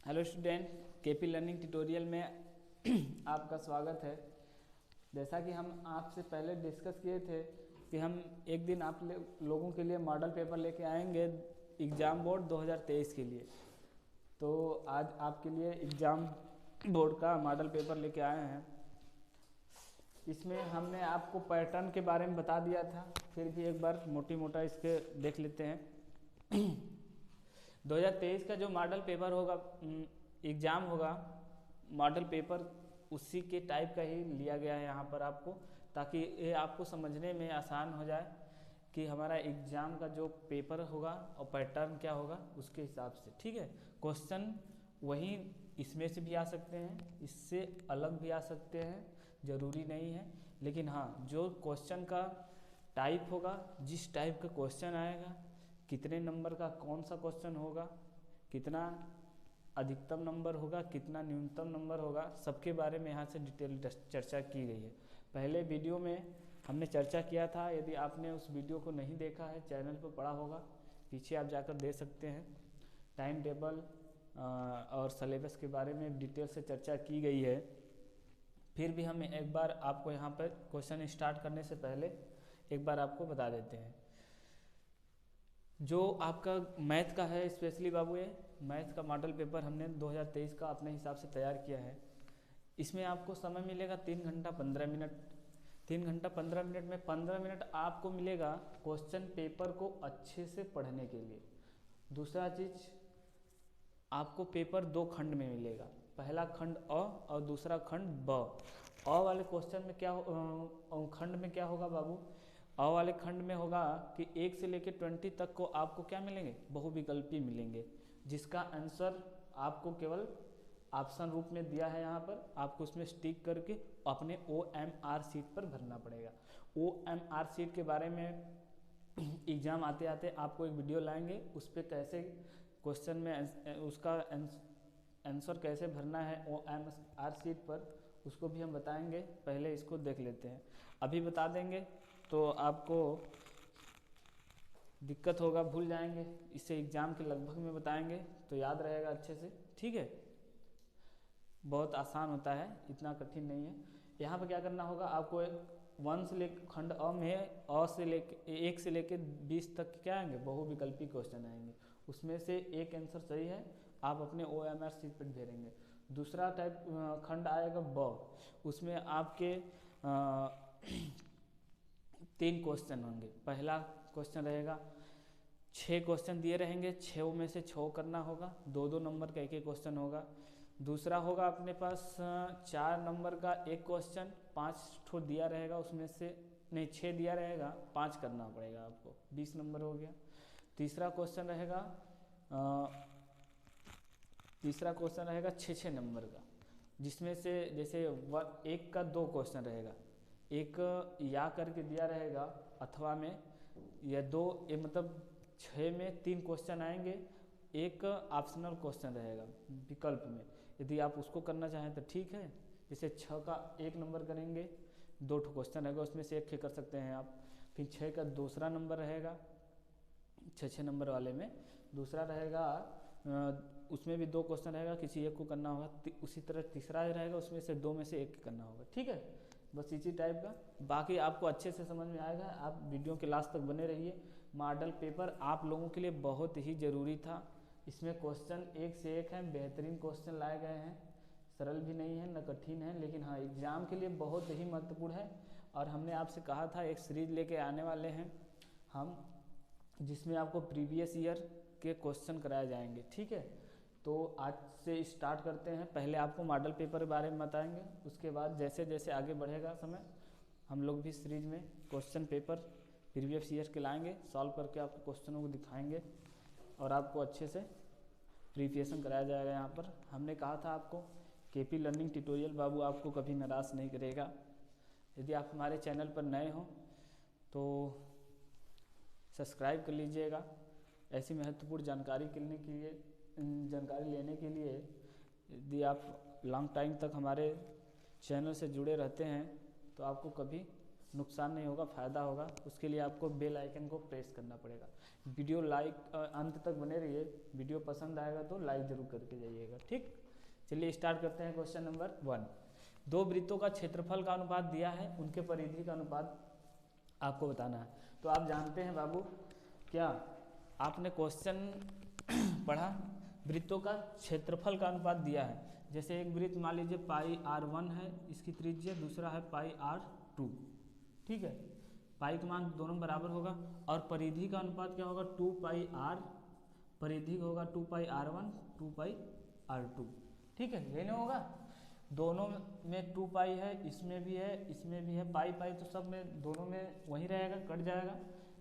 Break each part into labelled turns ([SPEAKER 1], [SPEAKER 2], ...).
[SPEAKER 1] Hello student, KP learning tutorial में आपका स्वागत है। जैसा कि हम आपसे पहले डिस्कस किए थे कि हम एक दिन आप लोगों के लिए मॉडल पेपर लेके आएंगे एग्ज़ाम बोर्ड 2023 के लिए। तो आज आपके लिए एग्ज़ाम बोर्ड का मॉडल पेपर लेके आए हैं। इसमें हमने आपको पैटर्न के बारे में बता दिया था, फिर भी एक बार मोटी मोटा इसके देख लेते हैं। 2023 का जो मॉडल पेपर होगा, एग्ज़ाम होगा, मॉडल पेपर उसी के टाइप का ही लिया गया है यहाँ पर आपको, ताकि ये आपको समझने में आसान हो जाए कि हमारा एग्ज़ाम का जो पेपर होगा और पैटर्न क्या होगा उसके हिसाब से। ठीक है, क्वेश्चन वही इसमें से भी आ सकते हैं, इससे अलग भी आ सकते हैं, ज़रूरी नहीं है। लेकिन हाँ, जो क्वेश्चन का टाइप होगा, जिस टाइप का क्वेश्चन आएगा, कितने नंबर का कौन सा क्वेश्चन होगा, कितना अधिकतम नंबर होगा, कितना न्यूनतम नंबर होगा, सबके बारे में यहाँ से डिटेल चर्चा की गई है। पहले वीडियो में हमने चर्चा किया था। यदि आपने उस वीडियो को नहीं देखा है, चैनल पर पड़ा होगा, पीछे आप जाकर दे सकते हैं। टाइम टेबल और सिलेबस के बारे में डिटेल से चर्चा की गई है। फिर भी हम एक बार आपको यहाँ पर क्वेश्चन स्टार्ट करने से पहले एक बार आपको बता देते हैं। जो आपका मैथ का है, स्पेशली बाबू, ये मैथ का मॉडल पेपर हमने 2023 का अपने हिसाब से तैयार किया है। इसमें आपको समय मिलेगा 3 घंटा 15 मिनट। 3 घंटा 15 मिनट में 15 मिनट आपको मिलेगा क्वेश्चन पेपर को अच्छे से पढ़ने के लिए। दूसरा चीज़, आपको पेपर 2 खंड में मिलेगा। पहला खंड अ और दूसरा खंड ब। अ वाले क्वेश्चन में क्या खंड में क्या होगा बाबू? अ वाले खंड में होगा कि 1 से लेकर 20 तक को आपको क्या मिलेंगे? बहुविकल्पी मिलेंगे, जिसका आंसर आपको केवल ऑप्शन रूप में दिया है। यहाँ पर आपको उसमें स्टिक करके अपने OMR सीट पर भरना पड़ेगा। OMR सीट के बारे में एग्ज़ाम आते आते आपको एक वीडियो लाएंगे, उस पर कैसे क्वेश्चन में उसका आंसर कैसे भरना है OMR सीट पर, उसको भी हम बताएंगे। पहले इसको देख लेते हैं। अभी बता देंगे तो आपको दिक्कत होगा, भूल जाएंगे। इसे एग्ज़ाम के लगभग में बताएंगे तो याद रहेगा अच्छे से। ठीक है, बहुत आसान होता है, इतना कठिन नहीं है। यहाँ पर क्या करना होगा, आपको 1 से लेकर खंड अ में अ से लेकर 1 से लेकर 20 तक क्या आएंगे? बहुविकल्पी क्वेश्चन आएंगे। उसमें से एक आंसर सही है, आप अपने OMR सीट पर भेजेंगे। दूसरा टाइप खंड आएगा ब। उसमें आपके 3 क्वेश्चन होंगे। पहला क्वेश्चन रहेगा, 6 क्वेश्चन दिए रहेंगे, 6 में से 6 करना होगा, 2-2 नंबर का एक क्वेश्चन होगा। दूसरा होगा अपने पास 4 नंबर का एक क्वेश्चन, 5 ठो दिया रहेगा, उसमें से नहीं 6 दिया रहेगा, 5 करना पड़ेगा आपको, 20 नंबर हो गया। तीसरा क्वेश्चन रहेगा 6 नंबर का, जिसमें से जैसे 1 का 2 क्वेश्चन रहेगा, एक या करके दिया रहेगा अथवा में, या 2 ये मतलब 6 में 3 क्वेश्चन आएंगे, एक ऑप्शनल क्वेश्चन रहेगा विकल्प में। यदि आप उसको करना चाहें तो ठीक है। जैसे 6 का 1 नंबर करेंगे, 2 ठो क्वेश्चन रहेगा, उसमें से एक कर सकते हैं आप। फिर 6 का दूसरा नंबर रहेगा, 6 नंबर वाले में दूसरा रहेगा, उसमें भी 2 क्वेश्चन रहेगा, किसी एक को करना होगा। उसी तरह तीसरा रहेगा, उसमें से 2 में से एक करना होगा। ठीक है, बस इसी टाइप का। बाकी आपको अच्छे से समझ में आएगा, आप वीडियो के लास्ट तक बने रहिए। मॉडल पेपर आप लोगों के लिए बहुत ही ज़रूरी था। इसमें क्वेश्चन एक से एक हैं, बेहतरीन क्वेश्चन लाए गए हैं। सरल भी नहीं है, न कठिन है, लेकिन हाँ एग्ज़ाम के लिए बहुत ही महत्वपूर्ण है। और हमने आपसे कहा था एक सीरीज लेके आने वाले हैं हम, जिसमें आपको प्रीवियस ईयर के क्वेश्चन कराए जाएंगे। ठीक है, तो आज से स्टार्ट करते हैं। पहले आपको मॉडल पेपर के बारे में बताएंगे, उसके बाद जैसे जैसे आगे बढ़ेगा समय, हम लोग भी सीरीज में क्वेश्चन पेपर प्रीवियस ईयर के लाएंगे, सॉल्व करके आपको क्वेश्चनों को दिखाएंगे और आपको अच्छे से प्रिपरेशन कराया जाएगा। यहाँ पर हमने कहा था आपको, केपी लर्निंग ट्यूटोरियल बाबू आपको कभी निराश नहीं करेगा। यदि आप हमारे चैनल पर नए हों तो सब्सक्राइब कर लीजिएगा। ऐसी महत्वपूर्ण जानकारी लेने के लिए यदि आप लॉन्ग टाइम तक हमारे चैनल से जुड़े रहते हैं तो आपको कभी नुकसान नहीं होगा, फ़ायदा होगा। उसके लिए आपको बेल आइकन को प्रेस करना पड़ेगा। वीडियो लाइक अंत तक बने रहिए, वीडियो पसंद आएगा तो लाइक ज़रूर करके जाइएगा, ठीक। चलिए स्टार्ट करते हैं क्वेश्चन नंबर 1। दो वृत्तों का क्षेत्रफल का अनुपात दिया है, उनके परिधि का अनुपात आपको बताना है। तो आप जानते हैं बाबू, क्या आपने क्वेश्चन पढ़ा, वृत्तों का क्षेत्रफल का अनुपात दिया है। जैसे एक वृत्त मान लीजिए पाई r1 है इसकी त्रिज्या, दूसरा है पाई r2, ठीक है। पाई का मान दोनों बराबर होगा और परिधि का अनुपात क्या होगा, 2 पाई r, परिधि होगा 2 पाई r1 2 पाई r2, ठीक है। ये नहीं होगा, दोनों में 2 पाई है, इसमें भी है इसमें भी है, पाई पाई तो सब में दोनों में वही रहेगा, कट जाएगा।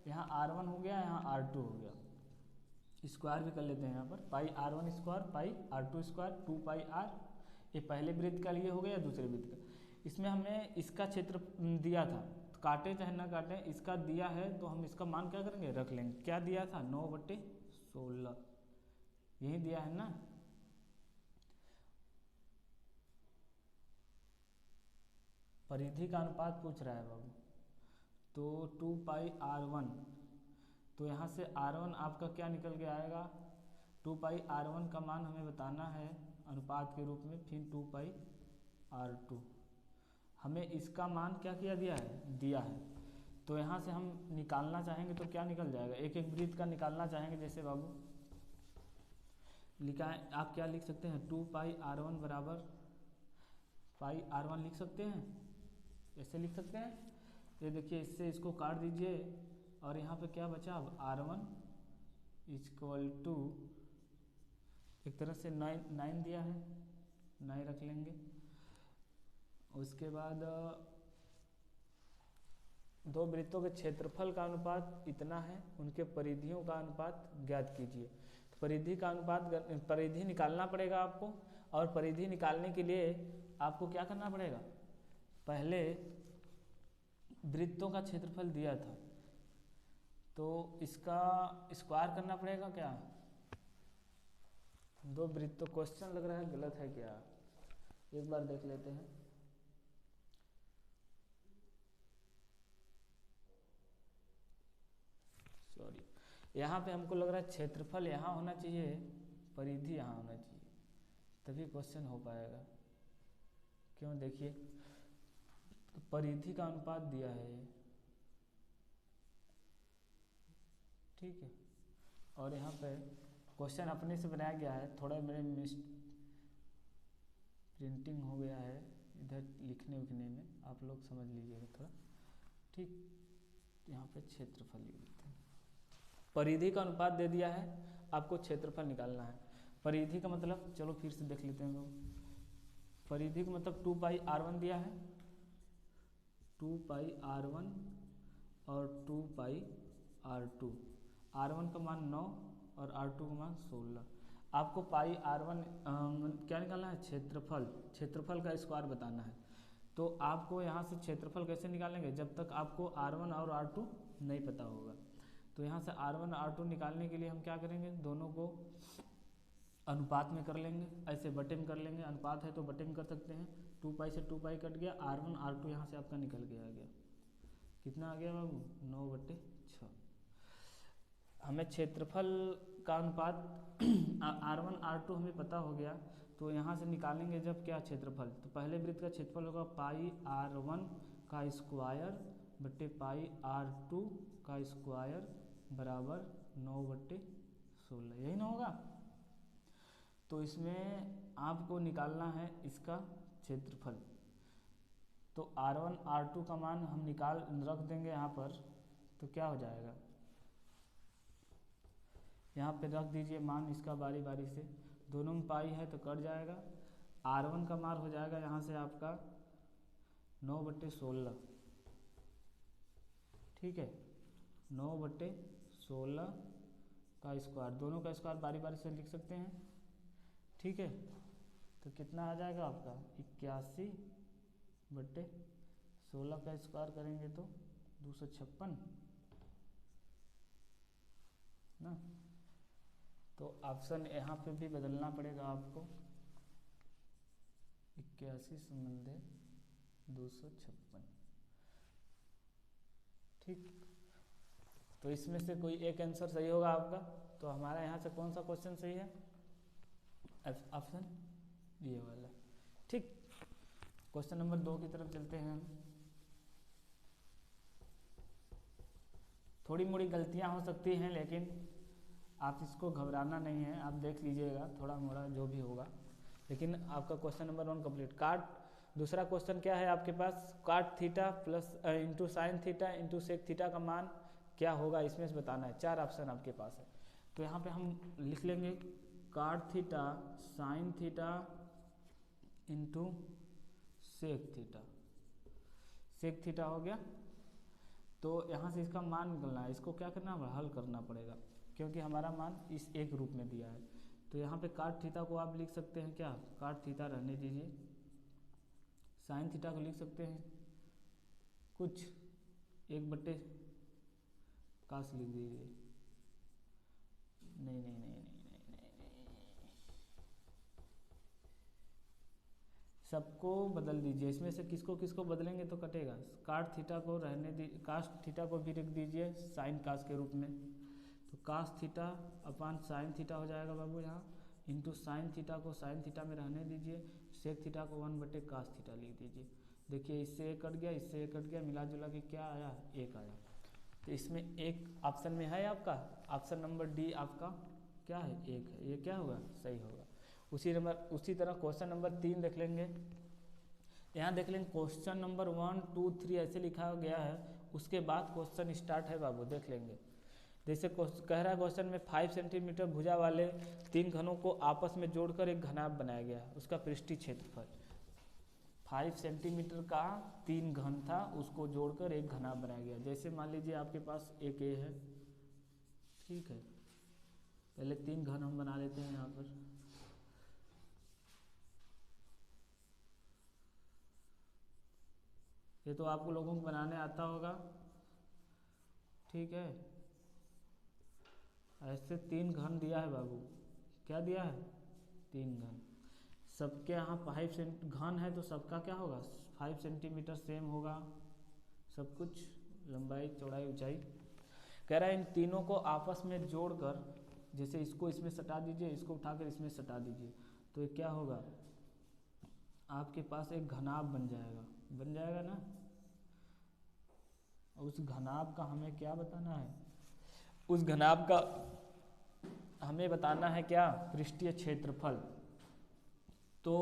[SPEAKER 1] यहाँ r1 हो गया, यहाँ r2 हो गया, स्क्वायर भी कर लेते हैं यहाँ पर, पाई r1 square pi r2 square 2 पाई r। ये पहले वृत्त का लिए हो गया, दूसरे वृत्त का। इसमें हमें इसका क्षेत्र दिया था, तो काटे चाहे ना काटे, इसका दिया है तो हम इसका मान क्या करेंगे, रख लेंगे। क्या दिया था, 9/16, यही दिया है ना। परिधि का अनुपात पूछ रहा है बाबू, तो 2 पाई r1, तो यहाँ से r1 आपका क्या निकल के आएगा, 2 पाई r1 का मान हमें बताना है अनुपात के रूप में, फिर 2 पाई r2। हमें इसका मान क्या किया दिया है, तो यहाँ से हम निकालना चाहेंगे तो क्या निकल जाएगा, एक एक वृत्त का निकालना चाहेंगे। जैसे बाबू लिखा है, आप क्या लिख सकते हैं, 2 पाई r1 बराबर पाई r1 लिख सकते हैं, ऐसे लिख सकते हैं। ये देखिए, इससे इसको काट दीजिए और यहाँ पे क्या बचा, अब r1 इक्वल टू, एक तरह से 9 दिया है, 9 रख लेंगे। उसके बाद दो वृत्तों के क्षेत्रफल का अनुपात इतना है, उनके परिधियों का अनुपात ज्ञात कीजिए। तो परिधि का अनुपात, परिधि निकालना पड़ेगा आपको, और परिधि निकालने के लिए आपको क्या करना पड़ेगा, पहले वृत्तों का क्षेत्रफल दिया था तो इसका स्क्वायर करना पड़ेगा। क्या दो वृत्तों, क्वेश्चन लग रहा है गलत है क्या, एक बार देख लेते हैं। सॉरी, यहाँ पे हमको लग रहा है क्षेत्रफल यहाँ होना चाहिए, परिधि यहाँ होना चाहिए, तभी क्वेश्चन हो पाएगा। क्यों, देखिए तो परिधि का अनुपात दिया है ये, ठीक है। और यहाँ पे क्वेश्चन अपने से बनाया गया है, थोड़ा मेरे प्रिंटिंग हो गया है इधर लिखने उखने में, आप लोग समझ लीजिएगा थोड़ा, ठीक। यहाँ पे क्षेत्रफल लिख देते हैं। परिधि का अनुपात दे दिया है, आपको क्षेत्रफल निकालना है। परिधि का मतलब, चलो फिर से देख लेते हैं लोग। परिधि का मतलब 2 पाई r1 दिया है, 2 पाई r1 और 2 पाई r2। r1 का मान 9 और r2 का मान 16। आपको पाई r1 क्या निकालना है, क्षेत्रफल, क्षेत्रफल का स्क्वायर बताना है। तो आपको यहाँ से क्षेत्रफल कैसे निकालेंगे, जब तक आपको r1 और r2 नहीं पता होगा। तो यहाँ से r1 r2 निकालने के लिए हम क्या करेंगे, दोनों को अनुपात में कर लेंगे, ऐसे बटे में कर लेंगे, अनुपात है तो बटे में कर सकते हैं। 2 पाई से 2 पाई कट गया, r1 r2 यहाँ से आपका निकल के आ गया, कितना आ गया बाबू, 9/6। हमें क्षेत्रफल का अनुपात r1 r2 हमें पता हो गया, तो यहाँ से निकालेंगे जब क्या क्षेत्रफल, तो पहले वृत्त का क्षेत्रफल होगा पाई r1 का स्क्वायर बटे पाई r2 का स्क्वायर बराबर 9/16, यही ना होगा। तो इसमें आपको निकालना है इसका क्षेत्रफल, तो r1 r2 का मान हम निकाल रख देंगे यहाँ पर, तो क्या हो जाएगा, यहाँ पे रख दीजिए मान इसका बारी बारी से, दोनों में पाई है तो कट जाएगा। r1 का मान हो जाएगा यहाँ से आपका 9/16, ठीक है, 9/16 का स्क्वायर, दोनों का स्क्वायर बारी बारी से लिख सकते हैं, ठीक है। तो कितना आ जाएगा आपका 81/16 का स्क्वायर करेंगे तो 256 ना। तो ऑप्शन यहाँ पे भी बदलना पड़ेगा आपको, 81 संबंधे 256। ठीक, तो इसमें से कोई एक आंसर सही होगा आपका। तो हमारा यहाँ से कौन सा क्वेश्चन सही है? ऑप्शन ये वाला। ठीक, क्वेश्चन नंबर 2 की तरफ चलते हैं हम। थोड़ी मोड़ी गलतियाँ हो सकती हैं, लेकिन आप इसको घबराना नहीं है, आप देख लीजिएगा थोड़ा मोड़ा जो भी होगा। लेकिन आपका क्वेश्चन नंबर 1 कंप्लीट। काट, दूसरा क्वेश्चन क्या है आपके पास? Cot theta plus into sine theta into sec theta का मान क्या होगा, इसमें से बताना है। 4 ऑप्शन आपके पास है, तो यहाँ पे हम लिख लेंगे cot theta sine theta into sec theta. Sec theta हो गया, तो यहाँ से इसका मान निकलना है। इसको क्या करना है? हल करना पड़ेगा, क्योंकि हमारा मान इस एक रूप में दिया है। तो यहाँ पे काट थीटा को आप लिख सकते हैं क्या? काट थीटा रहने दीजिए। साइन थीटा को लिख सकते हैं कुछ 1/, काश लिख दीजिए। नहीं नहीं नहीं नहीं नहीं नहीं, सबको बदल दीजिए। इसमें से किसको किसको बदलेंगे तो कटेगा। काट थीटा को रहने दी, काश थीटा को भी लिख दीजिए साइन काश के रूप में। तो काश थीटा अपान साइन थीटा हो जाएगा बाबू यहाँ, इंटू साइन थीटा को साइन थीटा में रहने दीजिए, सेक थीटा को 1/, काश थीटा लिख दीजिए। देखिए इससे एक कट गया, इससे एक कट गया, मिला जुला के क्या आया? 1 आया। तो इसमें एक ऑप्शन में है आपका, ऑप्शन नंबर डी आपका क्या है? 1 है। ये क्या होगा? सही होगा। उसी तरह क्वेश्चन नंबर 3 देख लेंगे। यहाँ देख लेंगे क्वेश्चन नंबर 1 2 3 ऐसे लिखा गया है, उसके बाद क्वेश्चन स्टार्ट है बाबू, देख लेंगे। जैसे कह रहा है क्वेश्चन में 5 सेंटीमीटर भुजा वाले 3 घनों को आपस में जोड़कर एक घनाभ बनाया गया, उसका पृष्ठीय क्षेत्रफल। 5 सेंटीमीटर का 3 घन था, उसको जोड़कर एक घनाभ बनाया गया। जैसे मान लीजिए आपके पास एक ए है, ठीक है, पहले 3 घन हम बना लेते हैं यहाँ पर। ये तो आपको लोगों को बनाने आता होगा, ठीक है। ऐसे 3 घन दिया है बाबू, क्या दिया है? 3 घन। सबके यहाँ 5 घन है, तो सबका क्या होगा? 5 सेंटीमीटर सेम होगा सब कुछ, लंबाई चौड़ाई ऊंचाई। कह रहा है इन तीनों को आपस में जोड़कर, जैसे इसको इसमें सटा दीजिए, इसको उठाकर इसमें सटा दीजिए, तो ये क्या होगा? आपके पास एक घनाभ बन जाएगा ना। उस घनाभ का हमें क्या बताना है? उस घनाभ का हमें बताना है क्या? पृष्ठीय क्षेत्रफल। तो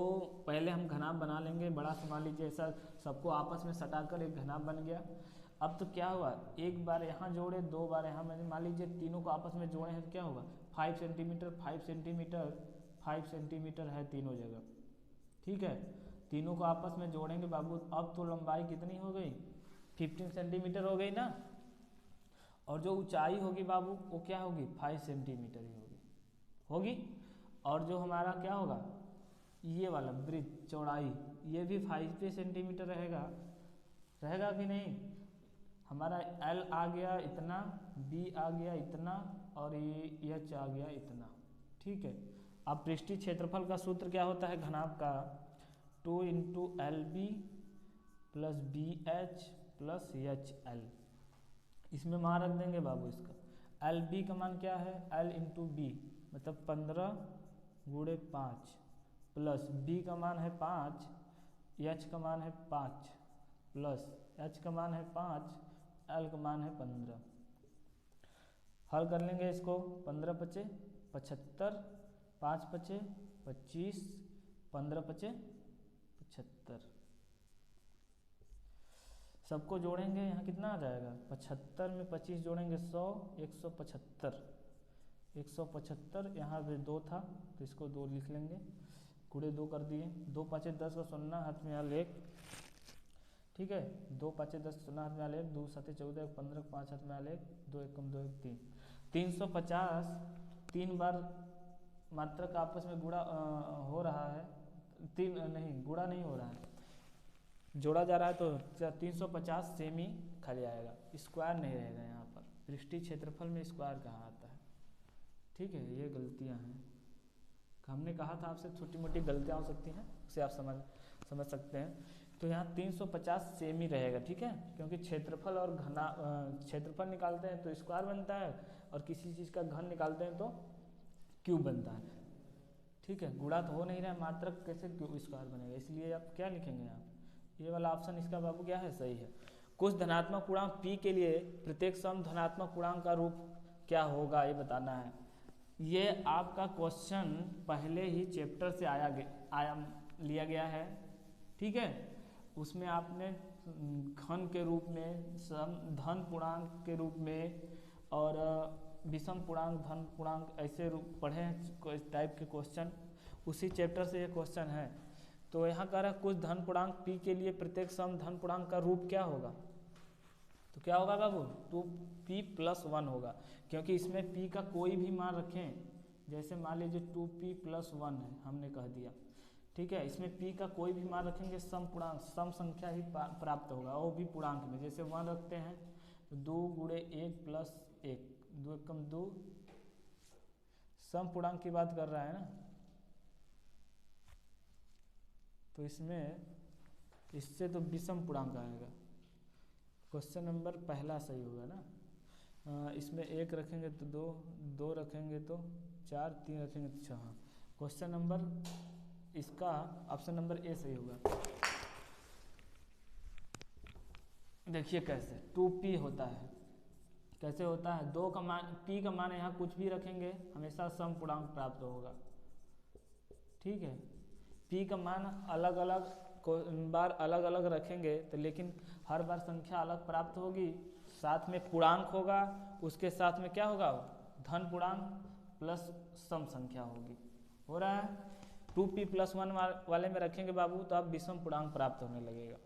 [SPEAKER 1] पहले हम घनाभ बना लेंगे बड़ा सा, मान लीजिए ऐसा सबको आपस में सटाकर एक घनाभ बन गया। अब तो क्या हुआ? एक बार यहाँ जोड़े, 2 बार यहाँ, मान लीजिए तीनों को आपस में जोड़े हैं तो क्या होगा? 5 सेंटीमीटर 5 सेंटीमीटर 5 सेंटीमीटर है तीनों जगह, ठीक है। तीनों को आपस में जोड़ेंगे बाबू, अब तो लंबाई कितनी हो गई? 15 सेंटीमीटर हो गई ना। और जो ऊंचाई होगी बाबू वो क्या होगी? 5 सेंटीमीटर ही होगी। और जो हमारा क्या होगा? ये वाला ब्रिज चौड़ाई, ये भी 5 सेंटीमीटर रहेगा कि नहीं? हमारा L आ गया इतना, B आ गया इतना, और ये H आ गया इतना, ठीक है। अब पृष्ठीय क्षेत्रफल का सूत्र क्या होता है घनाभ का? 2 × LB + BH + HL। इसमें मान रख देंगे बाबू इसका। LB का मान क्या है? L × B मतलब 15 × 5 प्लस B का मान है 5, H का मान है 5 प्लस H का मान है 5, L का मान है 15। हल कर लेंगे इसको। 15 × 5 = 75, 5 × 5 = 25, 15 × 5 = 75। सबको जोड़ेंगे, यहाँ कितना आ जाएगा? 75 में 25 जोड़ेंगे 100, 175। 175, यहाँ पे 2 था तो इसको 2 लिख लेंगे, गुणे 2 कर दिए। 2 × 5 = 10 का 0 हाथ में आल 1, ठीक है। 2 × 5 = 10 0 हाथ में आल 1, 2 × 7 = 14, 15 5 हाथ में आल 1, 2 × 1 = 2 3। 350 3 बार मात्रक आपस में गुणा हो रहा है, गुणा नहीं हो रहा है, जोड़ा जा रहा है, तो 350 सेमी खाली आएगा, स्क्वायर नहीं रहेगा यहाँ पर। पृष्ठीय क्षेत्रफल में स्क्वायर कहाँ आता है, ठीक है। ये गलतियाँ हैं, हमने कहा था आपसे छोटी मोटी गलतियाँ हो सकती हैं, उसे आप समझ सकते हैं। तो यहाँ 350 सेम ही रहेगा, ठीक है, क्योंकि क्षेत्रफल और घना क्षेत्रफल निकालते हैं तो स्क्वायर बनता है और किसी चीज़ का घन निकालते हैं तो क्यूब बनता है, ठीक है। गुणा तो हो नहीं रहा है, मात्रक कैसे क्यूब स्क्वायर बनेगा, इसलिए आप क्या लिखेंगे यहाँ, ये वाला ऑप्शन इसका बाबू क्या है, सही है। कुछ धनात्मक पूर्णांक p के लिए प्रत्येक सम धनात्मक पूर्णांक का रूप क्या होगा, ये बताना है। ये आपका क्वेश्चन पहले ही चैप्टर से लिया गया है, ठीक है। उसमें आपने घन के रूप में, सम धन पूर्णांक के रूप में और विषम पूर्णांक, धन पूर्णांक ऐसे रूप पढ़े हैं, इस टाइप के क्वेश्चन उसी चैप्टर से ये क्वेश्चन है। तो यहाँ कह रहा है कुछ धन पूर्णांक p के लिए प्रत्येक सम धन पूर्णांक का रूप क्या होगा, तो क्या होगा बाबू, 2p+1 होगा, क्योंकि इसमें p का कोई भी मान रखें, जैसे मान लीजिए 2p+1 है, हमने कह दिया, ठीक है। इसमें p का कोई भी मान रखेंगे सम पूर्णांक, सम संख्या ही प्राप्त होगा, वो भी पूर्णांक में। जैसे 1 रखते हैं तो 2 × 1 + 1, 2 × 2, सम पूर्णांक की बात कर रहा है ना, तो इसमें इससे तो विषम पूर्णांक आएगा। क्वेश्चन नंबर पहला सही होगा ना। इसमें 1 रखेंगे तो 2, 2 रखेंगे तो 4, 3 रखेंगे तो 6। क्वेश्चन नंबर इसका ऑप्शन नंबर ए सही होगा। देखिए कैसे 2p होता है, कैसे होता है, 2 का मान, p का मान यहाँ कुछ भी रखेंगे हमेशा सम पूर्णांक प्राप्त होगा, ठीक है। p का मान अलग अलग बार अलग अलग रखेंगे तो लेकिन हर बार संख्या अलग प्राप्त होगी, साथ में पूर्णांक होगा, उसके साथ में क्या होगा, धन पूर्णांक प्लस सम संख्या होगी। हो रहा है, 2p+1 वाले में रखेंगे बाबू तो आप विषम पूर्णांक प्राप्त होने लगेगा,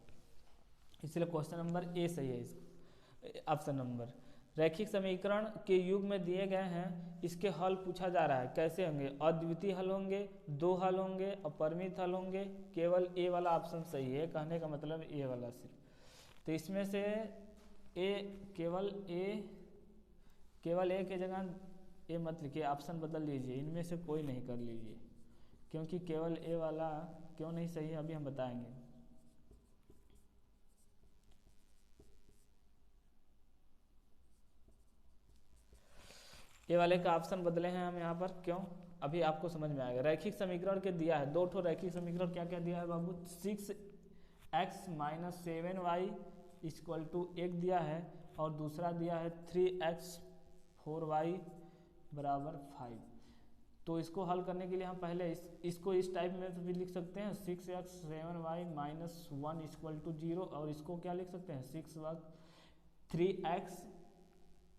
[SPEAKER 1] इसलिए क्वेश्चन नंबर ए सही है। इसका ऑप्शन नंबर, रैखिक समीकरण के युग में दिए गए हैं, इसके हल पूछा जा रहा है, कैसे होंगे, अद्वितीय हल होंगे, 2 हल होंगे, अपरिमित हल होंगे, केवल ए वाला ऑप्शन सही है, कहने का मतलब ए वाला सिर्फ। तो इसमें से केवल ए के जगह ए मत लिखिए, ऑप्शन बदल लीजिए, इनमें से कोई नहीं कर लीजिए, क्योंकि केवल ए वाला क्यों नहीं सही है अभी हम बताएंगे। ये वाले का ऑप्शन बदले हैं हम यहाँ पर, क्यों, अभी आपको समझ में आएगा। रैखिक समीकरण के दिया है 2 ठो रैखिक समीकरण, क्या क्या दिया है बाबू, 6x - 7y = 1 दिया है, और दूसरा दिया है 3x 4y = 5। तो इसको हल करने के लिए हम पहले इसको इस टाइप में भी लिख सकते हैं, 6x 7y - 1 = 0, और इसको क्या लिख सकते हैं, 3x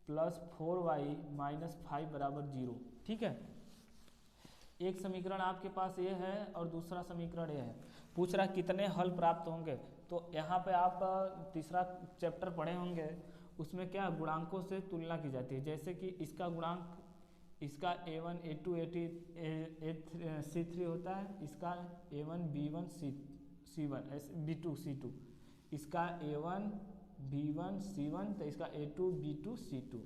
[SPEAKER 1] + 4y - 5 = 0, ठीक है। एक समीकरण आपके पास ये है और दूसरा समीकरण ये है, पूछ रहा है कितने हल प्राप्त होंगे। तो यहाँ पे आप तीसरा चैप्टर पढ़े होंगे, उसमें क्या गुणांकों से तुलना की जाती है, जैसे कि इसका गुणांक, इसका a1 a2 c3 होता है, इसका a1 b1 c1 b2 c2, इसका a1 b1 c1, तो इसका a2 b2 c2।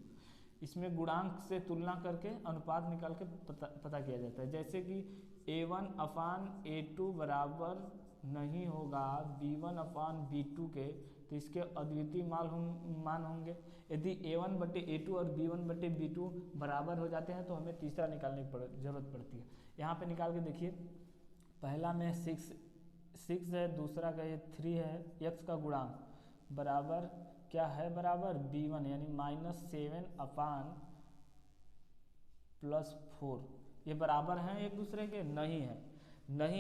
[SPEAKER 1] इसमें गुणांक से तुलना करके अनुपात निकाल के पता किया जाता है, जैसे कि a1/a2 बराबर नहीं होगा b1/b2 के, तो इसके अद्वितीय मान होंगे। यदि a1/a2 और b1/b2 बराबर हो जाते हैं तो हमें तीसरा निकालने की जरूरत पड़ती है। यहाँ पे निकाल के देखिए, पहला में 6 है, दूसरा का ये 3 है, x का गुणांक बराबर क्या है, बराबर b1 यानी -7/4, ये बराबर हैं एक दूसरे के, नहीं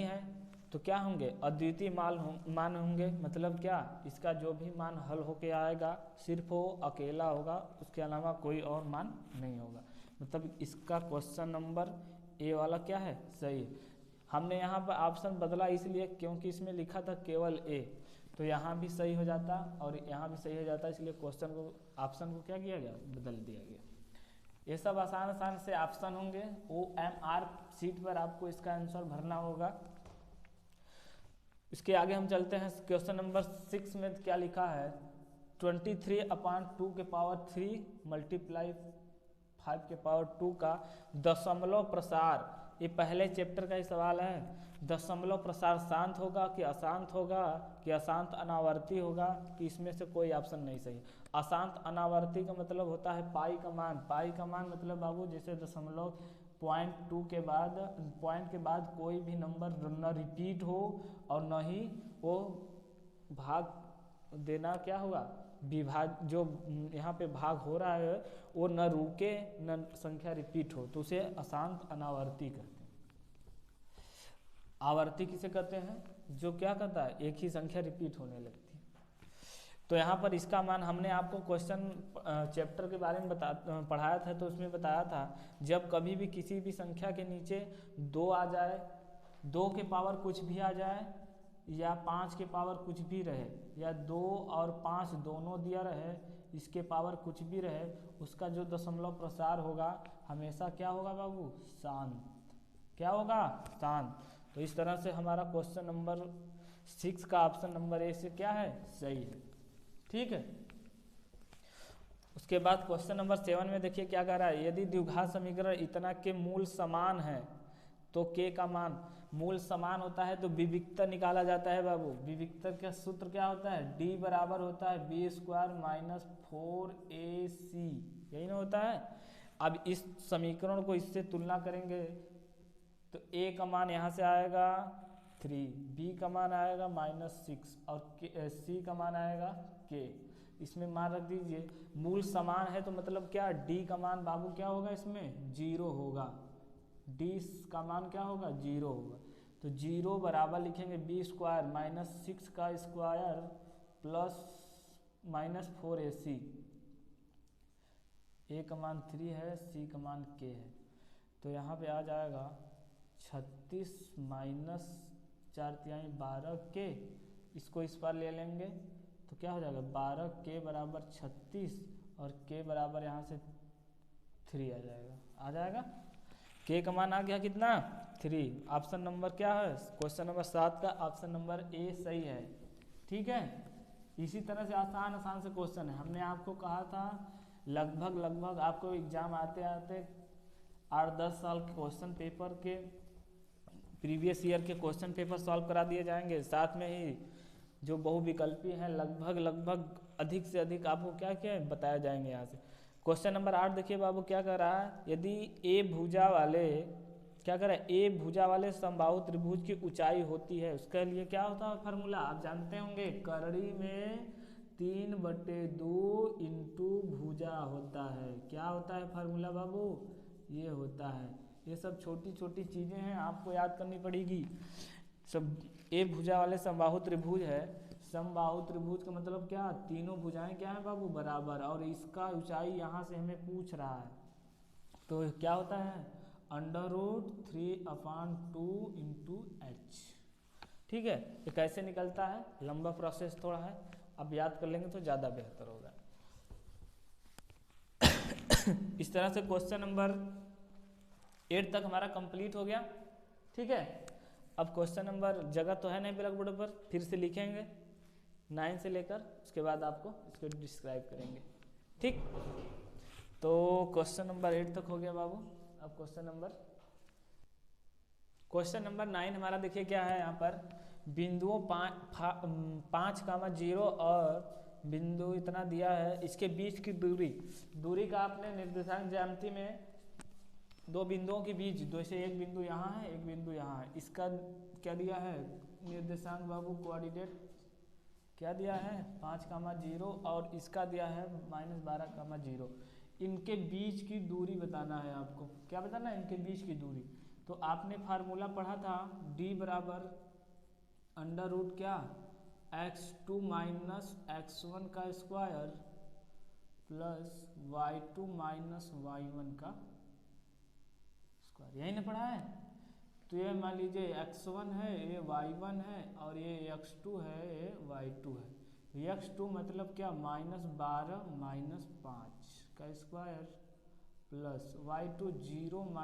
[SPEAKER 1] है तो क्या होंगे, अद्वितीय मान होंगे। मतलब क्या, इसका जो भी मान हल होके आएगा सिर्फ वो अकेला होगा, उसके अलावा कोई और मान नहीं होगा। मतलब इसका क्वेश्चन नंबर ए वाला क्या है, सही है। हमने यहाँ पर ऑप्शन बदला इसलिए क्योंकि इसमें लिखा था केवल ए, तो यहाँ भी सही हो जाता और यहाँ भी सही हो जाता, इसलिए क्वेश्चन को, ऑप्शन को क्या किया गया, बदल दिया गया। ये सब आसान से ऑप्शन होंगे, OMR शीट पर आपको इसका आंसर भरना होगा। इसके आगे हम चलते हैं, क्वेश्चन नंबर 6 में क्या लिखा है, 23/2 × 3 × 5 × 2 का दशमलव प्रसार ये पहले चैप्टर का ही सवाल है। दशमलव प्रसार शांत होगा कि अशांत होगा कि अशांत अनावर्ती होगा कि इसमें से कोई ऑप्शन नहीं सही। अशांत अनावर्ती का मतलब होता है पाई का मान। पाई का मान मतलब बाबू जैसे दशमलव .2 के बाद पॉइंट के बाद कोई भी नंबर न रिपीट हो और न ही वो भाग देना क्या होगा विभाग, जो यहाँ पे भाग हो रहा है वो न रुके न संख्या रिपीट हो, तो उसे अशांत अनावर्ती कहते हैं। आवर्ती किसे कहते हैं? जो क्या करता है एक ही संख्या रिपीट होने लगती है। तो यहाँ पर इसका मान हमने आपको क्वेश्चन चैप्टर के बारे में पढ़ाया था, तो उसमें बताया था जब कभी भी किसी भी संख्या के नीचे 2 आ जाए, 2 के पावर कुछ भी आ जाए या 5 के पावर कुछ भी रहे या 2 और 5 दोनों दिया रहे, इसके पावर कुछ भी रहे, उसका जो दशमलव प्रसार होगा हमेशा क्या होगा बाबू? शांत। क्या होगा? शांत। तो इस तरह से हमारा क्वेश्चन नंबर 6 का ऑप्शन नंबर ए से क्या है? सही है। ठीक है। उसके बाद क्वेश्चन नंबर 7 में देखिए क्या कह रहा है, यदि द्विघात समीकरण इतना के मूल समान है तो के का मान, मूल समान होता है तो विविक्तर निकाला जाता है बाबू। विविक्तर का सूत्र क्या होता है? डी बराबर होता है बी स्क्वायर माइनस 4ac, यही ना होता है। अब इस समीकरण को इससे तुलना करेंगे तो a का मान यहाँ से आएगा 3, b का मान आएगा -6 और c का मान आएगा k। इसमें मान रख दीजिए, मूल समान है तो मतलब क्या? d का मान बाबू क्या होगा? इसमें 0 होगा। d का मान क्या होगा? 0 होगा। तो 0 बराबर लिखेंगे b स्क्वायर -6 का स्क्वायर प्लस -4ac। a का मान 3 है, c का मान k है, तो यहाँ पे आ जाएगा 36 माइनस 4 12 के, इसको इस पर ले लेंगे तो क्या हो जाएगा? 12 के बराबर 36 और के बराबर यहाँ से 3 आ जाएगा। आ जाएगा के का मान आ गया कितना? 3। ऑप्शन नंबर क्या है? क्वेश्चन नंबर 7 का ऑप्शन नंबर ए सही है। ठीक है। इसी तरह से आसान आसान से क्वेश्चन है। हमने आपको कहा था लगभग आपको एग्जाम आते आते 8-10 साल के क्वेश्चन पेपर के प्रीवियस ईयर के क्वेश्चन पेपर सॉल्व करा दिए जाएंगे, साथ में ही जो बहुविकल्पी हैं लगभग अधिक से अधिक आपको क्या क्या बताया जाएंगे। यहाँ से क्वेश्चन नंबर 8 देखिए बाबू क्या कह रहा है, यदि ए भुजा वाले क्या कह रहा है, ए भुजा वाले समबाहु त्रिभुज की ऊंचाई होती है, उसके लिए क्या होता है फार्मूला? आप जानते होंगे, करड़ी में 3/2 इंटू भुजा होता है। क्या होता है फार्मूला बाबू? ये होता है। ये सब छोटी छोटी चीज़ें हैं, आपको याद करनी पड़ेगी। सब ए भुजा वाले समबाहु त्रिभुज है। समबाहु त्रिभुज का मतलब क्या? तीनों भुजाएं क्या है बाबू? बराबर। और इसका ऊंचाई यहाँ से हमें पूछ रहा है, तो क्या होता है? √3/2 इंटू h। ठीक है। ये कैसे निकलता है? लंबा प्रोसेस थोड़ा है, अब याद कर लेंगे तो ज़्यादा बेहतर होगा। इस तरह से क्वेश्चन नंबर 8 तक हमारा कंप्लीट हो गया। ठीक है। अब क्वेश्चन नंबर जगह तो है नहीं ब्लैक बोर्ड पर, फिर से लिखेंगे 9 से लेकर, उसके बाद आपको इसको डिस्क्राइब करेंगे। ठीक। तो क्वेश्चन नंबर 8 तक हो गया बाबू। अब क्वेश्चन नंबर 9 हमारा देखिए क्या है। यहाँ पर बिंदुओं 5,0 और बिंदु इतना दिया है, इसके बीच की दूरी का आपने निर्देशांक ज्यामिति में दो बिंदुओं के बीच, जैसे एक बिंदु यहाँ है एक बिंदु यहाँ है, इसका क्या दिया है निर्देशांक बाबू? कोऑर्डिनेट क्या दिया है? 5,0 और इसका दिया है -12,0। इनके बीच की दूरी बताना है आपको। क्या बताना है? इनके बीच की दूरी। तो आपने फार्मूला पढ़ा था d बराबर √ क्या? x2 माइनस x1 का square plus y2 minus y1 का स्क्वायर, यही ना पढ़ा है। तो ये मान लीजिए x1 है, ये y1 है और ये x2 है, ये y2 है। x2 मतलब क्या? -12 -5 का स्क्वायर प्लस y2 0 -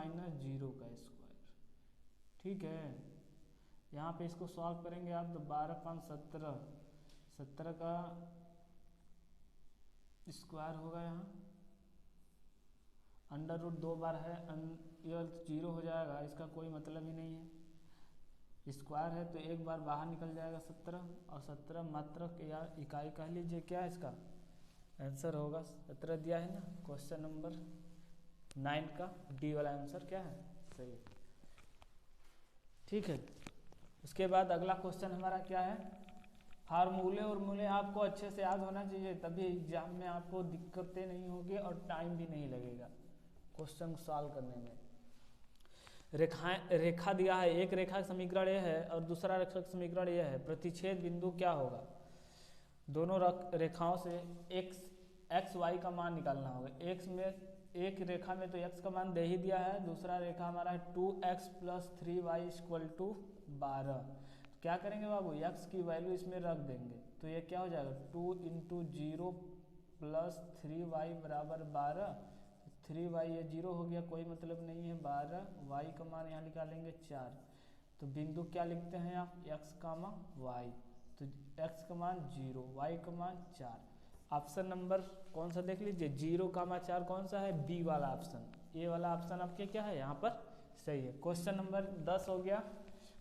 [SPEAKER 1] 0 का स्क्वायर। ठीक है। यहाँ पे इसको सॉल्व करेंगे आप तो 12 5 17, 17 का स्क्वायर होगा यहाँ अंडर रूट 2 बार है, ये 0 हो जाएगा, इसका कोई मतलब ही नहीं है। स्क्वायर है तो एक बार बाहर निकल जाएगा 17, और 17 मात्रक या इकाई कह लीजिए, क्या है इसका आंसर होगा 17 दिया है ना। क्वेश्चन नंबर 9 का डी वाला आंसर क्या है, सही है। ठीक है, उसके बाद अगला क्वेश्चन हमारा क्या है, फार्मूले और मूले आपको अच्छे से याद होना चाहिए, तभी एग्जाम में आपको दिक्कतें नहीं होगी और टाइम भी नहीं लगेगा क्वेश्चन सॉल्व करने में। रेखा दिया है, एक रेखा का समीकरण ये है और दूसरा रेखा का समीकरण ये है, प्रतिच्छेद बिंदु क्या होगा। दोनों रेखाओं से एक्स वाई का मान निकालना होगा। एक्स में एक रेखा में तो x का मान दे ही दिया है, दूसरा रेखा हमारा है 2x + 3y = 12। तो क्या करेंगे बाबू, x की वैल्यू इसमें रख देंगे, तो ये क्या हो जाएगा 2 × 0 + 3y = 12। 3y ये 0 हो गया, कोई मतलब नहीं है, 12। y का मान यहाँ निकालेंगे 4। तो बिंदु क्या लिखते हैं आप, x, y। तो x का मान 0, y का मान 4। ऑप्शन नंबर कौन सा देख लीजिए, 0,4 कौन सा है, बी वाला ऑप्शन। ए वाला ऑप्शन आपके क्या है यहाँ पर सही है। क्वेश्चन नंबर 10 हो गया।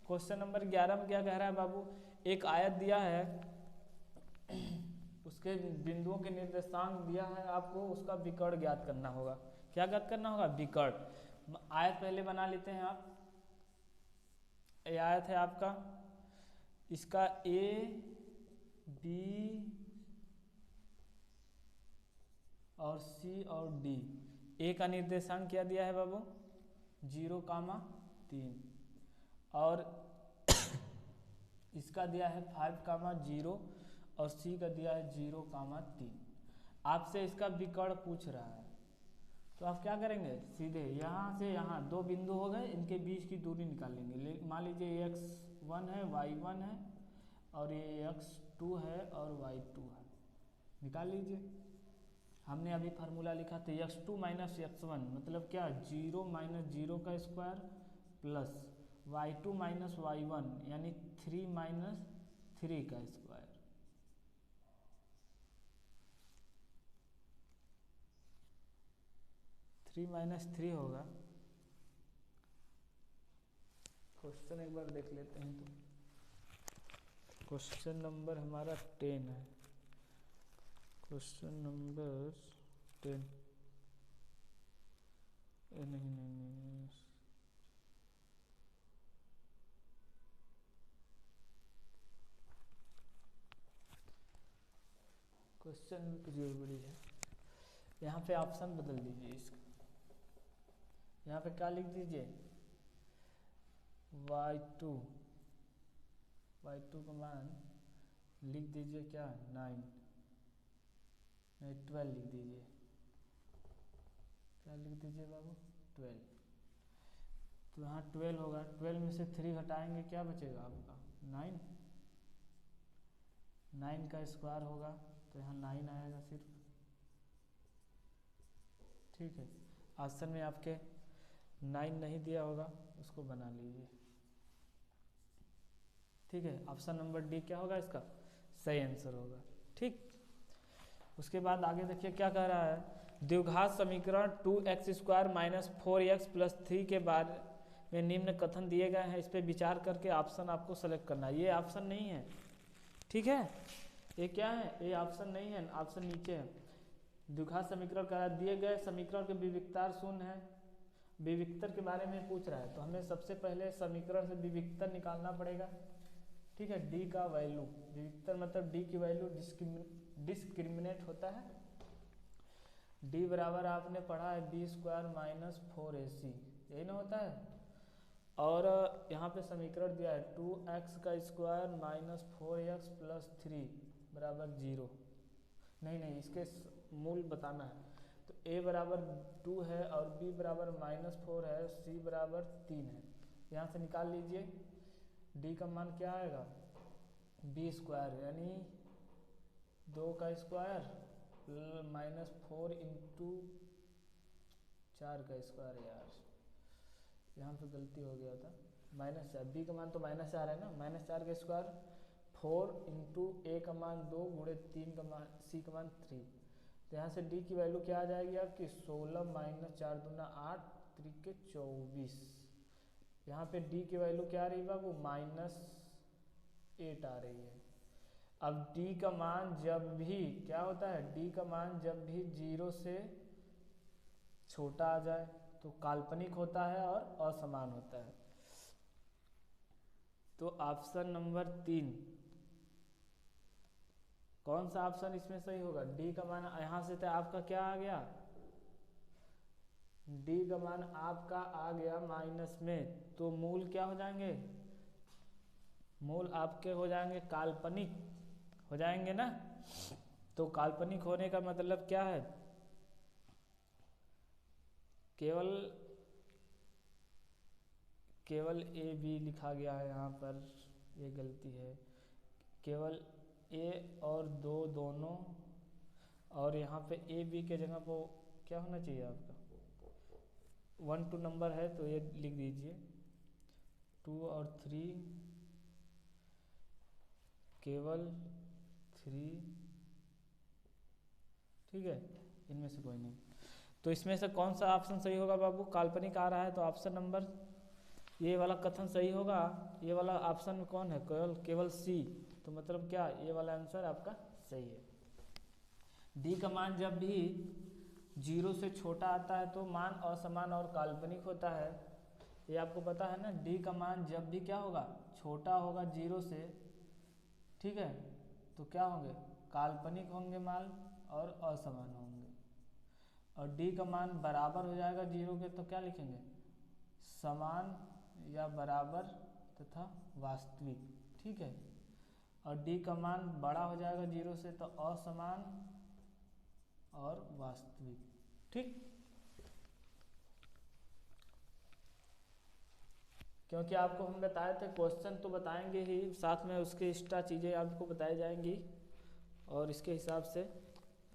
[SPEAKER 1] क्वेश्चन नंबर 11 में क्या कह रहा है बाबू, एक आयत दिया है, उसके बिंदुओं के निर्देशांक दिया है आपको, उसका विकर्ण ज्ञात करना होगा। क्या ज्ञात करना होगा, विकर्ण। आयत पहले बना लेते हैं आप। ये आयत है आपका, इसका ए बी और सी और डी। ए का निर्देशांक क्या दिया है बाबू, 0,3, और इसका दिया है 5,0 और सी का दिया है 0,3। आपसे इसका विकर्ण पूछ रहा है, तो आप क्या करेंगे, सीधे यहाँ से यहाँ 2 बिंदु हो गए, इनके बीच की दूरी निकालेंगे। मान लीजिए x1 है, y1 है, और ये x2 है और y2 है, निकाल लीजिए। हमने अभी फार्मूला लिखा था x2 - x1 मतलब क्या, 0 - 0 का स्क्वायर प्लस y2 - y1 यानी 3 - 3 का स्क्वायर। थ्री माइनस थ्री होगा। क्वेश्चन एक बार देख लेते हैं। तो क्वेश्चन नंबर हमारा 10 है, क्वेश्चन नंबर 10 नहीं, क्वेश्चन में कुछ गड़बड़ी है। यहाँ पे ऑप्शन बदल दीजिए इसका, यहाँ पे क्या लिख दीजिए, y2 का मान लिख दीजिए क्या 9, नहीं 12 लिख दीजिए। क्या लिख दीजिए बाबू, 12। तो यहाँ 12 होगा, 12 में से 3 घटाएंगे क्या बचेगा आपका 9। 9 का स्क्वायर होगा तो यहाँ 9 आएगा सिर्फ। ठीक है, ऑप्शन में आपके 9 नहीं दिया होगा, उसको बना लीजिए। ठीक है, ऑप्शन नंबर डी क्या होगा इसका सही आंसर होगा। ठीक, उसके बाद आगे देखिए क्या कह रहा है, द्विघात समीकरण 2x² - 4x + 3 के बारे में निम्न कथन दिए गए हैं, इस पर विचार करके ऑप्शन आपको सेलेक्ट करना है। ये ऑप्शन नहीं है, ठीक है, ये क्या है, ये ऑप्शन नहीं है, ऑप्शन नीचे है। द्विघात समीकरण का दिए गए समीकरण के विविक्तार शून्य है, विविक्तर के बारे में पूछ रहा है, तो हमें सबसे पहले समीकरण से विविक्तर निकालना पड़ेगा। ठीक है, डी का वैल्यू, विविक्तर मतलब डी की वैल्यू डिस्क्रिमिनेट होता है। डी बराबर आपने पढ़ा है b² - 4ac, यही ना होता है। और यहाँ पे समीकरण दिया है 2x² - 4x + 3 = 0। नहीं, इसके मूल बताना है। तो a बराबर 2 है और b बराबर -4 है, c बराबर 3 है। यहाँ से निकाल लीजिए, d का मान क्या आएगा, b² यानी 2 का स्क्वायर -4 × 4 का स्क्वायर। यार यहाँ पे गलती हो गया था, -4, बी का मान तो -4 है ना, -4 का स्क्वायर 4 × a का मान 2 × 3 का मान c का मान 3 तो यहाँ से डी की वैल्यू क्या आ जाएगी आपकी 16 माइनस 4 दूना 8 त्रिके 24। यहाँ पे डी की वैल्यू क्या आ रही है बाबू -8 आ रही है। अब डी का मान जब भी क्या होता है, डी का मान जब भी 0 से छोटा आ जाए तो काल्पनिक होता है और असमान होता है। तो ऑप्शन नंबर 3, कौन सा ऑप्शन इसमें सही होगा? डी का मान यहाँ से तो आपका क्या आ गया, डी का मान आपका आ गया माइनस में, तो मूल क्या हो जाएंगे, मूल आपके हो जाएंगे काल्पनिक हो जाएंगे ना। तो काल्पनिक होने का मतलब क्या है, केवल ए बी लिखा गया है यहाँ पर, ये गलती है, केवल ए और 2 दोनों, और यहाँ पे ए बी के जगह पर क्या होना चाहिए आपका 1 2 नंबर है तो ये लिख दीजिए 2 और 3, केवल 3, ठीक है, इनमें से कोई नहीं। तो इसमें से कौन सा ऑप्शन सही होगा बाबू? काल्पनिक आ रहा है तो ऑप्शन नंबर ये वाला कथन सही होगा। ये वाला ऑप्शन में कौन है, केवल सी, तो मतलब क्या ये वाला आंसर आपका सही है। डी का मान जब भी 0 से छोटा आता है तो मान असमान और काल्पनिक होता है, ये आपको पता है ना। डी का मान जब भी क्या होगा, छोटा होगा 0 से, ठीक है, तो क्या होंगे, काल्पनिक होंगे मान और असमान होंगे। और डी का मान बराबर हो जाएगा 0 के तो क्या लिखेंगे, समान या बराबर तथा वास्तविक, ठीक है। और डी का मान बड़ा हो जाएगा 0 से तो असमान और वास्तविक, ठीक। क्योंकि आपको हम बताए थे क्वेश्चन तो बताएंगे ही, साथ में उसके एक्स्ट्रा चीज़ें आपको बताई जाएंगी और इसके हिसाब से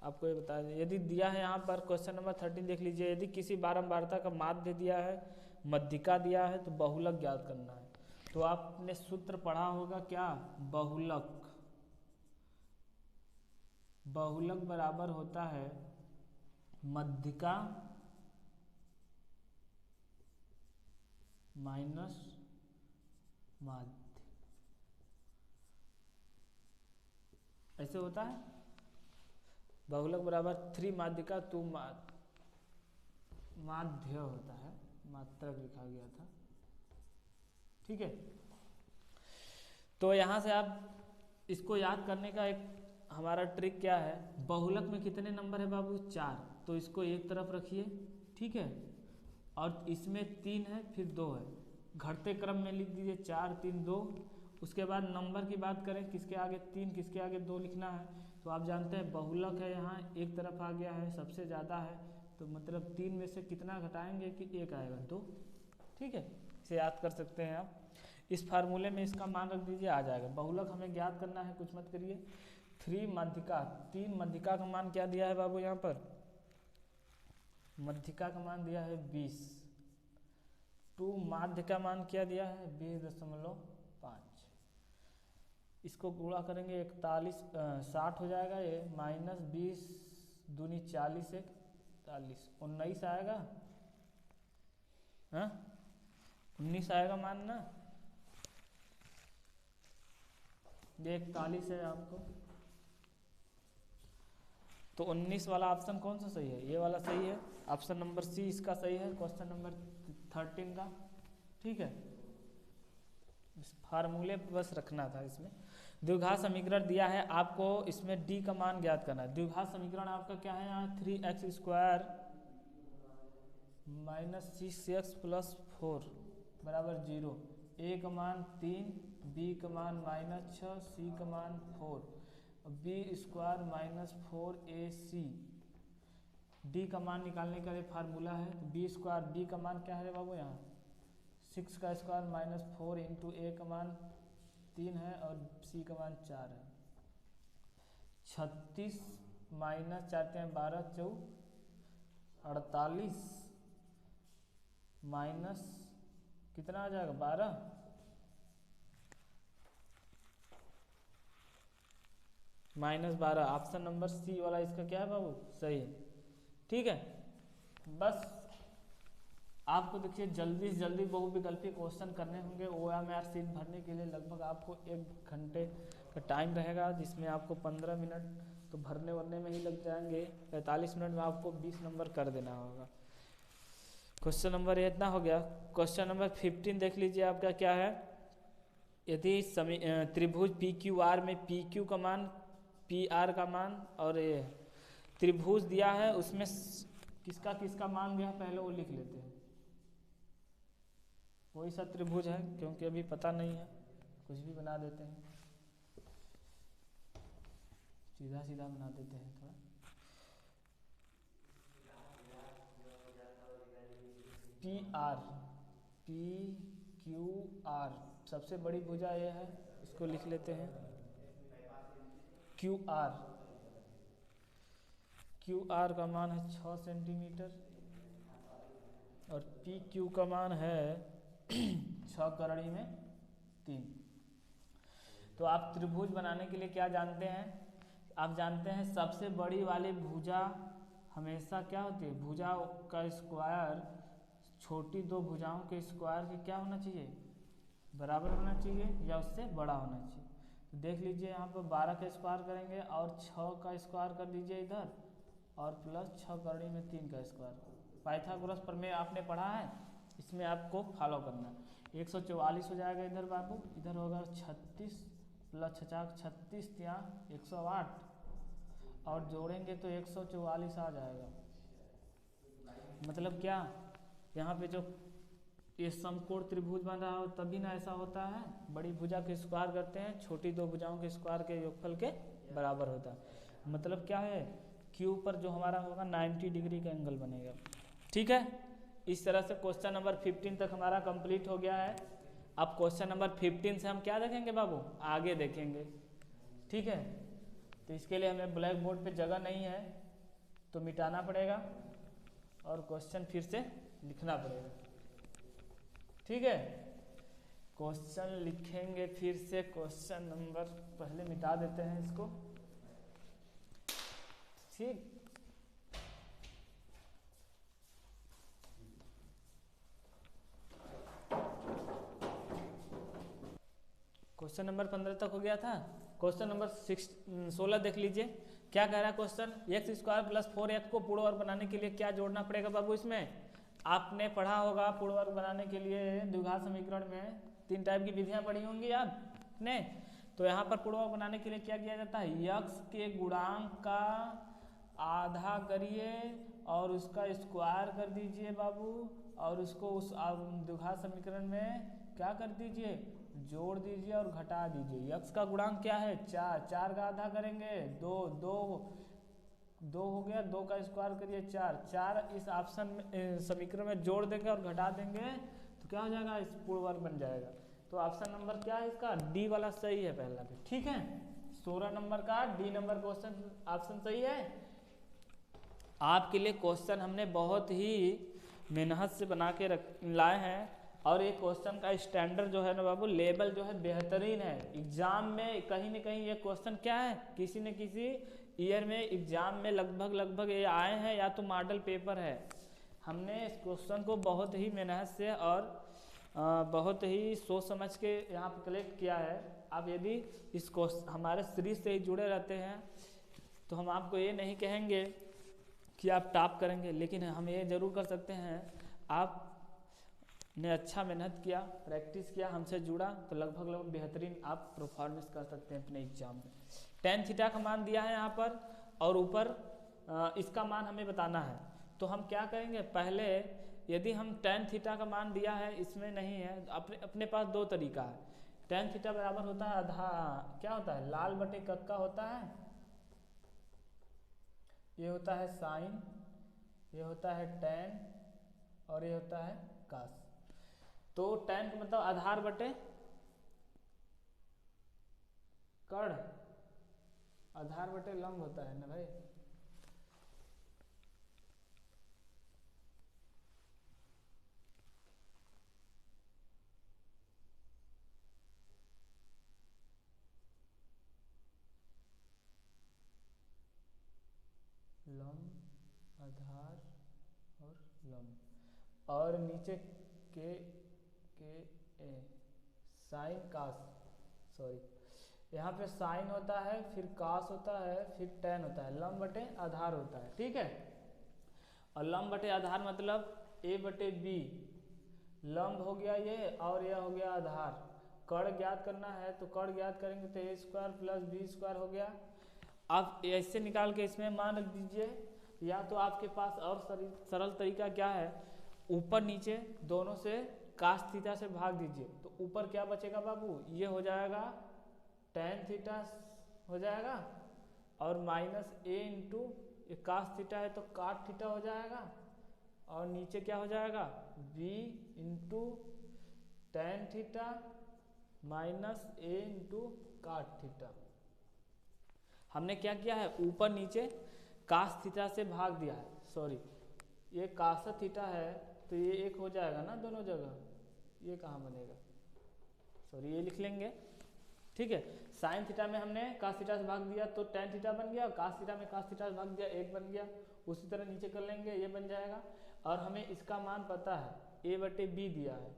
[SPEAKER 1] आपको ये बताया जाए। यदि दिया है यहाँ पर क्वेश्चन नंबर 13 देख लीजिए, यदि किसी बारंबारता का माध्य दिया है, मध्यिका दिया है तो बहुलक ज्ञात करना है। तो आपने सूत्र पढ़ा होगा क्या, बहुलक, बहुलक बराबर होता है मध्यिका माइनस माध्य, ऐसे होता है। बहुलक बराबर 3 माध्यिका 2 माध्य होता है, मात्रक लिखा गया था, ठीक है। तो यहाँ से आप इसको याद करने का एक हमारा ट्रिक क्या है, बहुलक में कितने नंबर है बाबू, 4, तो इसको एक तरफ रखिए, ठीक है, और इसमें 3 है फिर 2 है, घटते क्रम में लिख दीजिए 4 3 2। उसके बाद नंबर की बात करें, किसके आगे 3 किसके आगे 2 लिखना है, तो आप जानते हैं बहुलक है, यहाँ एक तरफ आ गया है, सबसे ज़्यादा है, तो मतलब 3 में से कितना घटाएंगे कि 1 आएगा, 2, ठीक है। इसे याद कर सकते हैं आप, इस फार्मूले में इसका मान रख दीजिए, आ जाएगा। बहुलक हमें ज्ञात करना है, कुछ मत करिए। 3 मध्यिका, 3 मध्यिका का मान क्या दिया है बाबू, यहाँ पर मध्यिका का मान दिया है 20, 2 माध्य का मान क्या दिया है 20.5, इसको गुणा करेंगे 60 हो जाएगा, ये -20 दूनी 40 41 19 आएगा, हाँ 19 आएगा मान ना, ये 41 है आपको, तो 19 वाला ऑप्शन कौन सा सही है, ये वाला सही है, ऑप्शन नंबर सी इसका सही है, क्वेश्चन नंबर 13 का, ठीक है। इस फार्मूले पर बस रखना था। इसमें द्विघात समीकरण दिया है आपको, इसमें डी का मान ज्ञात करना है। द्विघात समीकरण आपका क्या है यहाँ, 3x² - 6x + 4 = 0, a का मान 3, b का मान -6, c का मान 4, b² - 4ac, d का मान निकालने का ये फार्मूला है। तो b², b का मान क्या है बाबू, यहाँ 6 का स्क्वायर -4 इंटू a का मान 3 है और c का मान 4 है, 36 - 4 × 12 = 48 माइनस कितना आ जाएगा 12, -12। ऑप्शन नंबर सी वाला इसका क्या है बाबू, सही है। ठीक है, बस आपको देखिए जल्दी से जल्दी बहुविकल्पी क्वेश्चन करने होंगे। OMR शीट भरने के लिए लगभग आपको 1 घंटे का टाइम रहेगा, जिसमें आपको 15 मिनट तो भरने वरने में ही लग जाएंगे। 45 मिनट में आपको 20 नंबर कर देना होगा। क्वेश्चन नंबर ये इतना हो गया। क्वेश्चन नंबर 15 देख लीजिए आपका क्या है। यदि त्रिभुज PQR में PQ का मान, PR का मान और ये त्रिभुज दिया है, उसमें किसका किसका मान दिया पहले वो लिख लेते हैं। कोई सा त्रिभुज है, क्योंकि अभी पता नहीं है, कुछ भी बना देते हैं, सीधा सीधा बना देते हैं थोड़ा। PQR सबसे बड़ी भुजा ये है, इसको लिख लेते हैं QR का मान है 6 सेंटीमीटर और PQ का मान है 6 करोड़ी में 3। तो आप त्रिभुज बनाने के लिए क्या जानते हैं, आप जानते हैं सबसे बड़ी वाली भुजा हमेशा क्या होती है, भुजा का स्क्वायर छोटी दो भुजाओं के स्क्वायर के क्या होना चाहिए, बराबर होना चाहिए या उससे बड़ा होना चाहिए। तो देख लीजिए यहाँ पर 12 का स्क्वायर करेंगे और 6 का स्क्वायर कर दीजिए इधर, और प्लस 6 करोड़ी में 3 का स्क्वायर। पाइथागोरस प्रमेय आपने पढ़ा है, इसमें आपको फॉलो करना है। 144 हो जाएगा इधर बाबू, इधर होगा 36 प्लस 36 यहाँ 108 और जोड़ेंगे तो 144 आ जाएगा। मतलब क्या, यहाँ पे जो ये समकोण त्रिभुज बन रहा हो तभी ना ऐसा होता है, बड़ी भुजा के स्क्वायर करते हैं, छोटी दो भुजाओं के स्क्वायर के योगफल के बराबर होता है। मतलब क्या है, Q पर जो हमारा होगा 90 डिग्री का एंगल बनेगा। ठीक है, इस तरह से क्वेश्चन नंबर 15 तक हमारा कंप्लीट हो गया है। अब क्वेश्चन नंबर 15 से हम क्या देखेंगे बाबू, आगे देखेंगे। ठीक है, तो इसके लिए हमें ब्लैक बोर्ड पे जगह नहीं है तो मिटाना पड़ेगा और क्वेश्चन फिर से लिखना पड़ेगा। ठीक है, क्वेश्चन लिखेंगे फिर से। क्वेश्चन नंबर पहले मिटा देते हैं इसको। ठीक, क्वेश्चन नंबर 15 तक हो गया था। क्वेश्चन नंबर 16 देख लीजिए क्या कह रहा है क्वेश्चन। x² प्लस 4x को पूर्ण वर्ग बनाने के लिए क्या जोड़ना पड़ेगा बाबू। इसमें आपने पढ़ा होगा पूर्ण वर्ग बनाने के लिए द्विघात समीकरण में 3 टाइप की विधियां पढ़ी होंगी आपने। तो यहाँ पर पूर्ण वर्ग बनाने के लिए क्या किया जाता है, x के गुणांक का आधा करिए और उसका स्क्वायर कर दीजिए बाबू, और उसको उस द्विघात समीकरण में क्या कर दीजिए, जोड़ दीजिए और घटा दीजिए। x का गुणांक क्या है 4, 4 का आधा करेंगे 2, 2 हो गया, 2 का स्क्वायर करिए 4, 4 इस ऑप्शन में समीकरण में जोड़ देंगे और घटा देंगे तो क्या हो जाएगा, इस पूर्ण वर्ग बन जाएगा। तो ऑप्शन नंबर क्या है इसका, डी वाला सही है पहला पे। ठीक है, 16 नंबर का डी नंबर क्वेश्चन ऑप्शन सही है। आपके लिए क्वेश्चन हमने बहुत ही मेहनत से बना के लाए हैं और ये क्वेश्चन का स्टैंडर्ड जो है ना बाबू, लेवल जो है बेहतरीन है। एग्जाम में कहीं न कहीं ये क्वेश्चन क्या है, किसी न किसी ईयर में एग्जाम में लगभग ये आए हैं या तो मॉडल पेपर है। हमने इस क्वेश्चन को बहुत ही मेहनत से और बहुत ही सोच समझ के यहाँ पर कलेक्ट किया है। आप यदि इस क्वेश्चन हमारे सीरीज से ही जुड़े रहते हैं तो हम आपको ये नहीं कहेंगे कि आप टॉप करेंगे, लेकिन हम ये जरूर कर सकते हैं आपने अच्छा मेहनत किया, प्रैक्टिस किया, हमसे जुड़ा तो लगभग बेहतरीन आप परफॉर्मेंस कर सकते हैं अपने एग्जाम में। tan थीटा का मान दिया है यहाँ पर और ऊपर इसका मान हमें बताना है। तो हम क्या करेंगे, पहले यदि हम tan थीटा का मान दिया है, इसमें नहीं है, अपने पास 2 तरीका है। tan थीटा बराबर होता है आधा, क्या होता है, लाल बटे कक्का होता है, ये होता है साइन, ये होता है tan और ये होता है cos। तो tan का मतलब आधार बटे कर्ण, आधार बटे लंब होता है ना भाई। आधार और लंब, और नीचे के ए साइन कास, सॉरी यहाँ पे साइन होता है, फिर कास होता है, फिर टेन होता है, लंब बटे आधार होता है, ठीक है। और लंब बटे आधार मतलब ए बटे बी, लंब हो गया ये और यह हो गया आधार। कर्ण ज्ञात करना है तो कर्ण ज्ञात करेंगे तो ए स्क्वायर प्लस बी स्क्वायर हो गया। आप ऐसे निकाल के इसमें मान रख दीजिए, या तो आपके पास और सरल तरीका क्या है, ऊपर नीचे दोनों से कास थीटा से भाग दीजिए, तो ऊपर क्या बचेगा बाबू, ये हो जाएगा टेन थीटा हो जाएगा, और minus A into cos theta है तो काट थीटा हो जाएगा, और नीचे क्या हो जाएगा B into ten theta minus A into cot theta. हमने क्या किया है, ऊपर नीचे कास थीटा से भाग दिया है, सॉरी ये कास थीटा है तो ये एक हो जाएगा ना दोनों जगह, ये कहाँ बनेगा, सॉरी ये लिख लेंगे, ठीक है। साइन थीटा में हमने कास थीटा से भाग दिया तो टेन थीटा बन गया, कास थीटा में कास थीटा से भाग दिया एक बन गया, उसी तरह नीचे कर लेंगे ये बन जाएगा। और हमें इसका मान पता है ए बटे बी दिया है,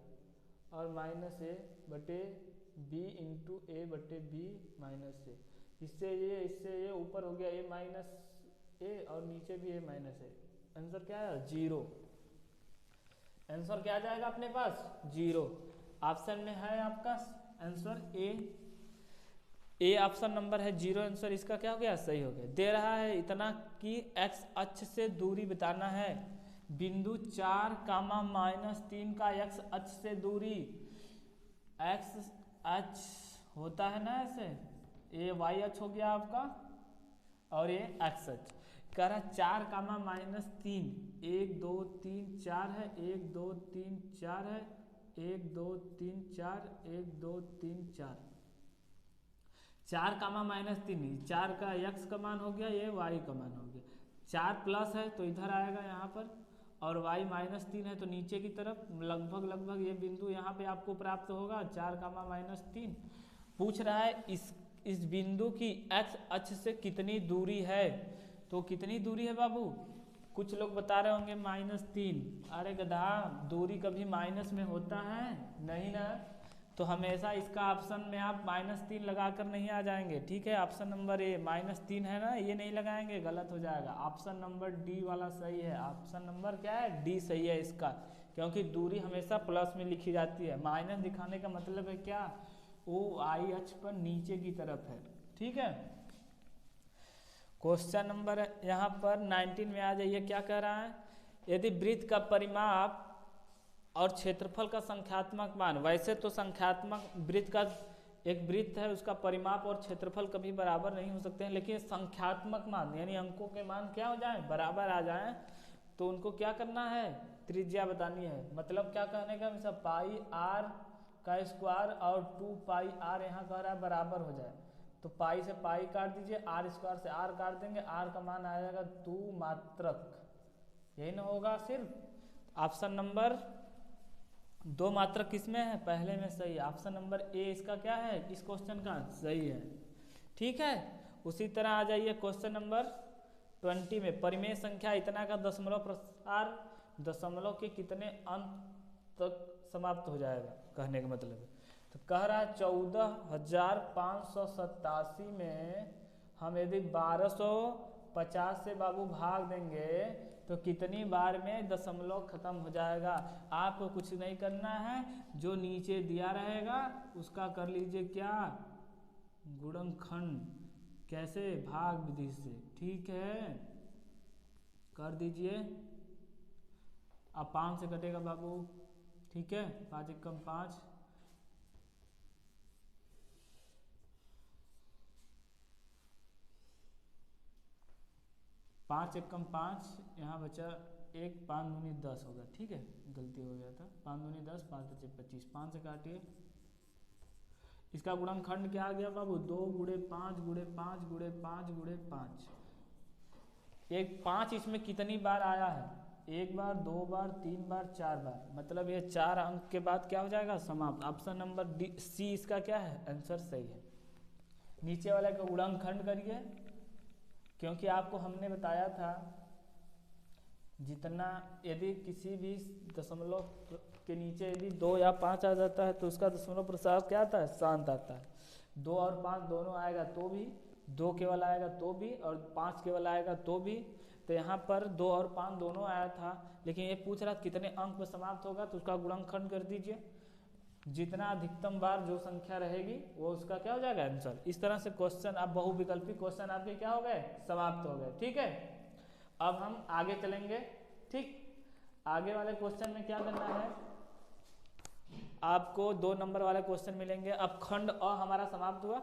[SPEAKER 1] और माइनस ए बटे बी इंटू ए बटे बी माइनस ए, इससे ये ऊपर हो गया ए माइनस ए और नीचे भी ए माइनस ए, आंसर क्या है 0। आंसर क्या आ जाएगा अपने पास 0। ऑप्शन में है आपका आंसर ए ऑप्शन नंबर है 0, आंसर इसका क्या हो गया सही हो गया। दे रहा है इतना कि x अक्ष से दूरी बताना है, बिंदु 4 कामा -3 का x अक्ष से दूरी, x अक्ष होता है ना ऐसे, ये y अक्ष हो गया आपका और ये x अक्ष, कह रहा 4 कामा -3, 1 2 3 4 है, 1 2 3 4 है, 1 2 3 4 1 2 3 4, 4 कामा -3, 4 का x का मान हो गया, ये y का मान हो गया, 4 प्लस है तो इधर आएगा यहाँ पर, और y -3 है तो नीचे की तरफ लगभग ये बिंदु यहाँ पे आपको प्राप्त होगा 4 कामा -3। पूछ रहा है इस बिंदु की x अक्ष से कितनी दूरी है, तो कितनी दूरी है बाबू, कुछ लोग बता रहे होंगे -3, अरे गधा दूरी कभी माइनस में होता है नहीं ना, तो हमेशा इसका ऑप्शन में आप -3 लगाकर नहीं आ जाएंगे, ठीक है। ऑप्शन नंबर ए -3 है ना, ये नहीं लगाएंगे गलत हो जाएगा, ऑप्शन नंबर डी वाला सही है, ऑप्शन नंबर क्या है डी सही है इसका, क्योंकि दूरी हमेशा प्लस में लिखी जाती है, माइनस दिखाने का मतलब है क्या, वो आई अक्ष पर नीचे की तरफ है, ठीक है। क्वेश्चन नंबर यहाँ पर 19 में आ जाइए, क्या कह रहा है, यदि वृत्त का परिमाप और क्षेत्रफल का संख्यात्मक मान, वैसे तो संख्यात्मक वृत्त का एक वृत्त है उसका परिमाप और क्षेत्रफल कभी बराबर नहीं हो सकते हैं, लेकिन संख्यात्मक मान यानी अंकों के मान क्या हो जाए बराबर आ जाए, तो उनको क्या करना है त्रिज्या बतानी है, मतलब क्या कहने का हमेशा पाई आर का स्क्वायर और 2 पाई आर यहाँ कह रहा है बराबर हो जाए, तो पाई से पाई काट दीजिए, आर स्क्वायर से आर काट देंगे, आर का मान आ जाएगा 2 मात्रक, यही ना होगा सिर्फ। ऑप्शन नंबर 2 मात्रक किसमें है, पहले में सही, ऑप्शन नंबर ए इसका क्या है इस क्वेश्चन का सही है, ठीक है। उसी तरह आ जाइए क्वेश्चन नंबर 20 में, परिमेय संख्या इतना का दशमलव प्रसार दशमलव के कितने अंक तक समाप्त हो जाएगा, कहने का मतलब है, तो कह रहा है 14,587 में हम यदि 1250 से बाबू भाग देंगे तो कितनी बार में दशमलव खत्म हो जाएगा। आपको कुछ नहीं करना है, जो नीचे दिया रहेगा उसका कर लीजिए क्या गुणनखंड, कैसे भाग विधि से, ठीक है कर दीजिए। अब 5 से कटेगा बाबू, ठीक है, 5 एकम 5, 5 एकम 5, यहाँ बचा 1, 5 दूनी 10 होगा, ठीक है गलती हो गया था, 5 दूनी 10, 5 बचे 25, 5 से काटिए, इसका गुणनखंड क्या आ गया बाबू 2 गुणे 5 गुणे 5 गुणे 5 गुणे 5, एक 5 इसमें कितनी बार आया है, 1 बार 2 बार 3 बार 4 बार, मतलब ये 4 अंक के बाद क्या हो जाएगा समाप्त। ऑप्शन नंबर डी सी इसका क्या है आंसर सही है। नीचे वाले का गुणनखंड करिए, क्योंकि आपको हमने बताया था जितना यदि किसी भी दशमलव के नीचे यदि 2 या 5 आ जाता है तो उसका दशमलव प्रसार क्या आता है, शांत आता है। 2 और 5 दोनों आएगा तो भी, 2 केवल आएगा तो भी, और 5 केवल आएगा तो भी। तो यहाँ पर 2 और 5 दोनों आया था, लेकिन ये पूछ रहा कितने अंक में समाप्त होगा, तो उसका गुणनखंड कर दीजिए। जितना अधिकतम बार जो संख्या रहेगी वो उसका क्या हो जाएगा, आंसर। इस तरह से क्वेश्चन, आप बहुविकल्पी क्वेश्चन आपके क्या हो गए, समाप्त हो गए। ठीक है, अब हम आगे चलेंगे। ठीक, आगे वाले क्वेश्चन में क्या करना है, आपको 2 नंबर वाले क्वेश्चन मिलेंगे। अब खंड अ हमारा समाप्त हुआ,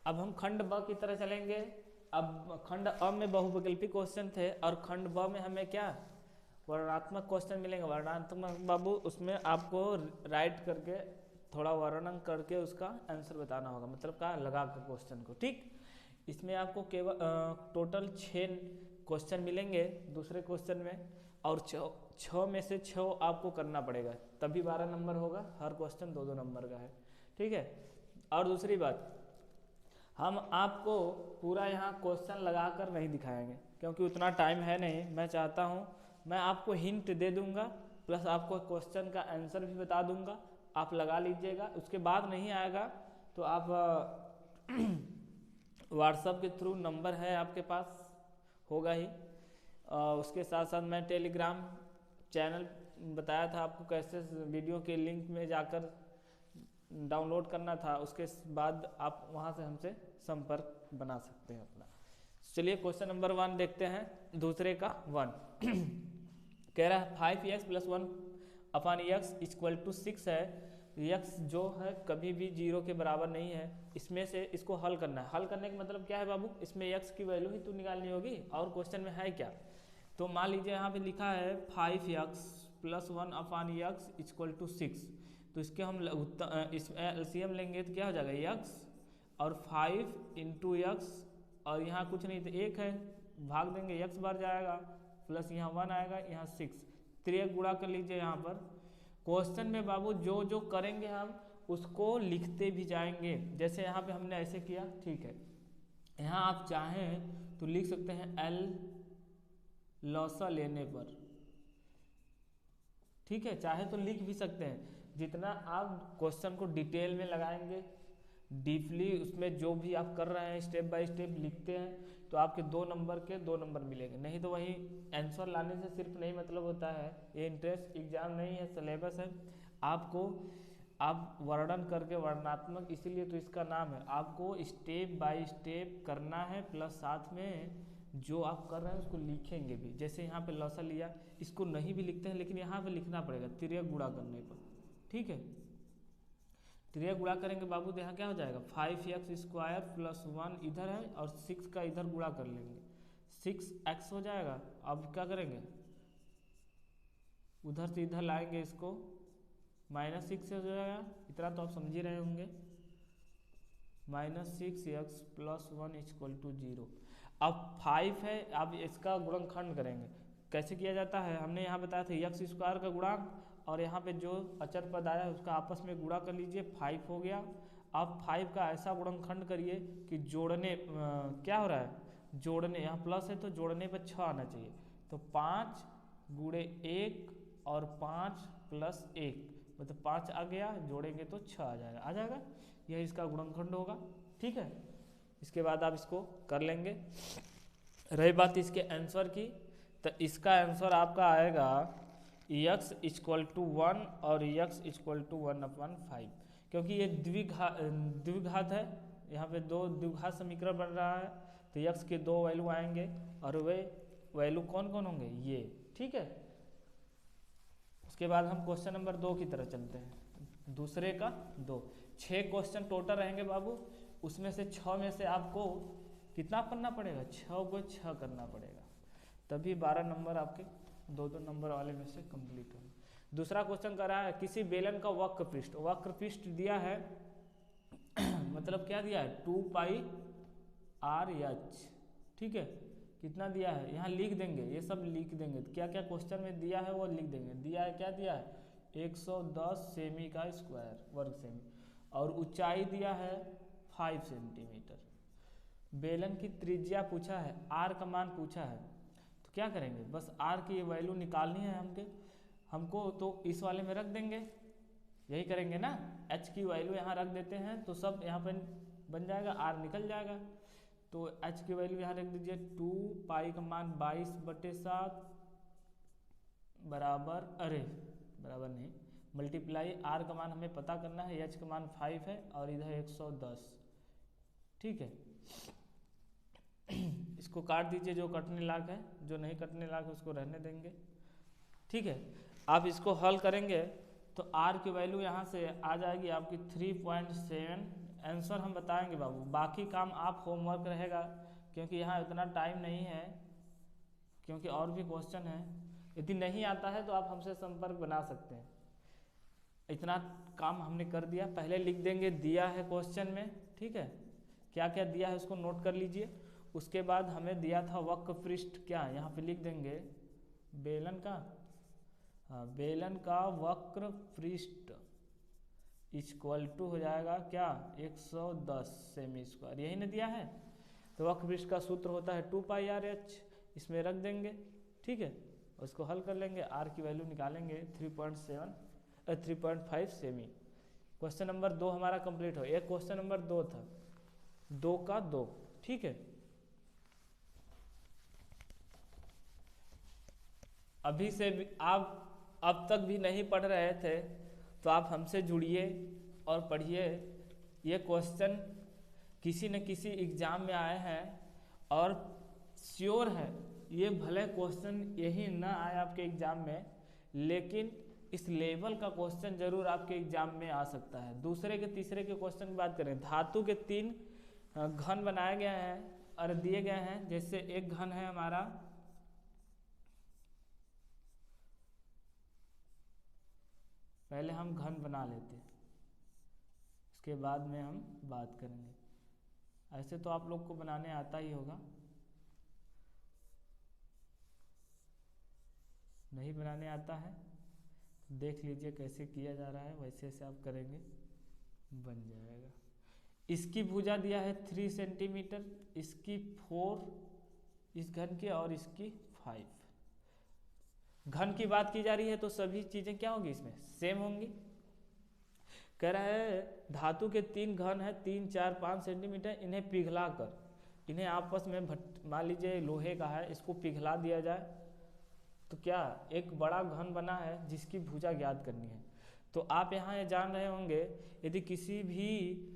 [SPEAKER 1] अब हम खंड ब की तरह चलेंगे। अब खंड अ में बहुविकल्पी क्वेश्चन थे, और खंड ब में हमें क्या, वर्णनात्मक क्वेश्चन मिलेंगे। वर्णनात्मक बाबू उसमें आपको राइट करके, थोड़ा वर्णन करके उसका आंसर बताना होगा, मतलब का लगा कर क्वेश्चन को। ठीक, इसमें आपको केवल टोटल 6 क्वेश्चन मिलेंगे दूसरे क्वेश्चन में, और 6 में से 6 आपको करना पड़ेगा, तभी 12 नंबर होगा। हर क्वेश्चन 2-2 नंबर का है। ठीक है, और दूसरी बात, हम आपको पूरा यहाँ क्वेश्चन लगाकर नहीं दिखाएंगे, क्योंकि उतना टाइम है नहीं। मैं चाहता हूँ मैं आपको हिंट दे दूंगा, प्लस आपको क्वेश्चन का आंसर भी बता दूंगा, आप लगा लीजिएगा। उसके बाद नहीं आएगा तो आप व्हाट्सएप के थ्रू नंबर है आपके पास, होगा ही। उसके साथ साथ मैं टेलीग्राम चैनल बताया था आपको कैसे वीडियो के लिंक में जाकर डाउनलोड करना था, उसके बाद आप वहाँ से हमसे संपर्क बना सकते हैं अपना। चलिए क्वेश्चन नंबर 1 देखते हैं, दूसरे का 1 कह रहा है 5x + 1 अपॉन x = 6 है। x जो है कभी भी 0 के बराबर नहीं है। इसमें से इसको हल करना है। हल करने का मतलब क्या है बाबू, इसमें x की वैल्यू ही तो निकालनी होगी, और क्वेश्चन में है क्या। तो मान लीजिए यहाँ पे लिखा है 5x + 1 अपॉन x = 6, तो इसके हम एलसीएम लेंगे तो क्या हो जाएगा, x और 5 × x, और यहाँ कुछ नहीं तो 1 है, भाग देंगे x बार जाएगा, प्लस यहाँ 1 आएगा, यहाँ 6, 3 गुणा कर लीजिए। यहाँ पर क्वेश्चन में बाबू जो जो करेंगे हम उसको लिखते भी जाएंगे। जैसे यहाँ पे हमने ऐसे किया, ठीक है। यहाँ आप चाहें तो लिख सकते हैं L लॉसा लेने पर, ठीक है, चाहे तो लिख भी सकते हैं। जितना आप क्वेश्चन को डिटेल में लगाएंगे, डीपली उसमें जो भी आप कर रहे हैं स्टेप बाय स्टेप लिखते हैं, तो आपके 2 नंबर के 2 नंबर मिलेंगे। नहीं तो वही आंसर लाने से सिर्फ नहीं मतलब होता है, ये इंट्रेंस एग्जाम नहीं है, सिलेबस है। आपको आप वर्णन करके, वर्णनात्मक इसीलिए तो इसका नाम है, आपको स्टेप बाय स्टेप करना है, प्लस साथ में जो आप कर रहे हैं उसको लिखेंगे भी। जैसे यहाँ पे लॉसा लिया, इसको नहीं भी लिखते हैं, लेकिन यहाँ पे लिखना पड़ेगा 3 गुणा करने पर। ठीक है, 3 गुणा करेंगे बाबू तो यहाँ क्या हो जाएगा, 5x² + 1 इधर है, और 6 का इधर गुणा कर लेंगे, 6x हो जाएगा। अब क्या करेंगे, उधर से इधर लाएंगे इसको, -6 से हो जाएगा, इतना तो आप समझ ही रहे होंगे, -6x + 1 = 0। अब 5 है, अब इसका गुणनखंड करेंगे। कैसे किया जाता है, हमने यहाँ बताया था x² का गुणांक, और यहाँ पे जो अचर पद आया है उसका आपस में गुणा कर लीजिए, 5 हो गया। अब 5 का ऐसा गुणनखंड करिए कि जोड़ने क्या हो रहा है, जोड़ने, यहाँ प्लस है तो जोड़ने पर 6 आना चाहिए, तो 5 × 1 और 5 + 1 मतलब 5 आ गया, जोड़ेंगे तो 6 आ जाएगा, आ जाएगा। यह इसका गुणनखंड होगा। ठीक है, इसके बाद आप इसको कर लेंगे। रही बात इसके आंसर की, तो इसका आंसर आपका आएगा x = 1 और x = 1/5, क्योंकि ये द्विघात है, यहाँ पे 2 द्विघात समीकरण बन रहा है, तो x के 2 वैल्यू आएंगे, और वे वैल्यू कौन कौन होंगे, ये। ठीक है, उसके बाद हम क्वेश्चन नंबर 2 की तरफ चलते हैं, दूसरे का 2। 6 क्वेश्चन टोटल रहेंगे बाबू, उसमें से 6 में से आपको कितना करना पड़ेगा, 6 को 6 करना पड़ेगा, तभी 12 नंबर आपके 2-2 नंबर वाले में से कंप्लीट होंगे। दूसरा क्वेश्चन कर रहा है, किसी बेलन का वक्र पृष्ठ दिया है मतलब क्या दिया है, 2πr/h। ठीक है, कितना दिया है यहाँ लिख देंगे, ये सब लिख देंगे, क्या क्या क्वेश्चन में दिया है वो लिख देंगे। दिया है, क्या दिया है, 110 सेमी का स्क्वायर, वर्ग सेमी, और ऊंचाई दिया है 5 सेंटीमीटर। बेलन की त्रिज्या पूछा है, आर का मान पूछा है, तो क्या करेंगे, बस आर की वैल्यू निकालनी है हमको, तो इस वाले में रख देंगे, यही करेंगे ना, एच की वैल्यू यहाँ रख देते हैं तो सब यहाँ पर बन जाएगा, आर निकल जाएगा। तो एच की वैल्यू यहाँ रख दीजिए, 2 पाई का मान 22/7 बराबर, अरे बराबर नहीं, मल्टीप्लाई आर का मान हमें पता करना है, एच का मान 5 है और इधर 110, ठीक है। इसको काट दीजिए जो कटने लायक है, जो नहीं कटने लायक है उसको रहने देंगे, ठीक है। आप इसको हल करेंगे तो आर की वैल्यू यहाँ से आ जाएगी आपकी 3.7। आंसर हम बताएंगे बाबू, बाकी काम आप होमवर्क रहेगा, क्योंकि यहाँ इतना टाइम नहीं है, क्योंकि और भी क्वेश्चन है। यदि नहीं आता है तो आप हमसे संपर्क बना सकते हैं। इतना काम हमने कर दिया, पहले लिख देंगे दिया है क्वेश्चन में, ठीक है, क्या क्या दिया है उसको नोट कर लीजिए। उसके बाद हमें दिया था वक्र पृष्ठ, क्या यहाँ पे लिख देंगे बेलन का, हाँ बेलन का वक्र पृष्ठ इक्वल टू हो जाएगा क्या, 110 सेमी स्क्वायर, यही ना दिया है। तो वक्र पृष्ठ का सूत्र होता है 2πr/h, इसमें रख देंगे, ठीक है। उसको हल कर लेंगे, आर की वैल्यू निकालेंगे 3.5 सेमी। क्वेश्चन नंबर 2 हमारा कंप्लीट हो, एक क्वेश्चन नंबर 2 था, 2 का 2, ठीक है। अभी से भी आप अब तक भी नहीं पढ़ रहे थे तो आप हमसे जुड़िए और पढ़िए। ये क्वेश्चन किसी न किसी एग्जाम में आए हैं और श्योर है ये भले क्वेश्चन यही ना आए आपके एग्जाम में, लेकिन इस लेवल का क्वेश्चन जरूर आपके एग्जाम में आ सकता है। दूसरे के तीसरे के क्वेश्चन की बात करें, धातु के 3 घन बनाए गए हैं और दिए गए हैं। जैसे एक घन है हमारा पहले हम घन बना लेते हैं, उसके बाद में हम बात करेंगे। ऐसे तो आप लोग को बनाने आता ही होगा, नहीं बनाने आता है देख लीजिए कैसे किया जा रहा है, वैसे से आप करेंगे बन जाएगा। इसकी भुजा दिया है 3 सेंटीमीटर, इसकी 4 इस घन की और इसकी 5। घन की बात की जा रही है तो सभी चीजें क्या होंगी इसमें सेम होंगी। कह रहा है धातु के 3 घन है 3, 4, 5 सेंटीमीटर, इन्हें पिघला कर, इन्हें आपस में मान लीजिए लोहे का है, इसको पिघला दिया जाए तो क्या एक बड़ा घन बना है जिसकी भुजा ज्ञात करनी है। तो आप यहाँ ये जान रहे होंगे यदि किसी भी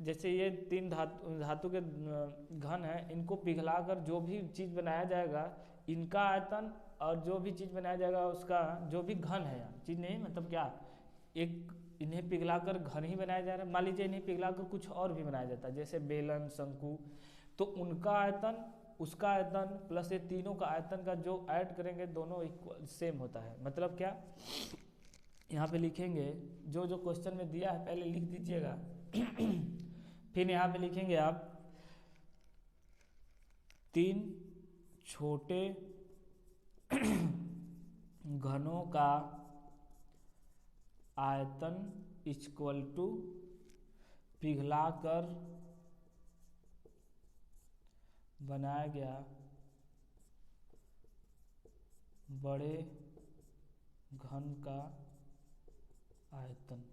[SPEAKER 1] जैसे ये 3 धातु के घन है, इनको पिघलाकर जो भी चीज़ बनाया जाएगा, इनका आयतन और जो भी चीज़ बनाया जाएगा उसका जो भी घन है, चीज़ नहीं मतलब क्या, एक इन्हें पिघलाकर घन ही बनाया जा रहा है। मान लीजिए इन्हें पिघलाकर कुछ और भी बनाया जाता है जैसे बेलन, शंकु, तो उनका आयतन उसका आयतन प्लस ये तीनों का आयतन का जो ऐड करेंगे दोनों इक्वल सेम होता है। मतलब क्या, यहाँ पे लिखेंगे जो जो क्वेश्चन में दिया है पहले लिख दीजिएगा फिर यहाँ पे लिखेंगे आप 3 छोटे घनों का आयतन इक्वल टू पिघलाकर बनाया गया बड़े घन का आयतन।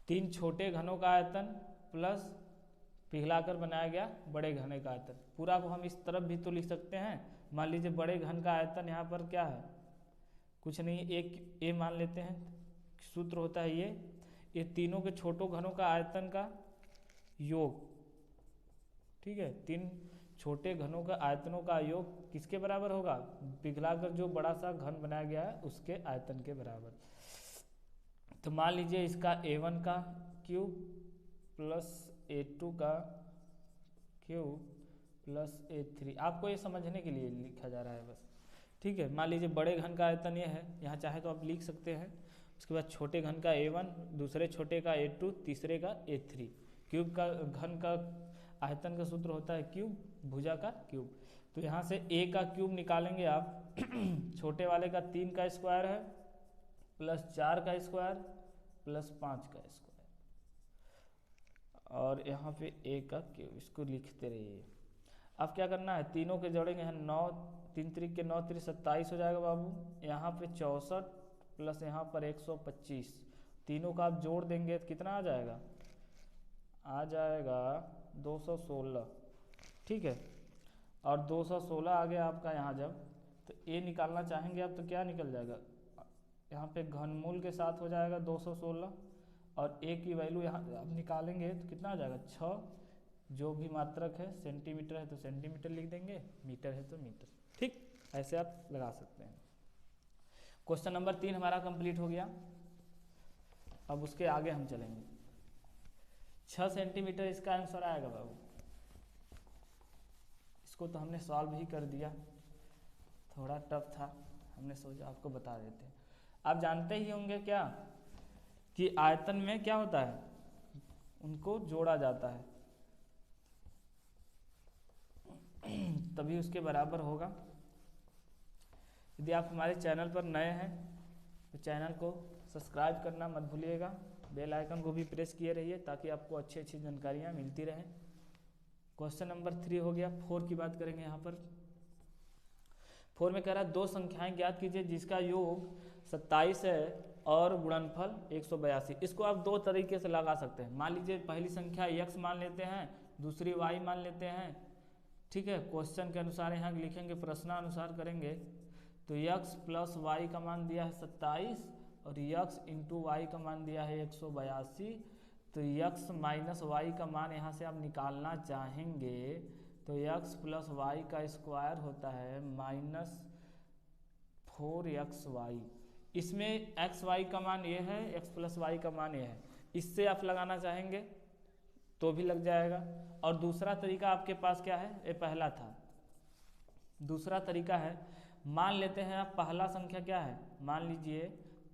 [SPEAKER 1] 3 छोटे घनों का आयतन प्लस पिघलाकर बनाया गया बड़े घने का आयतन। पूरा को हम इस तरफ भी तो लिख सकते हैं। मान लीजिए बड़े घन का आयतन यहाँ पर क्या है, कुछ नहीं, एक ए मान लेते हैं, सूत्र होता है ये तीनों के छोटों घनों का आयतन का योग, ठीक है। 3 छोटे घनों का आयतनों का योग किसके बराबर होगा, पिघलाकर जो बड़ा सा घन बनाया गया है उसके आयतन के बराबर। तो मान लीजिए इसका A1 का क्यूब प्लस A2 का क्यूब प्लस A3, आपको ये समझने के लिए लिखा जा रहा है बस, ठीक है। मान लीजिए बड़े घन का आयतन ये है, यहाँ चाहे तो आप लिख सकते हैं। उसके बाद छोटे घन का A1, दूसरे छोटे का A2, तीसरे का A3। क्यूब का घन का आयतन का सूत्र होता है क्यूब, भुजा का क्यूब। तो यहाँ से A का क्यूब निकालेंगे आप छोटे वाले का 3 का स्क्वायर है प्लस 4 का स्क्वायर प्लस 5 का स्क्वायर, और यहाँ पे ए का क्यूब, इसको लिखते रहिए। अब क्या करना है, तीनों के जोड़ेंगे हैं, 9 3 त्रिक के 9 त्रिक 27 हो जाएगा बाबू। यहाँ पे 64 प्लस यहाँ पर 125, तीनों का आप जोड़ देंगे तो कितना आ जाएगा, आ जाएगा 216। ठीक है, और 216 आ गया आपका यहाँ जब, तो ए निकालना चाहेंगे आप तो क्या निकल जाएगा, यहाँ पे घनमूल के साथ हो जाएगा 216, और ए की वैल्यू यहाँ आप निकालेंगे तो कितना आ जाएगा 6, जो भी मात्रक है, सेंटीमीटर है तो सेंटीमीटर लिख देंगे, मीटर है तो मीटर। ठीक, ऐसे आप लगा सकते हैं। क्वेश्चन नंबर 3 हमारा कंप्लीट हो गया। अब उसके आगे हम चलेंगे। 6 सेंटीमीटर इसका आंसर आएगा बाबू। इसको तो हमने सॉल्व ही कर दिया, थोड़ा टफ था, हमने सोचा आपको बता देते हैं। आप जानते ही होंगे क्या कि आयतन में क्या होता है, उनको जोड़ा जाता है तभी उसके बराबर होगा। यदि आप हमारे चैनल पर नए हैं तो चैनल को सब्सक्राइब करना मत भूलिएगा, बेल आइकन को भी प्रेस किए रहिए ताकि आपको अच्छी अच्छी जानकारियाँ मिलती रहें। क्वेश्चन नंबर 3 हो गया। 4 की बात करेंगे। यहाँ पर 4 में कह रहा है 2 संख्याएं ज्ञात कीजिए जिसका योग 27 है और गुणनफल 182। इसको आप 2 तरीके से लगा सकते हैं। मान लीजिए पहली संख्या x मान लेते हैं, दूसरी y मान लेते हैं। ठीक है, क्वेश्चन के अनुसार यहाँ लिखेंगे, प्रश्नानुसार करेंगे तो x प्लस वाई का मान दिया है 27 और x इंटू वाई का मान दिया है 182। तो x माइनस वाई का मान यहाँ से आप निकालना चाहेंगे तो x प्लस वाई का स्क्वायर होता है -4xy। इसमें x y का मान ये है, x प्लस वाई का मान ये है, इससे आप लगाना चाहेंगे तो भी लग जाएगा। और दूसरा तरीका आपके पास क्या है, ये पहला था। दूसरा तरीका है, मान लेते हैं आप पहला संख्या क्या है, मान लीजिए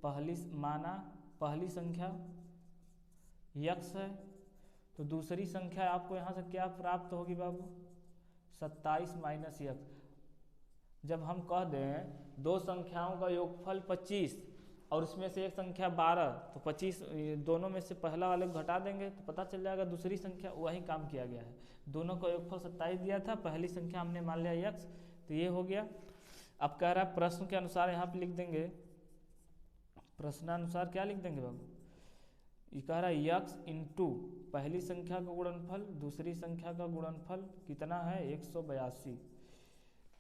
[SPEAKER 1] पहली संख्या x है, तो दूसरी संख्या आपको यहाँ से क्या प्राप्त होगी बाबू, 27 माइनस x। जब हम कह दें 2 संख्याओं का योगफल 25 और उसमें से एक संख्या 12, तो 25 दोनों में से पहला वाले को घटा देंगे तो पता चल जाएगा दूसरी संख्या। वही काम किया गया है, दोनों का योगफल 27 दिया था, पहली संख्या हमने मान लिया x, तो ये हो गया। अब कह रहा है प्रश्न के अनुसार यहाँ पे लिख देंगे, प्रश्नानुसार क्या लिख देंगे बाबू, ये कह रहा है x इंटू पहली संख्या का गुणनफल दूसरी संख्या का गुणनफल कितना है 182।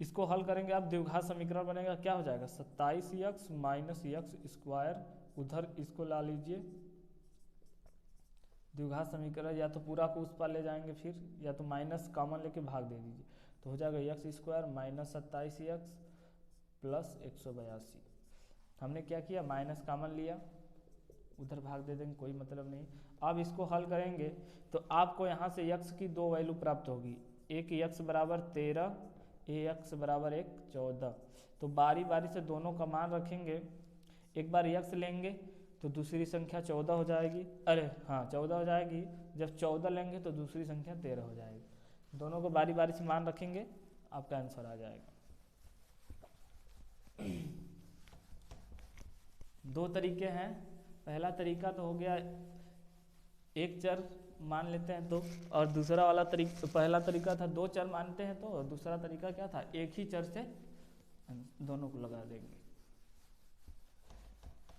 [SPEAKER 1] इसको हल करेंगे आप, द्विघात समीकरण बनेगा, क्या हो जाएगा 27x माइनस x स्क्वायर, उधर इसको ला लीजिए द्विघात समीकरण, या तो पूरा को उस पर ले जाएंगे फिर, या तो माइनस कॉमन लेके भाग दे दीजिए तो हो जाएगा x square minus 27x plus 182। हमने क्या किया, माइनस कॉमन लिया, उधर भाग दे देंगे, कोई मतलब नहीं। अब इसको हल करेंगे तो आपको यहाँ से x की 2 वैल्यू प्राप्त होगी, एक x बराबर 13, ax बराबर 1 14। तो बारी बारी से दोनों का मान रखेंगे, एक बार x लेंगे तो दूसरी संख्या 14 हो जाएगी, अरे हाँ 14 हो जाएगी, जब 14 लेंगे तो दूसरी संख्या 13 हो जाएगी। दोनों को बारी बारी से मान रखेंगे, आपका आंसर आ जाएगा। 2 तरीके हैं, पहला तरीका तो हो गया एक चर मान लेते हैं तो, और दूसरा वाला तरीका, पहला तरीका था 2 चर मानते हैं तो, और दूसरा तरीका क्या था, एक ही चर से दोनों को लगा देंगे।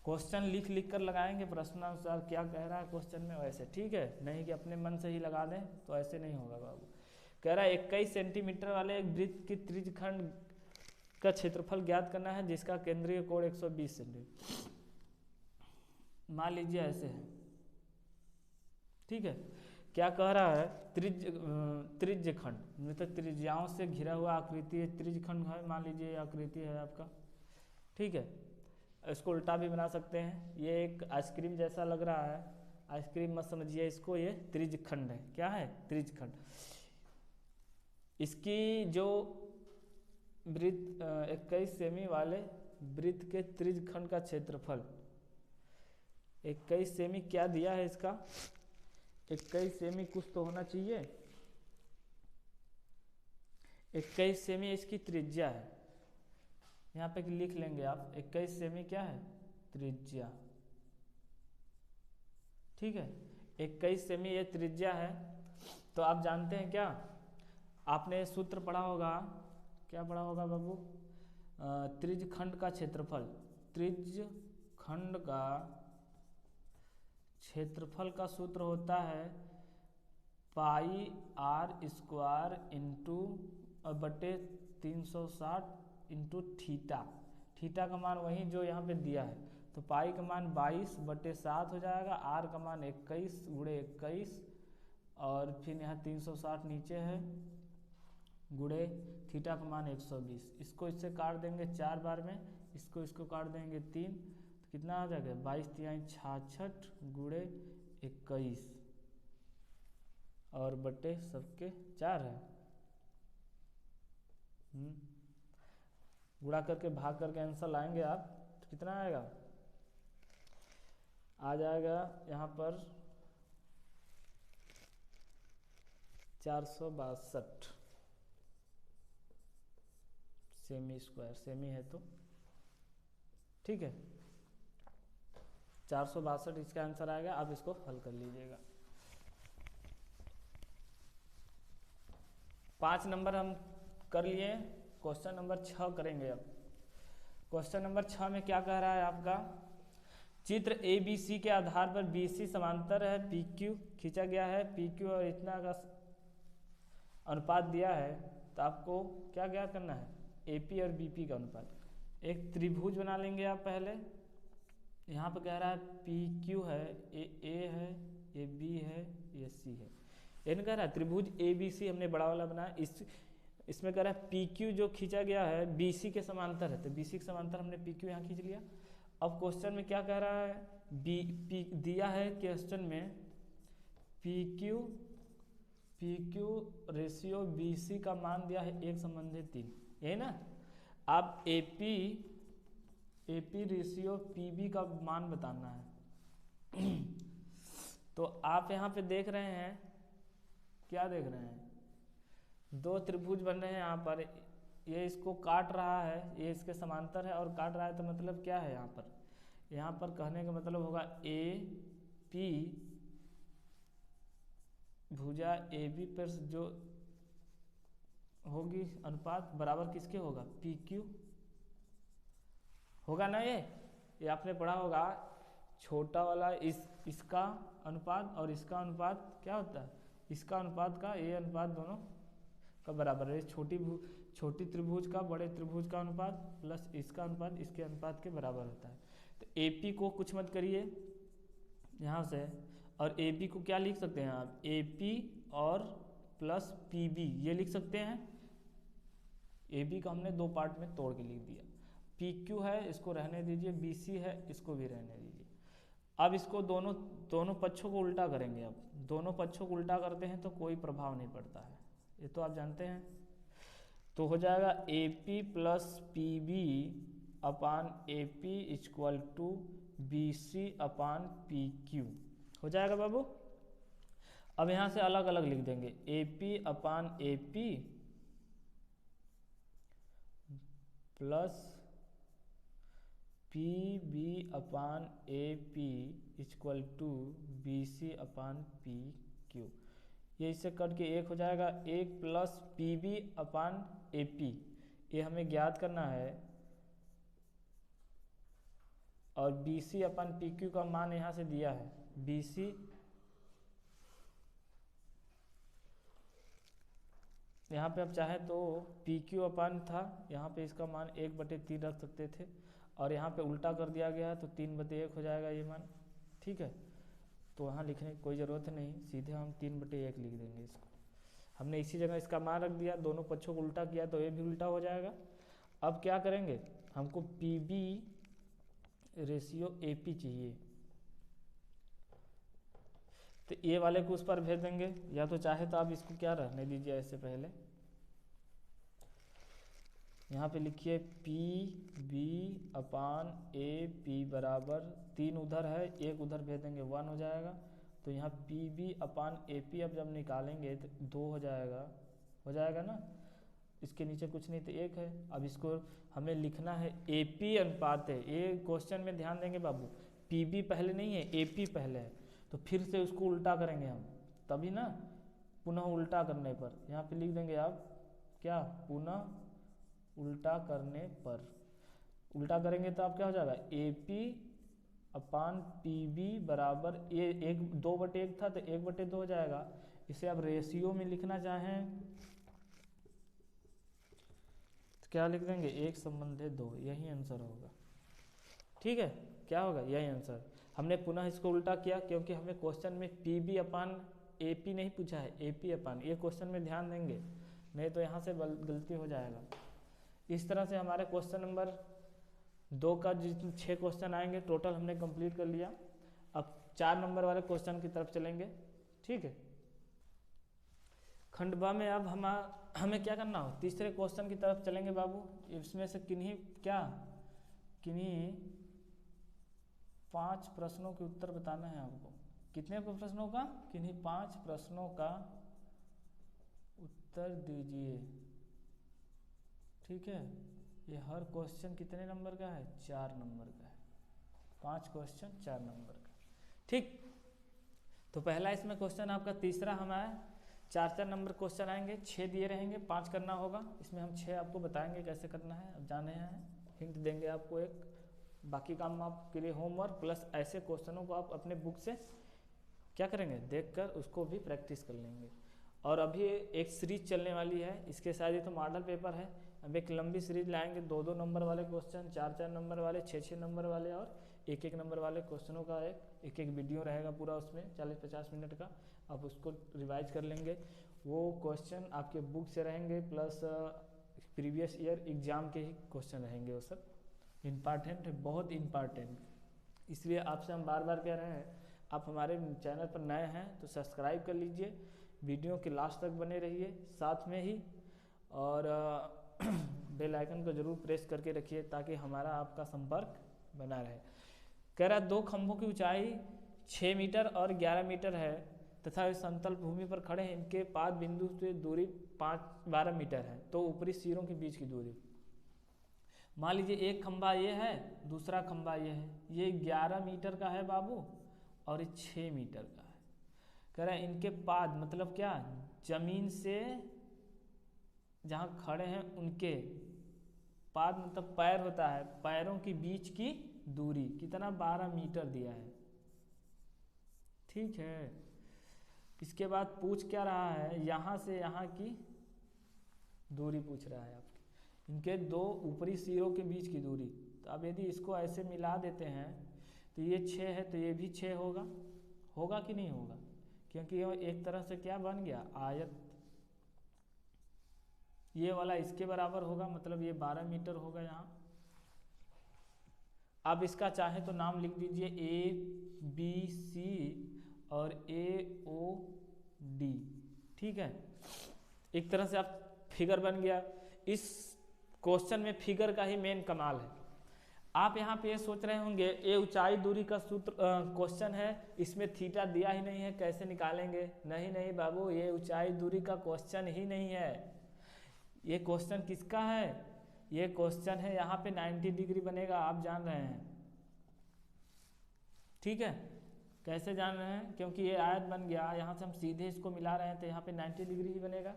[SPEAKER 1] क्वेश्चन लिख लिख कर लगाएंगे, प्रश्नानुसार क्या कह रहा है क्वेश्चन में वैसे, ठीक है, नहीं कि अपने मन से ही लगा दें तो ऐसे नहीं होगा बाबू। कह रहा है 21 सेंटीमीटर वाले एक वृत्त की त्रिज्यखंड का क्षेत्रफल ज्ञात करना है जिसका केंद्रीय कोण 120 सेंटीमीटर। मान लीजिए ऐसे है, ठीक है, क्या कह रहा है, त्रिज्यखंड मतलब त्रिज्याओं से घिरा हुआ आकृति त्रिज्यखंड है, मान लीजिए आकृति है आपका, ठीक है। इसको उल्टा भी बना सकते हैं, ये एक आइसक्रीम जैसा लग रहा है, आइसक्रीम मत समझिए इसको, ये त्रिज्यखंड है, क्या है, त्रिज्यखंड। इसकी जो वृत्त 21 सेमी वाले वृत्त के त्रिज्यखंड का क्षेत्रफल 21 सेमी क्या दिया है इसका, 21 सेमी कुछ तो होना चाहिए, 21 सेमी इसकी त्रिज्या है, यहाँ पे लिख लेंगे आप 21 सेमी क्या है, त्रिज्या, ठीक है। 21 सेमी ये त्रिज्या है। तो आप जानते हैं क्या, आपने सूत्र पढ़ा होगा, क्या पढ़ा होगा बाबू, त्रिज्यखंड का क्षेत्रफल, त्रिज्यखंड का क्षेत्रफल का सूत्र होता है पाई आर स्क्वायर इंटू बटे 360 इंटू थीटा। थीटा का मान वही जो यहाँ पे दिया है, तो पाई का मान 22/7 हो जाएगा, आर का मान 21 गुणे 21 और फिर यहाँ 360 नीचे है गुणे थीटा का मान 120। इसको इससे काट देंगे 4 बार में, इसको काट देंगे 3, तो कितना आ जाएगा 22×3 66 गुणे 21 और बटे सबके 4 है। गुणा करके भाग करके आंसर लाएंगे आप, तो कितना आएगा, आ जाएगा यहाँ पर 462 सेमी स्क्वायर, सेमी है तो ठीक है, 462 इसका आंसर आएगा। आप इसको हल कर लीजिएगा। 5 नंबर हम कर लिए, क्वेश्चन नंबर 6 करेंगे अब। क्वेश्चन नंबर 6 में क्या कह रहा है आपका, चित्र ए बी सी के आधार पर बी सी समांतर है, पी क्यू खींचा गया है, पी क्यू और इतना का अनुपात दिया है, तो आपको क्या ज्ञात करना है, ए पी और बी पी का अनुपात। एक त्रिभुज बना लेंगे आप पहले, यहाँ पर कह रहा है पी क्यू है, ए है, ए बी है, ये सी है, ये कह रहा है त्रिभुज ए बी सी हमने बड़ा वाला बनाया, इसमें कह रहा है पी क्यू जो खींचा गया है बी सी के समांतर है, तो बी सी के समांतर हमने पी क्यू यहाँ खींच लिया। अब क्वेश्चन में क्या कह रहा है, बी दिया है क्वेश्चन में P Q ratio B C का मान दिया है 1:3, यही ना। आप A P ratio P B का मान बताना है। तो आप यहाँ पे देख रहे हैं, क्या देख रहे हैं, 2 त्रिभुज बन रहे हैं यहाँ पर, ये इसको काट रहा है, ये इसके समांतर है और काट रहा है, तो मतलब क्या है यहाँ पर कहने का मतलब होगा ए पी भुजा ए बी पर जो होगी अनुपात बराबर किसके होगा, पी क्यू होगा ना। ये आपने पढ़ा होगा, छोटा वाला इसका अनुपात और इसका अनुपात क्या होता है, इसका अनुपात का ये अनुपात दोनों का बराबर है, छोटी त्रिभुज का बड़े त्रिभुज का अनुपात प्लस इसका अनुपात इसके अनुपात के बराबर होता है। तो AP को कुछ मत करिए यहाँ से, और AB को क्या लिख सकते हैं आप, AP और प्लस PB ये लिख सकते हैं। AB का हमने 2 पार्ट में तोड़ के लिख दिया, PQ है इसको रहने दीजिए, BC है इसको भी रहने दीजिए। अब इसको दोनों पक्षों को उल्टा करेंगे। अब दोनों पक्षों को उल्टा करते हैं तो कोई प्रभाव नहीं पड़ता है, ये तो आप जानते हैं। तो हो जाएगा AP plus PB upon AP equal to BC upon PQ हो जाएगा बाबू। अब यहाँ से अलग अलग लिख देंगे, AP upon AP plus PB upon AP equal to BC upon PQ। ये इससे कट के 1 हो जाएगा, 1 प्लस PB अपान AP ये हमें ज्ञात करना है, और BC अपान PQ का मान यहाँ से दिया है, BC यहाँ पे आप चाहे तो PQ अपान था, यहाँ पे इसका मान 1/3 रख सकते थे, और यहाँ पे उल्टा कर दिया गया है तो 3/1 हो जाएगा ये मान, ठीक है। तो वहाँ लिखने की कोई ज़रूरत नहीं, सीधे हम 3/1 लिख देंगे इसको। हमने इसी जगह इसका मान रख दिया, दोनों पक्षों को उल्टा किया तो ये भी उल्टा हो जाएगा। अब क्या करेंगे, हमको PB रेशियो AP चाहिए, तो ये वाले को उस पर भेज देंगे, या तो चाहे तो आप इसको क्या रहने दीजिए, ऐसे पहले यहाँ पे लिखिए PB अपान AP बराबर 3 उधर है 1 उधर भेज देंगे 1 हो जाएगा। तो यहाँ PB अपान AP अब जब निकालेंगे तो 2 हो जाएगा ना, इसके नीचे कुछ नहीं तो 1 है। अब इसको हमें लिखना है AP अनुपात है, ये क्वेश्चन में ध्यान देंगे बाबू, PB पहले नहीं है AP पहले है, तो फिर से उसको उल्टा करेंगे हम, तभी ना, पुनः उल्टा करने पर यहाँ पे लिख देंगे आप क्या, पुनः उल्टा करने पर। उल्टा करेंगे तो आप क्या हो जाएगा, AP अपान PB बराबर, ये 2/1 था तो 1/2 हो जाएगा। इसे आप रेशियो में लिखना चाहें तो क्या लिख देंगे, 1/2, यही आंसर होगा। ठीक है, क्या होगा, यही आंसर। हमने पुनः इसको उल्टा किया क्योंकि हमें क्वेश्चन में PB अपान AP नहीं पूछा है, AP अपान, ये क्वेश्चन में ध्यान देंगे, नहीं तो यहाँ से गलती हो जाएगा। इस तरह से हमारे क्वेश्चन नंबर 2 का जितने 6 क्वेश्चन आएंगे टोटल हमने कंप्लीट कर लिया। अब 4 नंबर वाले क्वेश्चन की तरफ चलेंगे। ठीक है, खंड ब में अब हमें क्या करना हो, तीसरे क्वेश्चन की तरफ चलेंगे बाबू। इसमें से किन्हीं 5 प्रश्नों के उत्तर बताना है आपको। कितने प्रश्नों का, किन्हीं 5 प्रश्नों का उत्तर दीजिए। ठीक है, ये हर क्वेश्चन कितने नंबर का है, 4 नंबर का है। 5 क्वेश्चन 4 नंबर का। ठीक, तो पहला इसमें क्वेश्चन आपका तीसरा हमारा 4 नंबर क्वेश्चन आएंगे, 6 दिए रहेंगे, 5 करना होगा। इसमें हम 6 आपको बताएंगे कैसे करना है, अब जाने हैं, हिंट देंगे आपको एक। बाकी काम आपके लिए होमवर्क प्लस ऐसे क्वेश्चनों को आप अपने बुक से क्या करेंगे, देखकर उसको भी प्रैक्टिस कर लेंगे। और अभी एक सीरीज चलने वाली है, इसके साथ ही तो मॉडल पेपर है। अब एक लंबी सीरीज लाएंगे, 2-2 नंबर वाले क्वेश्चन, 4-4 नंबर वाले, 6-6 नंबर वाले और 1-1 नंबर वाले क्वेश्चनों का एक वीडियो रहेगा पूरा, उसमें 40-50 मिनट का। आप उसको रिवाइज कर लेंगे। वो क्वेश्चन आपके बुक से रहेंगे प्लस प्रीवियस ईयर एग्जाम के ही क्वेश्चन रहेंगे। वो सब इम्पॉर्टेंट है, बहुत इम्पॉर्टेंट। इसलिए आपसे हम बार बार कह रहे हैं, आप हमारे चैनल पर नए हैं तो सब्सक्राइब कर लीजिए, वीडियो के लास्ट तक बने रहिए साथ में ही, और बेल आइकन को जरूर प्रेस करके रखिए ताकि हमारा आपका संपर्क बना रहे। कह रहा 2 खंभों की ऊंचाई 6 मीटर और 11 मीटर है तथा इस समतल भूमि पर खड़े हैं, इनके पाद बिंदु से दूरी 12 मीटर है, तो ऊपरी सिरों के बीच की दूरी। मान लीजिए एक खंभा ये है, दूसरा खंभा ये है, ये 11 मीटर का है बाबू और ये 6 मीटर का है। कह रहा है इनके पाद मतलब क्या, जमीन से जहाँ खड़े हैं उनके पाद मतलब पैर होता है, पैरों के बीच की दूरी कितना, 12 मीटर दिया है। ठीक है, इसके बाद पूछ क्या रहा है, यहाँ से यहाँ की दूरी पूछ रहा है आपके, इनके 2 ऊपरी सिरों के बीच की दूरी। तो अब यदि इसको ऐसे मिला देते हैं तो ये 6 है तो ये भी 6 होगा, होगा कि नहीं होगा, क्योंकि ये एक तरह से क्या बन गया, आयत। ये वाला इसके बराबर होगा, मतलब ये 12 मीटर होगा यहाँ। अब इसका चाहे तो नाम लिख दीजिए ABC और AOD। ठीक है, एक तरह से आप फिगर बन गया। इस क्वेश्चन में फिगर का ही मेन कमाल है। आप यहाँ पे ये सोच रहे होंगे ये ऊंचाई दूरी का सूत्र क्वेश्चन है, इसमें थीटा दिया ही नहीं है, कैसे निकालेंगे। नहीं नहीं बाबू, ये ऊंचाई दूरी का क्वेश्चन ही नहीं है। ये क्वेश्चन किसका है, ये क्वेश्चन है यहाँ पे 90 डिग्री बनेगा, आप जान रहे हैं। ठीक है, कैसे जान रहे हैं, क्योंकि ये आयत बन गया, यहाँ से हम सीधे इसको मिला रहे हैं तो यहाँ पे 90 डिग्री ही बनेगा।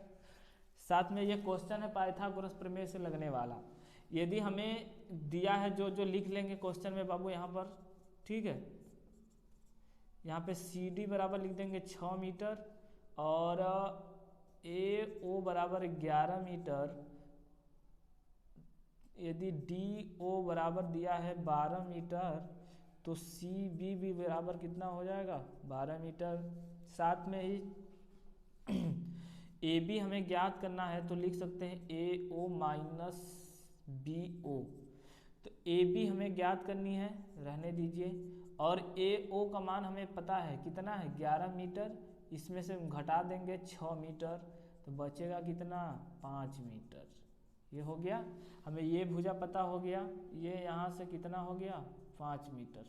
[SPEAKER 1] साथ में ये क्वेश्चन है पाइथागोरस प्रमेय से लगने वाला। यदि हमें दिया है जो लिख लेंगे क्वेश्चन में बाबू यहाँ पर। ठीक है, यहाँ पे CD बराबर लिख देंगे 6 मीटर और AO बराबर 11 मीटर। यदि DO बराबर दिया है 12 मीटर तो CB भी बराबर कितना हो जाएगा, 12 मीटर। साथ में ही AB हमें ज्ञात करना है तो लिख सकते हैं AO माइनस BO। तो AB हमें ज्ञात करनी है, रहने दीजिए, और AO का मान हमें पता है कितना है, 11 मीटर। इसमें से घटा देंगे 6 मीटर तो बचेगा कितना, 5 मीटर। ये हो गया, हमें ये भुजा पता हो गया, ये यहाँ से कितना हो गया, 5 मीटर,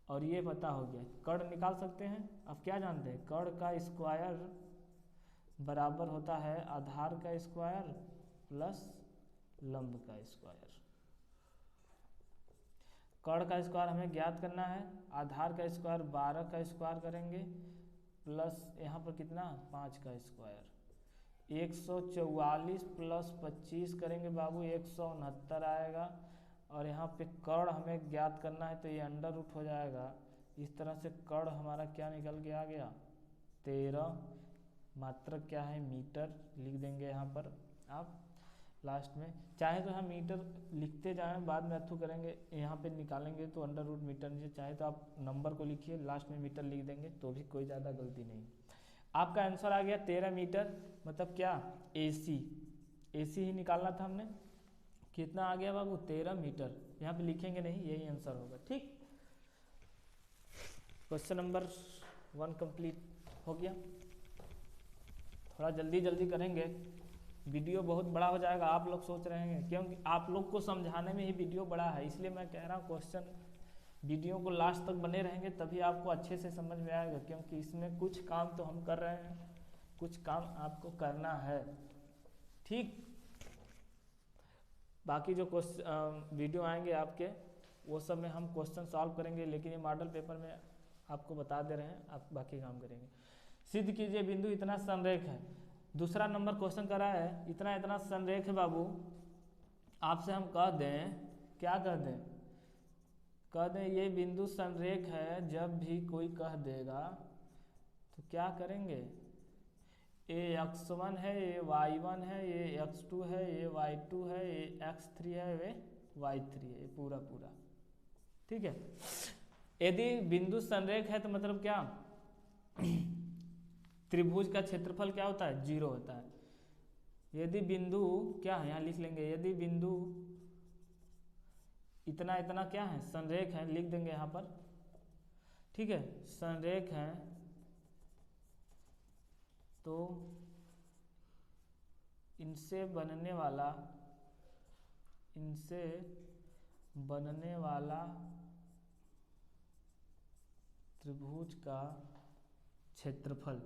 [SPEAKER 1] और ये पता हो गया। कर्ण निकाल सकते हैं। अब क्या जानते हैं, कर्ण का स्क्वायर बराबर होता है आधार का स्क्वायर प्लस लंब का स्क्वायर। कर्ण का स्क्वायर हमें ज्ञात करना है, आधार का स्क्वायर 12 का स्क्वायर करेंगे प्लस यहाँ पर कितना 5 का स्क्वायर, 144 प्लस 25 करेंगे बाबू 169 आएगा। और यहाँ पे कर्ण हमें ज्ञात करना है तो ये अंडर रूट हो जाएगा। इस तरह से कर्ण हमारा क्या निकल के आ गया 13, मात्रक क्या है मीटर लिख देंगे यहाँ पर आप लास्ट में। चाहे तो हम मीटर लिखते जाएं, बाद में अथू करेंगे, यहाँ पे निकालेंगे तो अंडर रूट मीटर नीचे, चाहे तो आप नंबर को लिखिए लास्ट में मीटर लिख देंगे तो भी कोई ज़्यादा गलती नहीं। आपका आंसर आ गया 13 मीटर, मतलब क्या AC ही निकालना था हमने। कितना आ गया बाबू 13 मीटर, यहाँ पे लिखेंगे नहीं, यही आंसर होगा। ठीक, क्वेश्चन नंबर 1 कंप्लीट हो गया। थोड़ा जल्दी जल्दी करेंगे, वीडियो बहुत बड़ा हो जाएगा। आप लोग सोच रहे हैं क्योंकि आप लोग को समझाने में ही वीडियो बड़ा है, इसलिए मैं कह रहा हूँ क्वेश्चन वीडियो को लास्ट तक बने रहेंगे तभी आपको अच्छे से समझ में आएगा, क्योंकि इसमें कुछ काम तो हम कर रहे हैं, कुछ काम आपको करना है। ठीक, बाकी जो क्वेश्चन वीडियो आएंगे आपके वो सब में हम क्वेश्चन सॉल्व करेंगे, लेकिन ये मॉडल पेपर में आपको बता दे रहे हैं, आप बाकी काम करेंगे। सिद्ध कीजिए बिंदु इतना संरेख है। दूसरा नंबर क्वेश्चन करा है, इतना इतना संरेख है बाबू। आपसे हम कह दें, क्या कह दें, कह दें ये बिंदु संरेख है। जब भी कोई कह देगा तो क्या करेंगे, ये x1 है, ये y1 है, ये x2 है, ये y2 है, ये x3 है, ये y3 है, ये पूरा पूरा। ठीक है, यदि बिंदु संरेख है तो मतलब क्या त्रिभुज का क्षेत्रफल क्या होता है 0 होता है। यदि बिंदु क्या है, यहाँ लिख लेंगे, यदि बिंदु इतना इतना क्या है संरेख है, लिख देंगे यहाँ पर। ठीक है, संरेख है तो इनसे बनने वाला त्रिभुज का क्षेत्रफल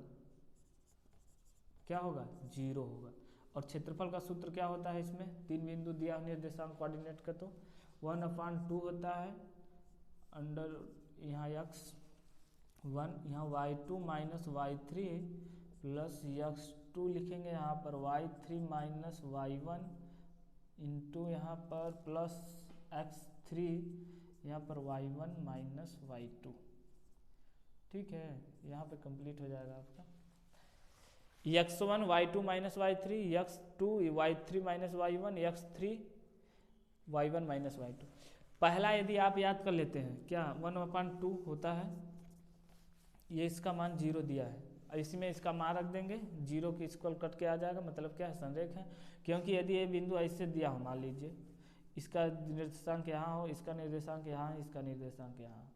[SPEAKER 1] क्या होगा 0 होगा। और क्षेत्रफल का सूत्र क्या होता है, इसमें 3 बिंदु दिया निर्देशांक कोऑर्डिनेट का, तो 1/2 होता है अंडर यहाँ x1, यहाँ y2 minus y3 plus x2 लिखेंगे यहाँ पर y3 माइनस y1 इंटू यहाँ पर प्लस x3 यहाँ पर y1 माइनस y2। ठीक है, यहाँ पे कंप्लीट हो जाएगा आपका x1 y2 minus y3, x2 y3 minus y1, x3 y1 minus y2। पहला यदि आप याद कर लेते हैं क्या 1/2 होता है, ये इसका मान 0 दिया है, इसमें इसका मान रख देंगे, 0 की स्क्वायर कट के आ जाएगा, मतलब क्या है संरेख है। क्योंकि यदि ये बिंदु ऐसे दिया हो, मान लीजिए इसका निर्देशांक यहाँ हो, इसका निर्देशांक यहाँ, इसका निर्देशांक यहाँ,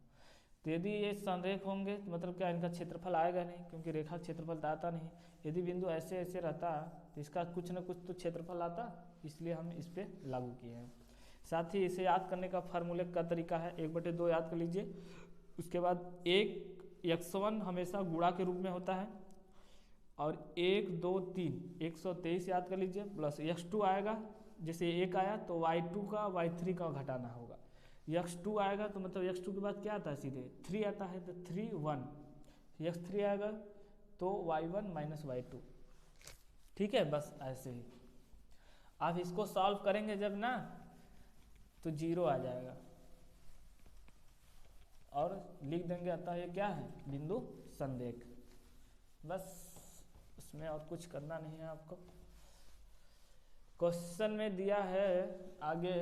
[SPEAKER 1] तो यदि ये संरेख होंगे तो मतलब क्या इनका क्षेत्रफल आएगा नहीं, क्योंकि रेखा क्षेत्रफल तो आता नहीं। यदि बिंदु ऐसे ऐसे रहता तो इसका कुछ न कुछ तो क्षेत्रफल आता, इसलिए हम इस पर लागू किए हैं। साथ ही इसे याद करने का फार्मूले का तरीका है 1/2 याद कर लीजिए। उसके बाद x1 हमेशा गुणा के रूप में होता है, और 1 2 3 123 याद कर लीजिए, प्लस x2 आएगा, जैसे 1 आया तो y2 का y3 का घटाना होगा, x2 आएगा तो मतलब x2 के बाद क्या आता है सीधे 3 आता है, तो 3 1, x3 आएगा तो y1 माइनस y2। ठीक है, बस ऐसे ही आप इसको सॉल्व करेंगे जब ना तो 0 आ जाएगा और लिख देंगे, अतः ये क्या है बिंदु संरेख। बस उसमें और कुछ करना नहीं है आपको। क्वेश्चन में दिया है आगे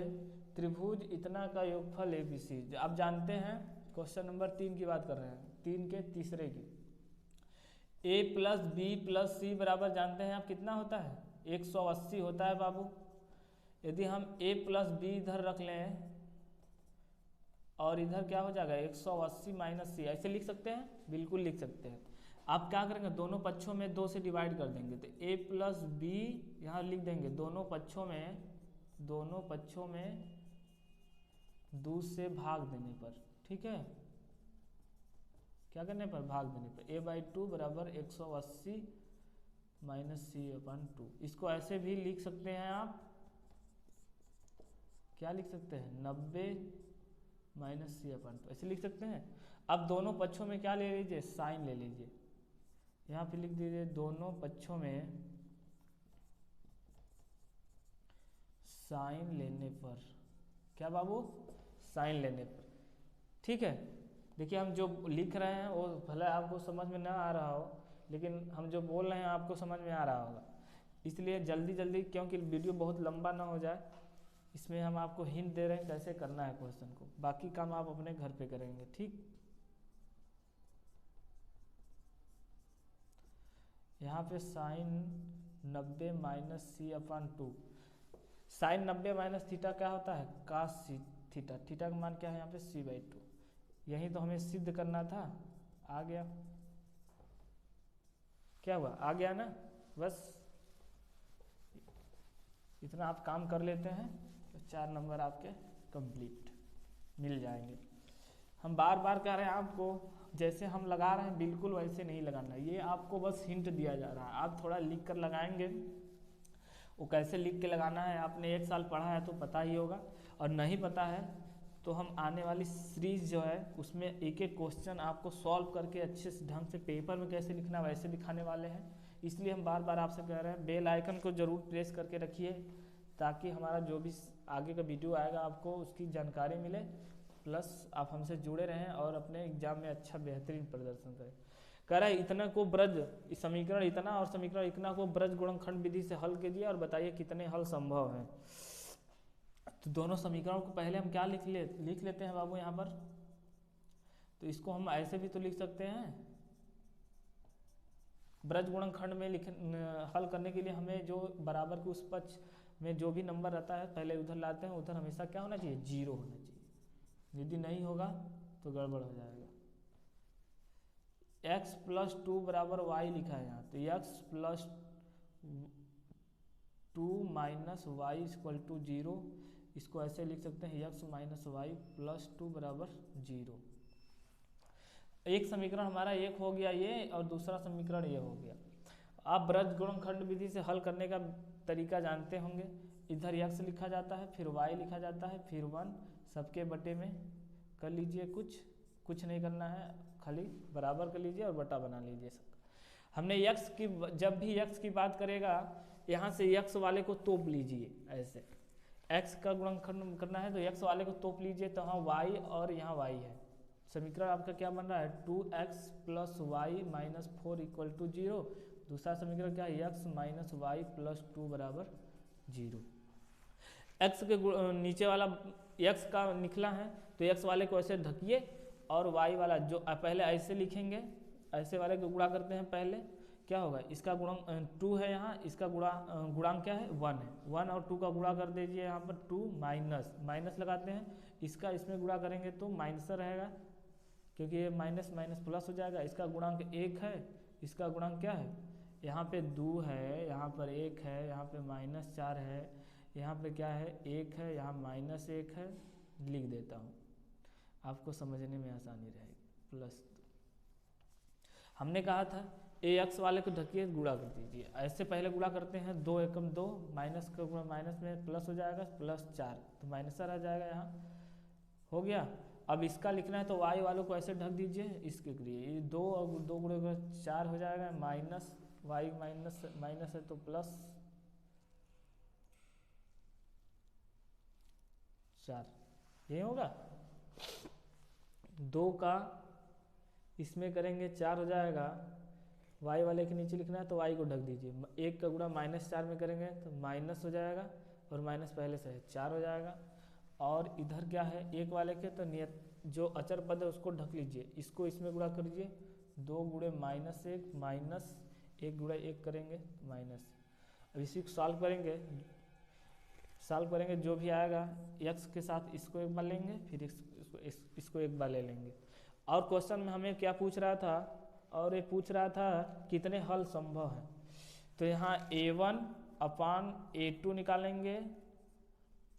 [SPEAKER 1] त्रिभुज इतना का योगफल ABC। आप जानते हैं क्वेश्चन नंबर 3 की बात कर रहे हैं, 3 के तीसरे की। A plus B plus C बराबर जानते हैं आप कितना होता है 180 होता है बाबू। यदि हम A प्लस B इधर रख लें और इधर क्या हो जाएगा 180 माइनस C, ऐसे लिख सकते हैं, बिल्कुल लिख सकते हैं। आप क्या करेंगे दोनों पक्षों में 2 से डिवाइड कर देंगे, तो A प्लस B यहाँ लिख देंगे, दोनों पक्षों में 2 से भाग देने पर। ठीक है, क्या करने पर भाग देने पर, A/2 बराबर 180 माइनस C/2। इसको ऐसे भी लिख सकते हैं आप, क्या लिख सकते हैं 90 माइनस सी अपन टू, ऐसे लिख सकते हैं। अब दोनों पक्षों में क्या ले लीजिए, साइन ले लीजिए। यहाँ पे लिख दीजिए दोनों पक्षों में साइन लेने पर, क्या बाबू, साइन लेने पर, ठीक है। देखिए हम जो लिख रहे हैं वो भले आपको समझ में ना आ रहा हो, लेकिन हम जो बोल रहे हैं आपको समझ में आ रहा होगा। इसलिए जल्दी जल्दी, क्योंकि वीडियो बहुत लंबा ना हो जाए, इसमें हम आपको हिंट दे रहे हैं कैसे करना है क्वेश्चन को, बाकी काम आप अपने घर पे करेंगे, ठीक। यहाँ पे sine 90 minus C upon two, sine 90 minus theta क्या होता है, कास सी थीटा, थीटा का मान क्या है यहाँ पे c/2, यही तो हमें सिद्ध करना था। आ गया, क्या हुआ, आ गया ना। बस इतना आप काम कर लेते हैं तो 4 नंबर आपके कंप्लीट मिल जाएंगे। हम बार बार कह रहे हैं आपको, जैसे हम लगा रहे हैं बिल्कुल वैसे नहीं लगाना, ये आपको बस हिंट दिया जा रहा है। आप थोड़ा लिख कर लगाएंगे, वो कैसे लिख के लगाना है आपने 1 साल पढ़ा है तो पता ही होगा, और नहीं पता है तो हम आने वाली सीरीज जो है उसमें एक एक क्वेश्चन आपको सॉल्व करके अच्छे से ढंग से पेपर में कैसे लिखना वैसे दिखाने वाले हैं। इसलिए हम बार बार आपसे कह रहे हैं बेल आइकन को ज़रूर प्रेस करके रखिए, ताकि हमारा जो भी आगे का वीडियो आएगा आपको उसकी जानकारी मिले, प्लस आप हमसे जुड़े रहें और अपने एग्जाम में अच्छा बेहतरीन प्रदर्शन करें। कह रहा है इतना को ब्रज, समीकरण इतना और समीकरण इतना को ब्रज गुणनखंड विधि से हल कीजिए और बताइए कितने हल संभव हैं। तो दोनों समीकरणों को पहले हम क्या लिख लेते हैं बाबू यहाँ पर, तो इसको हम ऐसे भी तो लिख सकते हैं। ब्रज गुणनखंड में हल करने के लिए हमें जो बराबर के उस पक्ष में जो भी नंबर रहता है पहले उधर लाते हैं, उधर हमेशा क्या होना चाहिए, 0 होना चाहिए। यदि नहीं होगा तो गड़बड़ हो जाएगा। x + 2 बराबर y लिखा है यहाँ, तो x + 2 - y = 0, इसको ऐसे लिख सकते हैं x - y + 2 बराबर 0। एक समीकरण हमारा एक हो गया ये, और दूसरा समीकरण ये हो गया। आप ब्रज गुणनखंड विधि से हल करने का तरीका जानते होंगे। इधर x लिखा जाता है, फिर y लिखा जाता है, फिर 1 सबके बटे में कर लीजिए, कुछ नहीं करना है, खाली बराबर कर लीजिए और बटा बना लीजिए सब। हमने x की, जब भी x की बात करेगा यहाँ से x वाले को तोप लीजिए, ऐसे x का गुणनखंड करना है तो x वाले को तोप लीजिए, तो यहाँ y और यहाँ y है। समीकरण आपका क्या बन रहा है, 2x + y - 4 = 0। दूसरा समीकरण क्या है, x - y + 2 बराबर 0। x के नीचे वाला x का निकला है तो x वाले को ऐसे ढकिए, और y वाला जो पहले ऐसे लिखेंगे, ऐसे वाले को गुणा करते हैं पहले, क्या होगा, इसका गुणा 2 है यहाँ, इसका गुणांक क्या है, 1 है। 1 और 2 का गुणा कर दीजिए, यहाँ पर 2 माइनस लगाते हैं, इसका इसमें गुणा करेंगे तो माइनस रहेगा, क्योंकि ये माइनस प्लस हो जाएगा। इसका गुणांक 1 है, इसका गुणांक क्या है, यहाँ पे 2 है, यहाँ पर 1 है, यहाँ पे -4 है, यहाँ पे क्या है 1 है, यहाँ -1 है, लिख देता हूँ आपको समझने में आसानी रहेगी। प्लस हमने कहा था ax वाले को ढकिए, गुणा कर दीजिए, ऐसे पहले गुणा करते हैं, 2 एकम 2, माइनस का गुणा माइनस में प्लस हो जाएगा, +4 तो माइनस आ जाएगा, यहाँ हो गया। अब इसका लिखना है तो y वालों को ऐसे ढक दीजिए, इसके लिए ये 2 और 2 गुणे 4 हो जाएगा, माइनस y माइनस है तो +4, यही होगा। 2 का इसमें करेंगे 4 हो जाएगा, y वाले के नीचे लिखना है तो y को ढक दीजिए, 1 का गुणा -4 में करेंगे तो माइनस हो जाएगा, और माइनस पहले से है 4 हो जाएगा। और इधर क्या है, 1 वाले के तो नियत जो अचर पद है उसको ढक लीजिए, इसको इसमें गुणा करिए, 2 गुणे -1 माइनस 1 गुणे 1 करेंगे माइनस। अब इसी को सॉल्व करेंगे, जो भी आएगा x के साथ इसको एक बार लेंगे, फिर इसको एक बार ले लेंगे। और क्वेश्चन में हमें क्या पूछ रहा था, और ये पूछ रहा था कितने हल संभव हैं, तो यहाँ a1 अपान a2 निकालेंगे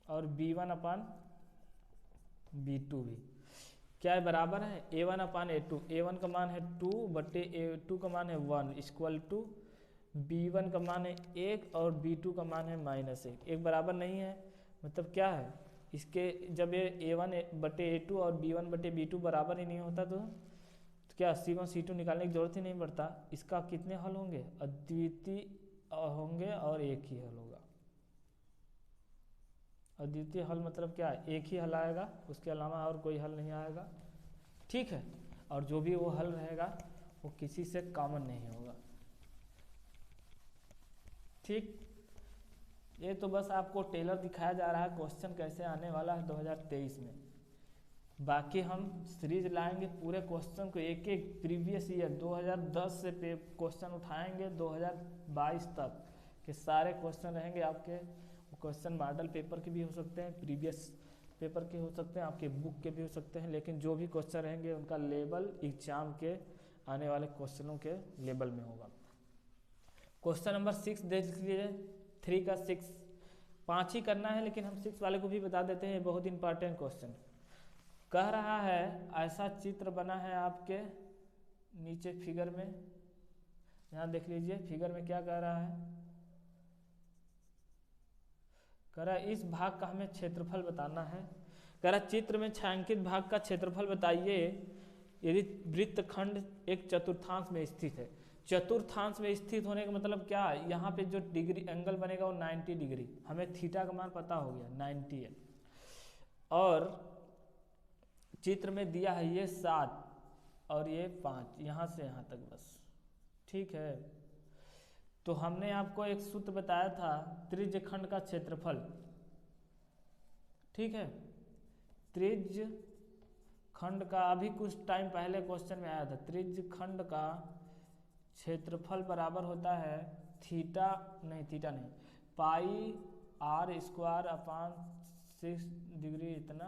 [SPEAKER 1] और b1 अपान b2 भी क्या है, बराबर है a1 अपान a2। a1 का मान है 2 बटे a2 का मान है 1 = b1 का मान है 1 और b2 का मान है -1। एक बराबर नहीं है, मतलब क्या है, इसके जब ये A1/A2 और B1/B2 बराबर ही नहीं होता तो क्या C1 C2 निकालने की जरूरत ही नहीं पड़ता। इसका कितने हल होंगे, अद्वितीय होंगे और एक ही हल होगा। अद्वितीय हल मतलब क्या है, एक ही हल आएगा, उसके अलावा और कोई हल नहीं आएगा, ठीक है। और जो भी वो हल रहेगा वो किसी से कॉमन नहीं होगा, ठीक। ये तो बस आपको टेलर दिखाया जा रहा है क्वेश्चन कैसे आने वाला है 2023 में। बाकी हम सीरीज लाएंगे पूरे क्वेश्चन को, एक एक प्रीवियस ईयर 2010 से क्वेश्चन उठाएंगे 2022 तक के सारे क्वेश्चन रहेंगे आपके। क्वेश्चन मॉडल पेपर के भी हो सकते हैं, प्रीवियस पेपर के हो सकते हैं, आपके बुक के भी हो सकते हैं, लेकिन जो भी क्वेश्चन रहेंगे उनका लेवल एग्जाम के आने वाले क्वेश्चनों के लेवल में होगा। क्वेश्चन नंबर 6 देख लीजिए, 3 का 6, 5 ही करना है लेकिन हम 6 वाले को भी बता देते हैं, बहुत इंपॉर्टेंट क्वेश्चन। कह रहा है ऐसा चित्र बना है आपके नीचे फिगर में, यहाँ देख लीजिए फिगर में क्या कह रहा है, कह रहा है इस भाग का हमें क्षेत्रफल बताना है। कह रहा चित्र में छायांकित भाग का क्षेत्रफल बताइए यदि वृत्तखंड एक चतुर्थांश में स्थित है। चतुर्थांश में स्थित होने का मतलब क्या है, यहाँ पे जो डिग्री एंगल बनेगा वो 90 डिग्री, हमें थीटा का मान पता हो गया 90 है। और चित्र में दिया है ये 7 और ये 5, यहाँ से यहाँ तक बस, ठीक है। तो हमने आपको एक सूत्र बताया था त्रिज्य खंड का क्षेत्रफल, ठीक है। त्रिज्य खंड का अभी कुछ टाइम पहले क्वेश्चन में आया था, त्रिज्य खंड का क्षेत्रफल बराबर होता है थीटा नहीं पाई r² अपान 6 डिग्री इतना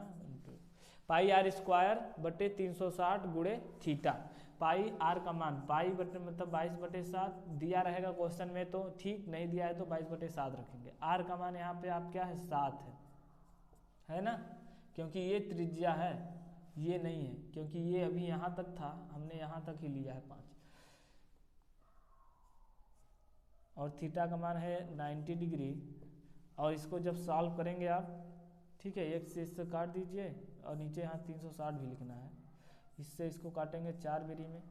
[SPEAKER 1] पाई r² बटे 360 गुणे थीटा। पाई r का मान पाई बटे मतलब 22/7 दिया रहेगा क्वेश्चन में तो ठीक, नहीं दिया है तो 22/7 रखेंगे। r का मान यहाँ पे आप क्या है 7 है ना, क्योंकि ये त्रिज्या है, ये नहीं है, क्योंकि ये अभी यहाँ तक था, हमने यहाँ तक ही लिया है 5। और थीटा का मान है 90 डिग्री। और इसको जब सॉल्व करेंगे आप, ठीक है, एक से इससे काट दीजिए और नीचे यहाँ 360 भी लिखना है। इससे इसको काटेंगे 4 बेरी में,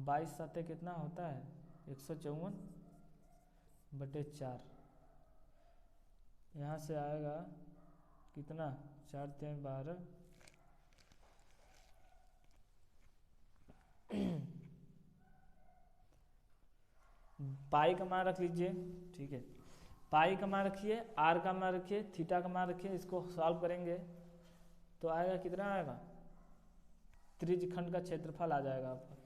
[SPEAKER 1] 22 7 कितना होता है 154/4। यहाँ से आएगा कितना 4 3 12 पाई का मान रख लीजिए, ठीक है, पाई का मान रखिए, आर का मान रखिए, थीटा का मान रखिए। इसको सॉल्व करेंगे तो आएगा कितना आएगा, त्रिज्य खंड का क्षेत्रफल आ जाएगा आपका।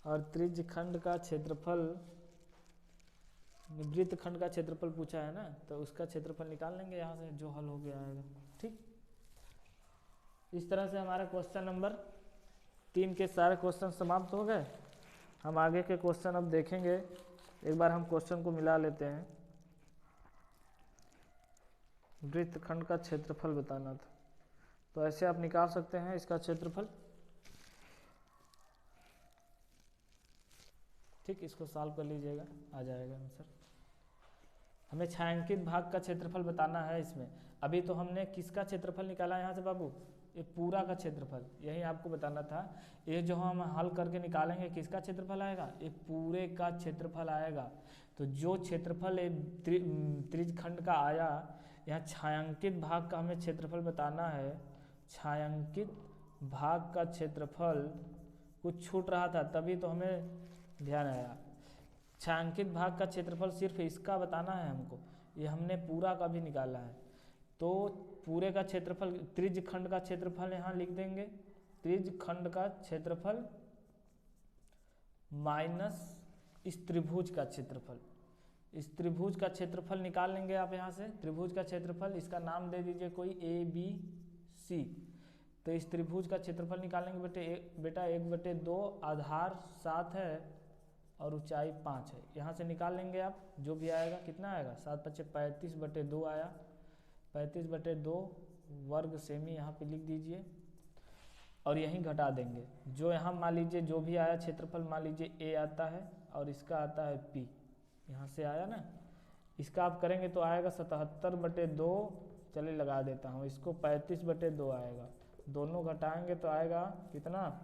[SPEAKER 1] और त्रिज्य खंड का क्षेत्रफल, वृत्त खंड का क्षेत्रफल पूछा है ना, तो उसका क्षेत्रफल निकाल लेंगे यहाँ से, जो हल हो गया आएगा, ठीक। इस तरह से हमारा क्वेश्चन नंबर 3 के सारे क्वेश्चन समाप्त हो गए। हम आगे के क्वेश्चन अब देखेंगे, एक बार हम क्वेश्चन को मिला लेते हैं। वृत्तखंड का क्षेत्रफल बताना था, तो ऐसे आप निकाल सकते हैं इसका क्षेत्रफल, ठीक। इसको सॉल्व कर लीजिएगा, आ जाएगा आंसर। हमें छायांकित भाग का क्षेत्रफल बताना है इसमें। अभी तो हमने किसका क्षेत्रफल निकाला यहाँ से बाबू, ये पूरा का क्षेत्रफल, यही आपको बताना था। ये जो हम हल करके निकालेंगे किसका क्षेत्रफल आएगा, ये पूरे का क्षेत्रफल आएगा। तो जो क्षेत्रफल त्रिज्य खंड का आया, यहाँ छायांकित भाग का हमें क्षेत्रफल बताना है। छायांकित भाग का क्षेत्रफल कुछ छूट रहा था तभी तो हमें ध्यान आया। छायांकित भाग का क्षेत्रफल सिर्फ इसका बताना है हमको, ये हमने पूरा का भी निकाला है। तो पूरे का क्षेत्रफल, त्रिज्य खंड का क्षेत्रफल यहाँ लिख देंगे, त्रिज्य खंड का क्षेत्रफल माइनस इस त्रिभुज का क्षेत्रफल। इस त्रिभुज का क्षेत्रफल निकाल लेंगे आप यहाँ से, त्रिभुज का क्षेत्रफल, इसका नाम दे दीजिए कोई ABC। तो इस त्रिभुज का क्षेत्रफल निकालेंगे बेटा 1/2, आधार 7 है और ऊंचाई 5 है। यहाँ से निकाल लेंगे आप, जो भी आएगा कितना आएगा, 7 × 5 = 35/2 आया, 35/2 वर्ग सेमी यहाँ पे लिख दीजिए और यहीं घटा देंगे। जो यहाँ मान लीजिए जो भी आया क्षेत्रफल, मान लीजिए A आता है और इसका आता है P, यहाँ से आया ना, इसका आप करेंगे तो आएगा 77/2, चलिए लगा देता हूँ, इसको 35/2 आएगा। दोनों घटाएंगे तो आएगा कितना,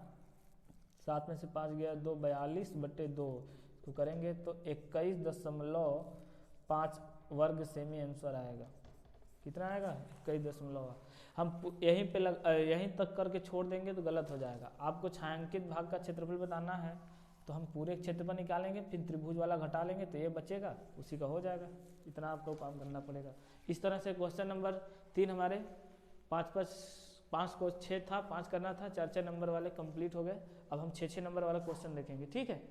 [SPEAKER 1] 7 में से 5 गया 2, 42/2, इसको करेंगे तो 21.5 वर्ग सेमी आंसर आएगा। कितना आएगा, 21 हम यहीं पे यहीं तक करके छोड़ देंगे तो गलत हो जाएगा। आपको छायांकित भाग का क्षेत्रफल बताना है तो हम पूरे क्षेत्रफल निकालेंगे, फिर त्रिभुज वाला घटा लेंगे तो ये बचेगा, उसी का हो जाएगा। इतना आपको काम करना पड़ेगा। इस तरह से क्वेश्चन नंबर 3 हमारे 5 को 6 था, 5 करना था, 4 नंबर वाले कंप्लीट हो गए। अब हम 6 नंबर वाला क्वेश्चन देखेंगे, ठीक है।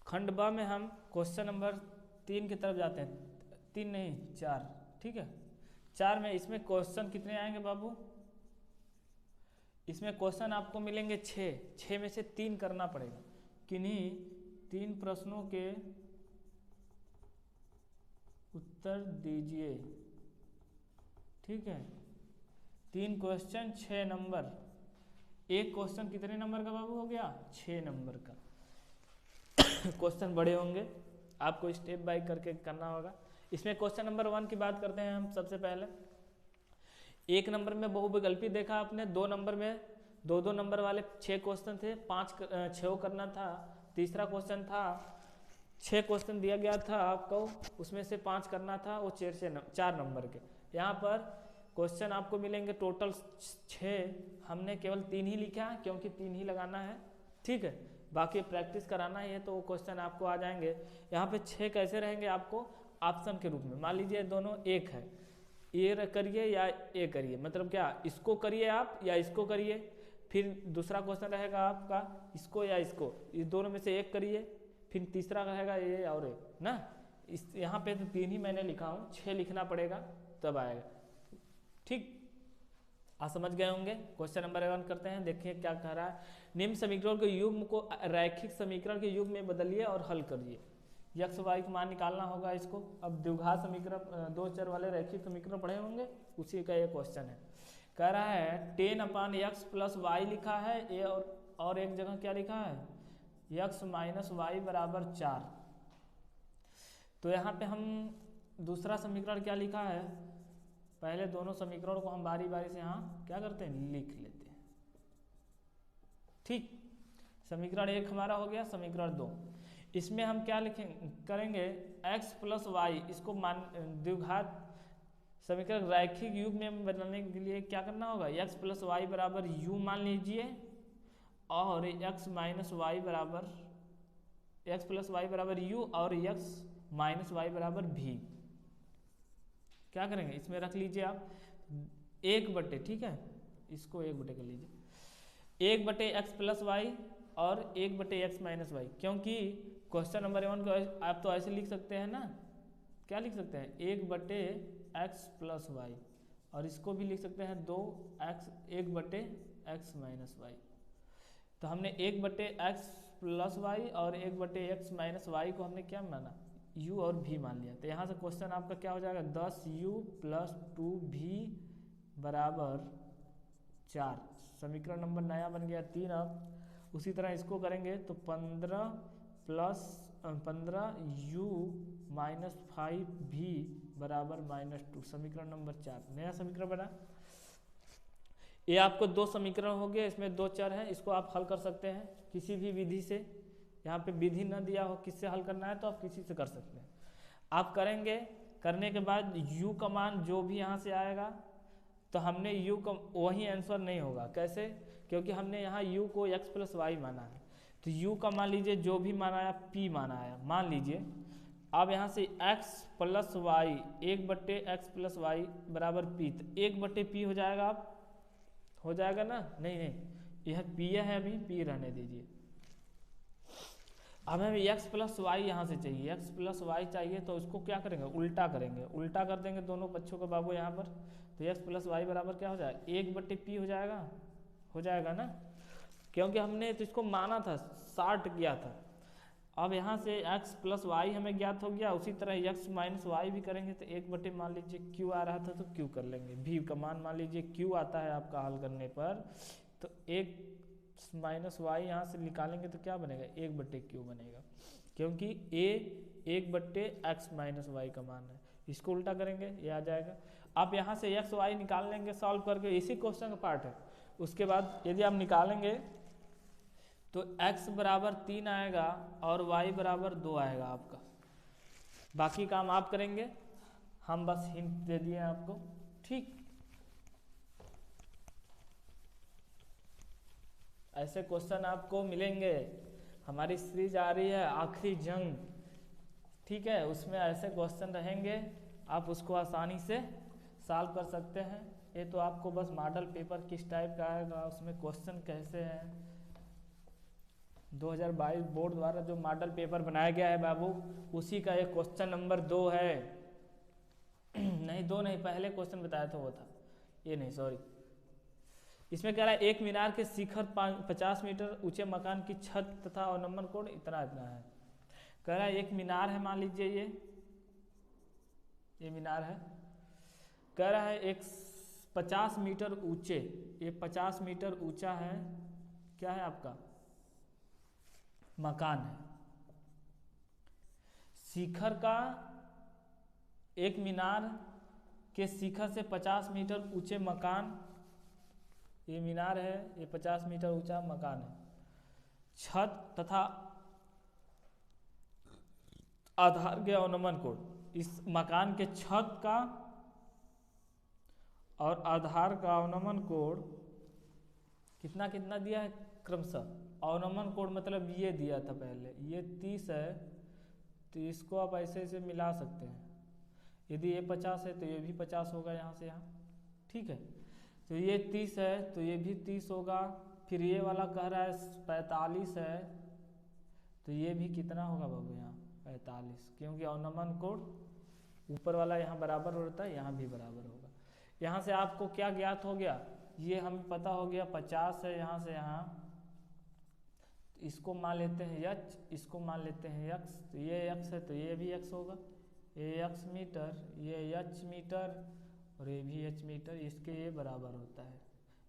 [SPEAKER 1] खंड ब में हम क्वेश्चन नंबर 3 की तरफ जाते हैं, 3 नहीं 4, ठीक है। 4 में इसमें क्वेश्चन कितने आएंगे बाबू, इसमें क्वेश्चन आपको मिलेंगे 6 में से 3 करना पड़ेगा। किन्हीं 3 प्रश्नों के उत्तर दीजिए, ठीक है। 3 क्वेश्चन 6 नंबर, एक क्वेश्चन कितने नंबर का बाबू हो गया, 6 नंबर का। क्वेश्चन बड़े होंगे, आपको स्टेप बाय करके करना होगा। इसमें क्वेश्चन नंबर 1 की बात करते हैं हम सबसे पहले। 1 नंबर में बहुविकल्पी देखा आपने, 2 नंबर में 2 नंबर वाले 6 क्वेश्चन थे, 6 करना था। तीसरा क्वेश्चन था 6 क्वेश्चन दिया गया था आपको, उसमें से 5 करना था, वो 4 नंबर के। यहाँ पर क्वेश्चन आपको मिलेंगे टोटल 6, हमने केवल 3 ही लिखा है क्योंकि 3 ही लगाना है, ठीक है। बाकी प्रैक्टिस कराना ही है तो वो क्वेश्चन आपको आ जाएंगे। यहाँ पे 6 कैसे रहेंगे आपको ऑप्शन के रूप में, मान लीजिए दोनों एक है, ये करिए या ये करिए, मतलब क्या, इसको करिए आप या इसको करिए। फिर दूसरा क्वेश्चन रहेगा आपका इसको या इसको, इस दोनों में से एक करिए। फिर तीसरा रहेगा ये और ये ना, इस यहाँ पे तो 3 ही मैंने लिखा हूँ, 6 लिखना पड़ेगा तब आएगा, ठीक। आप समझ गए होंगे। क्वेश्चन नंबर 1 करते हैं, देखिए क्या कह रहा है। निम्न समीकरण के युग्म को रैखिक समीकरण के युग्म में बदलिए और हल करिए। यक्स वाई का मान निकालना होगा इसको। अब द्विघात समीकरण 2 चर वाले रैखिक समीकरण पढ़े होंगे, उसी का ये क्वेश्चन है। कह रहा है 10/x + y लिखा है ये, और एक जगह क्या लिखा है, x - y = 4। तो यहाँ पे हम दूसरा समीकरण क्या लिखा है, पहले दोनों समीकरणों को हम बारी बारी से यहाँ क्या करते हैं, लिख लेते हैं, ठीक। समीकरण 1 हमारा हो गया, समीकरण 2। इसमें हम क्या करेंगे, x + y, इसको द्विघात समीकरण रैखिक युग्म में बदलने के लिए क्या करना होगा, x + y = u मान लीजिए, और x - y = u और x - y = v। क्या करेंगे, इसमें रख लीजिए आप 1/, ठीक है, इसको 1/, कर लीजिए 1/x + y और 1/x - y, क्योंकि क्वेश्चन नंबर 1 को आप तो ऐसे लिख सकते हैं ना, क्या लिख सकते हैं, 1/x + y, और इसको भी लिख सकते हैं 1/x - y। तो हमने 1/x + y और 1/x - y को हमने क्या माना, u और v मान लिया। तो यहाँ से क्वेश्चन आपका क्या हो जाएगा, 10u + 2v = 4। समीकरण नंबर नया बन गया 3। अब उसी तरह इसको करेंगे तो 15u - 5v = -2, समीकरण नंबर 4 नया समीकरण बना। ये आपको 2 समीकरण हो गए, इसमें 2 चर हैं, इसको आप हल कर सकते हैं किसी भी विधि से। यहाँ पे विधि न दिया हो किससे हल करना है तो आप किसी से कर सकते हैं। आप करेंगे, करने के बाद u का मान जो भी यहाँ से आएगा, तो हमने u का वही आंसर नहीं होगा, कैसे, क्योंकि हमने यहाँ u को x + y माना है। तो u का मान लीजिए जो भी मान आया, p मान आया, मान लीजिए। अब यहाँ से x + y, 1/x + y = p, तो 1/p हो जाएगा। अब हो जाएगा ना, नहीं यह p है, अभी p रहने दीजिए। अब हमें x + y यहाँ से चाहिए, x + y चाहिए, तो उसको क्या करेंगे, उल्टा करेंगे, उल्टा कर देंगे दोनों पक्षों का बाबू यहाँ पर। तो x + y बराबर क्या हो जाएगा, 1/p हो जाएगा ना, क्योंकि हमने तो इसको माना था, शार्ट किया था। अब यहाँ से x + y हमें ज्ञात हो गया, उसी तरह x - y भी करेंगे तो 1/, मान लीजिए q आ रहा था तो q कर लेंगे, v का मान लीजिए q आता है आपका हल करने पर, तो 1 - y यहाँ से निकालेंगे तो क्या बनेगा, 1/q बनेगा, क्योंकि a 1/x माइनस वाई का मान है। इसको उल्टा करेंगे ये आ जाएगा। आप यहाँ से x y निकाल लेंगे सॉल्व करके, इसी क्वेश्चन का पार्ट है। उसके बाद यदि आप निकालेंगे तो x बराबर 3 आएगा और y बराबर 2 आएगा आपका। बाकी काम आप करेंगे, हम बस हिंट दे दिए आपको, ठीक। ऐसे क्वेश्चन आपको मिलेंगे। हमारी सीरीज आ रही है आखिरी जंग, ठीक है, उसमें ऐसे क्वेश्चन रहेंगे, आप उसको आसानी से सॉल्व कर सकते हैं। ये तो आपको बस मॉडल पेपर किस टाइप का आएगा, उसमें क्वेश्चन कैसे हैं, 2022 बोर्ड द्वारा जो मॉडल पेपर बनाया गया है बाबू, उसी का एक क्वेश्चन नंबर 2 है। नहीं 2 नहीं, पहले क्वेश्चन बताया था वो था, ये नहीं सॉरी। इसमें कह रहा है एक मीनार के शिखर 50 मीटर ऊंचे मकान की छत तथा अवनमन कोण इतना इतना है। कह रहा है एक मीनार है, मान लीजिए ये मीनार है। कह रहा है एक 50 मीटर ऊंचे, ये 50 मीटर ऊंचा है, क्या है आपका मकान है। शिखर का, एक मीनार के शिखर से 50 मीटर ऊंचे मकान, ये मीनार है, ये 50 मीटर ऊंचा मकान है। छत तथा आधार के अवनमन कोण, इस मकान के छत का और आधार का अवनमन कोण कितना कितना दिया है क्रमशः। अवनमन कोण मतलब ये दिया था पहले, ये 30 है, तो इसको आप ऐसे ऐसे मिला सकते हैं। यदि ये 50 है तो ये भी 50 होगा यहाँ से यहाँ, ठीक है। तो ये 30 है तो ये भी 30 होगा। फिर ये वाला कह रहा है 45 है, तो ये भी कितना होगा बाबू यहाँ 45, क्योंकि अवनमन कोण ऊपर वाला यहाँ बराबर होता है, यहाँ भी बराबर होगा। यहाँ से आपको क्या ज्ञात हो गया, ये हमें पता हो गया 50 है यहाँ से यहाँ, इसको मान लेते हैं h, इसको मान लेते हैं x, तो ये x है तो ये भी x होगा, ये x मीटर, ये h मीटर और ये भी h मीटर, इसके ये बराबर होता है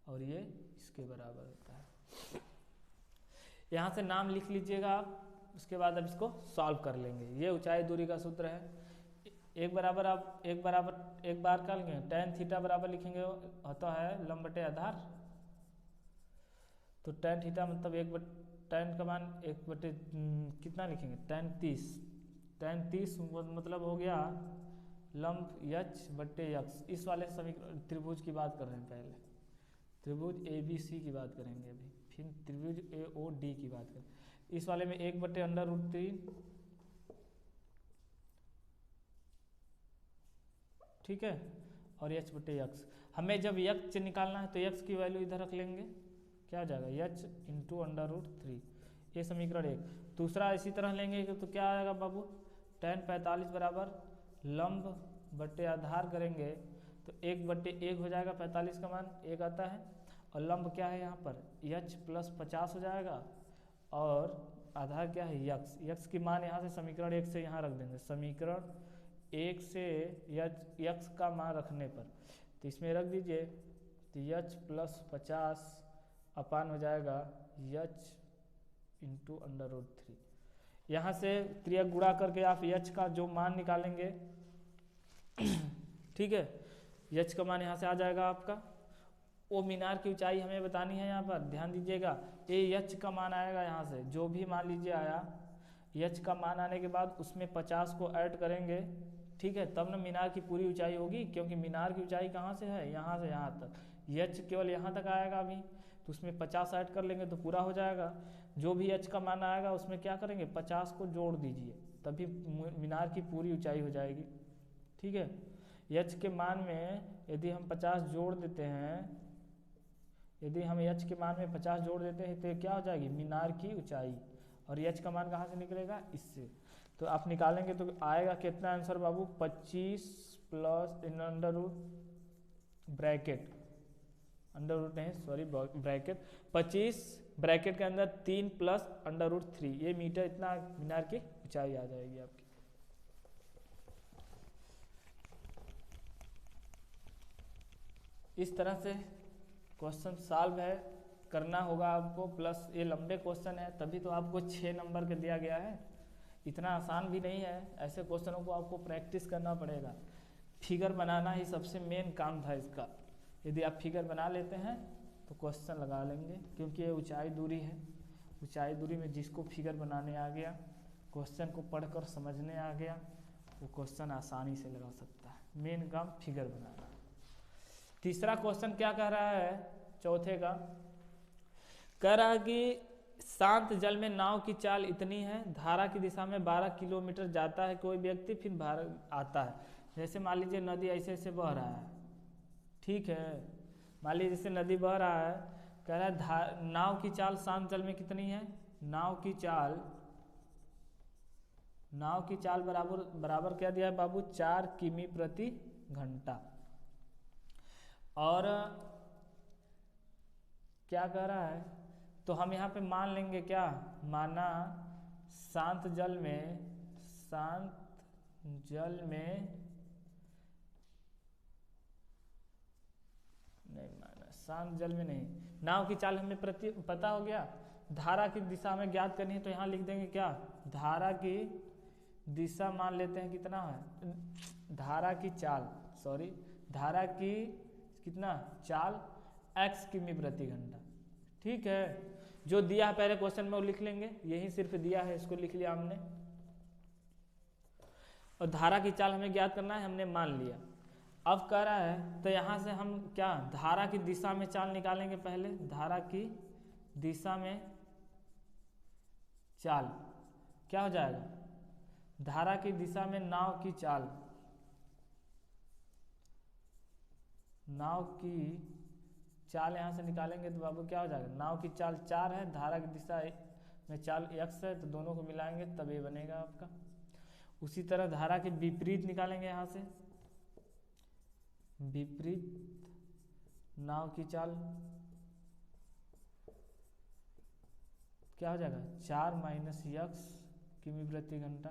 [SPEAKER 1] और ये इसके बराबर होता है। यहाँ से नाम लिख लीजिएगा आप, उसके बाद अब इसको सॉल्व कर लेंगे। ये ऊंचाई दूरी का सूत्र है। एक बार कर लेंगे, tan थीटा बराबर लिखेंगे होता है लंब बटे आधार, तो tan थीटा मतलब tan का मान 1 बटे कितना लिखेंगे tan 30 मतलब हो गया लंब h बटे x। इस वाले समीकरण त्रिभुज की बात कर रहे हैं, पहले त्रिभुज ABC की बात करेंगे अभी, फिर त्रिभुज AOD की बात करें। इस वाले में 1 बटे √3, ठीक है, और h बटे x। हमें जब x निकालना है तो x की वैल्यू इधर रख लेंगे, क्या हो जाएगा h इंटू √3, ये समीकरण 1। दूसरा इसी तरह लेंगे तो क्या आएगा बाबू, tan 45 बराबर लंब बटे आधार करेंगे तो 1 बटे 1 हो जाएगा, 45 का मान 1 आता है, और लंब क्या है यहाँ पर h प्लस 50 हो जाएगा, और आधार क्या है x की मान यहाँ से समीकरण 1 से यहाँ रख देंगे। समीकरण 1 से x का मान रखने पर तो इसमें रख दीजिए, तो h प्लस 50 अपान हो जाएगा h इंटू √3। यहाँ से त्रियक गुणा करके आप h का जो मान निकालेंगे, ठीक है, h का मान यहाँ से आ जाएगा आपका। वो मीनार की ऊंचाई हमें बतानी है, यहाँ पर ध्यान दीजिएगा, ये h का मान आएगा यहाँ से, जो भी मान लीजिए आया, h का मान आने के बाद उसमें 50 को ऐड करेंगे, ठीक है, तब ना मीनार की पूरी ऊंचाई होगी, क्योंकि मीनार की ऊंचाई कहाँ से है, यहाँ से यहाँ तक, h केवल यहाँ तक आएगा अभी, तो उसमें 50 ऐड कर लेंगे तो पूरा हो जाएगा। जो भी h का मान आएगा उसमें क्या करेंगे, 50 को जोड़ दीजिए, तभी मीनार की पूरी ऊंचाई हो जाएगी, ठीक है। h के मान में यदि हम 50 जोड़ देते हैं, यदि हम h के मान में 50 जोड़ देते हैं तो क्या हो जाएगी मीनार की ऊंचाई, और h का मान कहाँ से निकलेगा, इससे। तो आप निकालेंगे तो आएगा कितना आंसर बाबू, 25 प्लस ब्रैकेट 25 ब्रैकेट के अंदर 3 प्लस √3, ये मीटर, इतना मीनार की ऊंचाई आ जाएगी आपकी। इस तरह से क्वेश्चन सॉल्व है, करना होगा आपको, प्लस ये लंबे क्वेश्चन है तभी तो आपको 6 नंबर के दिया गया है। इतना आसान भी नहीं है, ऐसे क्वेश्चनों को आपको प्रैक्टिस करना पड़ेगा। फिगर बनाना ही सबसे मेन काम था इसका। यदि आप फिगर बना लेते हैं तो क्वेश्चन लगा लेंगे, क्योंकि ये ऊंचाई दूरी है। ऊंचाई दूरी में जिसको फिगर बनाने आ गया, क्वेश्चन को पढ़कर समझने आ गया, वो क्वेश्चन आसानी से लगा सकता है। मेन काम फिगर बनाना। तीसरा क्वेश्चन क्या कह रहा है, चौथे का कह रहा है कि शांत जल में नाव की चाल इतनी है, धारा की दिशा में 12 किलोमीटर जाता है कोई व्यक्ति, फिर बाहर आता है। जैसे मान लीजिए नदी ऐसे ऐसे बह रहा है, ठीक है, मान लीजिए जैसे नदी बह रहा है, कह रहा है नाव की चाल शांत जल में कितनी है। नाव की चाल बराबर क्या दिया है बाबू, 4 किमी प्रति घंटा। और क्या कह रहा है, तो हम यहाँ पे मान लेंगे क्या, माना शांत जल में नहीं, नाव की चाल हमें पता हो गया। धारा की दिशा में ज्ञात करनी है, तो यहाँ लिख देंगे क्या, धारा की दिशा मान लेते हैं कितना है, धारा की कितना चाल x किमी प्रति घंटा। ठीक है, जो दिया है पहले क्वेश्चन में वो लिख लेंगे, यही सिर्फ दिया है, इसको लिख लिया हमने। और धारा की चाल हमें ज्ञात करना है, हमने मान लिया। अब कह रहा है तो यहाँ से हम क्या, धारा की दिशा में चाल निकालेंगे। पहले धारा की दिशा में चाल क्या हो जाएगा, धारा की दिशा में नाव की चाल यहाँ से निकालेंगे तो बाबू क्या हो जाएगा, नाव की चाल 4 है, धारा की दिशा में चाल x है, तो दोनों को मिलाएंगे तब ये बनेगा आपका। उसी तरह धारा के विपरीत निकालेंगे, यहाँ से विपरीत नाव की चाल क्या हो जाएगा, 4 माइनस x किमी प्रति घंटा।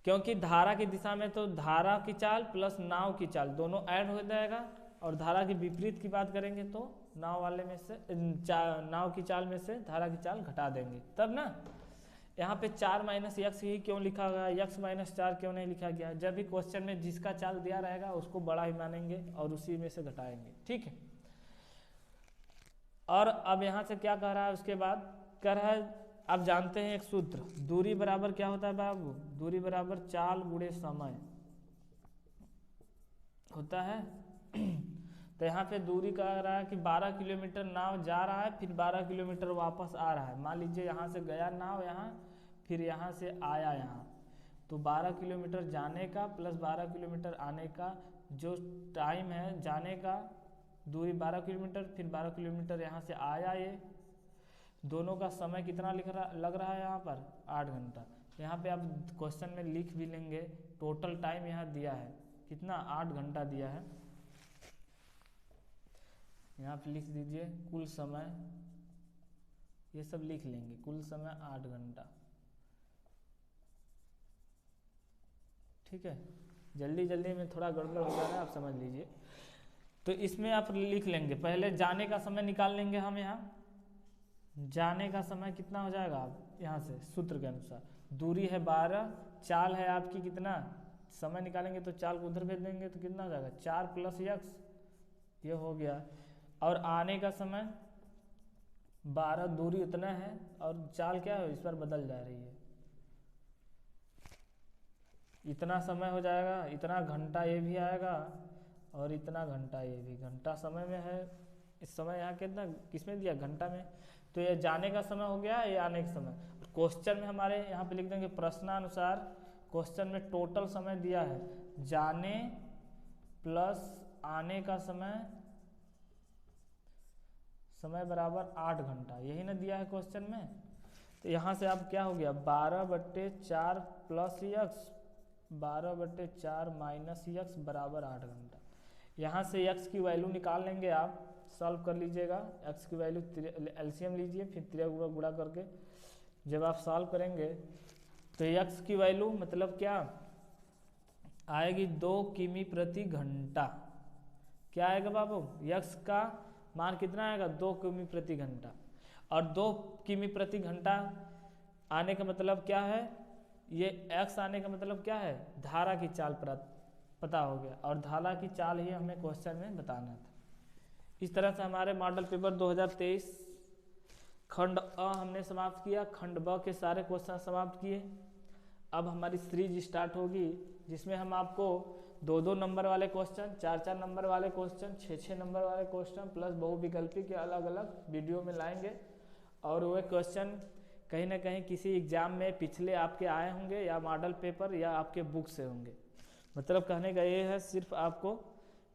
[SPEAKER 1] क्योंकि धारा की दिशा में तो धारा की चाल प्लस नाव की चाल दोनों ऐड हो जाएगा, और धारा के विपरीत की बात करेंगे तो नाव की चाल में से धारा की चाल घटा देंगे, तब ना। यहाँ पे 4 माइनस x ही क्यों लिखा गया, x माइनस 4 क्यों नहीं लिखा गया। जब भी क्वेश्चन में जिसका चाल दिया रहेगा उसको बड़ा ही मानेंगे और उसी में से घटाएंगे, ठीक है। और अब यहाँ से क्या कह रहा है, उसके बाद कह रहा है, अब जानते हैं एक सूत्र, दूरी बराबर क्या होता है बाबू, दूरी बराबर चाल गुणे समय होता है। तो यहाँ पे दूरी कह रहा है कि 12 किलोमीटर नाव जा रहा है, फिर 12 किलोमीटर वापस आ रहा है। मान लीजिए यहाँ से गया नाव यहाँ, फिर यहाँ से आया यहाँ, तो 12 किलोमीटर जाने का प्लस 12 किलोमीटर आने का जो टाइम है, जाने का दूरी 12 किलोमीटर, फिर 12 किलोमीटर यहाँ से आया, ये दोनों का समय कितना लग रहा है यहाँ पर, 8 घंटा। यहाँ पे आप क्वेश्चन में लिख भी लेंगे, टोटल टाइम यहाँ दिया है कितना, 8 घंटा दिया है। यहाँ पे लिख दीजिए कुल समय, ये सब लिख लेंगे, कुल समय 8 घंटा। ठीक है, जल्दी जल्दी में थोड़ा गड़बड़ हो जा रहा है, आप समझ लीजिए। तो इसमें आप लिख लेंगे, पहले जाने का समय निकाल लेंगे हम। यहाँ जाने का समय कितना हो जाएगा, आप यहाँ से सूत्र के अनुसार दूरी है 12, चाल है आपकी कितना, समय निकालेंगे तो चाल को उधर भेज देंगे तो कितना हो जाएगा, 4 प्लस x, ये हो गया। और आने का समय 12, दूरी उतना है, और चाल क्या है इस पर बदल जा रही है, इतना समय हो जाएगा, इतना घंटा ये भी आएगा, और इतना घंटा ये भी, घंटा समय में है। इस समय यहाँ कितना किसमें दिया, घंटा में। तो ये जाने का समय हो गया, ये आने का समय। क्वेश्चन में हमारे यहाँ पे लिख देंगे प्रश्नानुसार, क्वेश्चन में टोटल समय दिया है, जाने प्लस आने का समय बराबर 8 घंटा, यही ना दिया है क्वेश्चन में। तो यहाँ से अब क्या हो गया, 12/4 प्लस x, 12/4 माइनस x बराबर 8 घंटा। यहाँ से x की वैल्यू निकाल लेंगे, आप सॉल्व कर लीजिएगा। x की वैल्यू एलसीएम लीजिए, फिर 3 गुणा करके जब आप सॉल्व करेंगे तो x की वैल्यू मतलब क्या आएगी, 2 किमी प्रति घंटा। क्या आएगा बाबू, x का मान कितना आएगा, 2 किमी प्रति घंटा। और 2 किमी प्रति घंटा आने का मतलब क्या है, ये x आने का मतलब क्या है, धारा की चाल पता हो गया, और धारा की चाल ही हमें क्वेश्चन में बताना था। इस तरह से हमारे मॉडल पेपर 2023 खंड अ हमने समाप्त किया, खंड ब के सारे क्वेश्चन समाप्त किए। अब हमारी सीरीज स्टार्ट होगी जिसमें हम आपको 2-2 नंबर वाले क्वेश्चन, 4-4 नंबर वाले क्वेश्चन, 6-6 नंबर वाले क्वेश्चन प्लस बहुविकल्पी के अलग अलग वीडियो में लाएंगे। और वह क्वेश्चन कहीं ना कहीं किसी एग्जाम में पिछले आपके आए होंगे, या मॉडल पेपर या आपके बुक से होंगे। मतलब कहने का ये है, सिर्फ आपको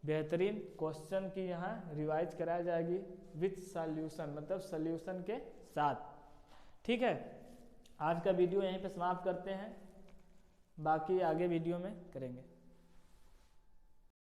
[SPEAKER 1] बेहतरीन क्वेश्चन की यहाँ रिवाइज कराई जाएगी विथ सॉल्यूशन, मतलब सॉल्यूशन के साथ। ठीक है, आज का वीडियो यहीं पे समाप्त करते हैं, बाकी आगे वीडियो में करेंगे।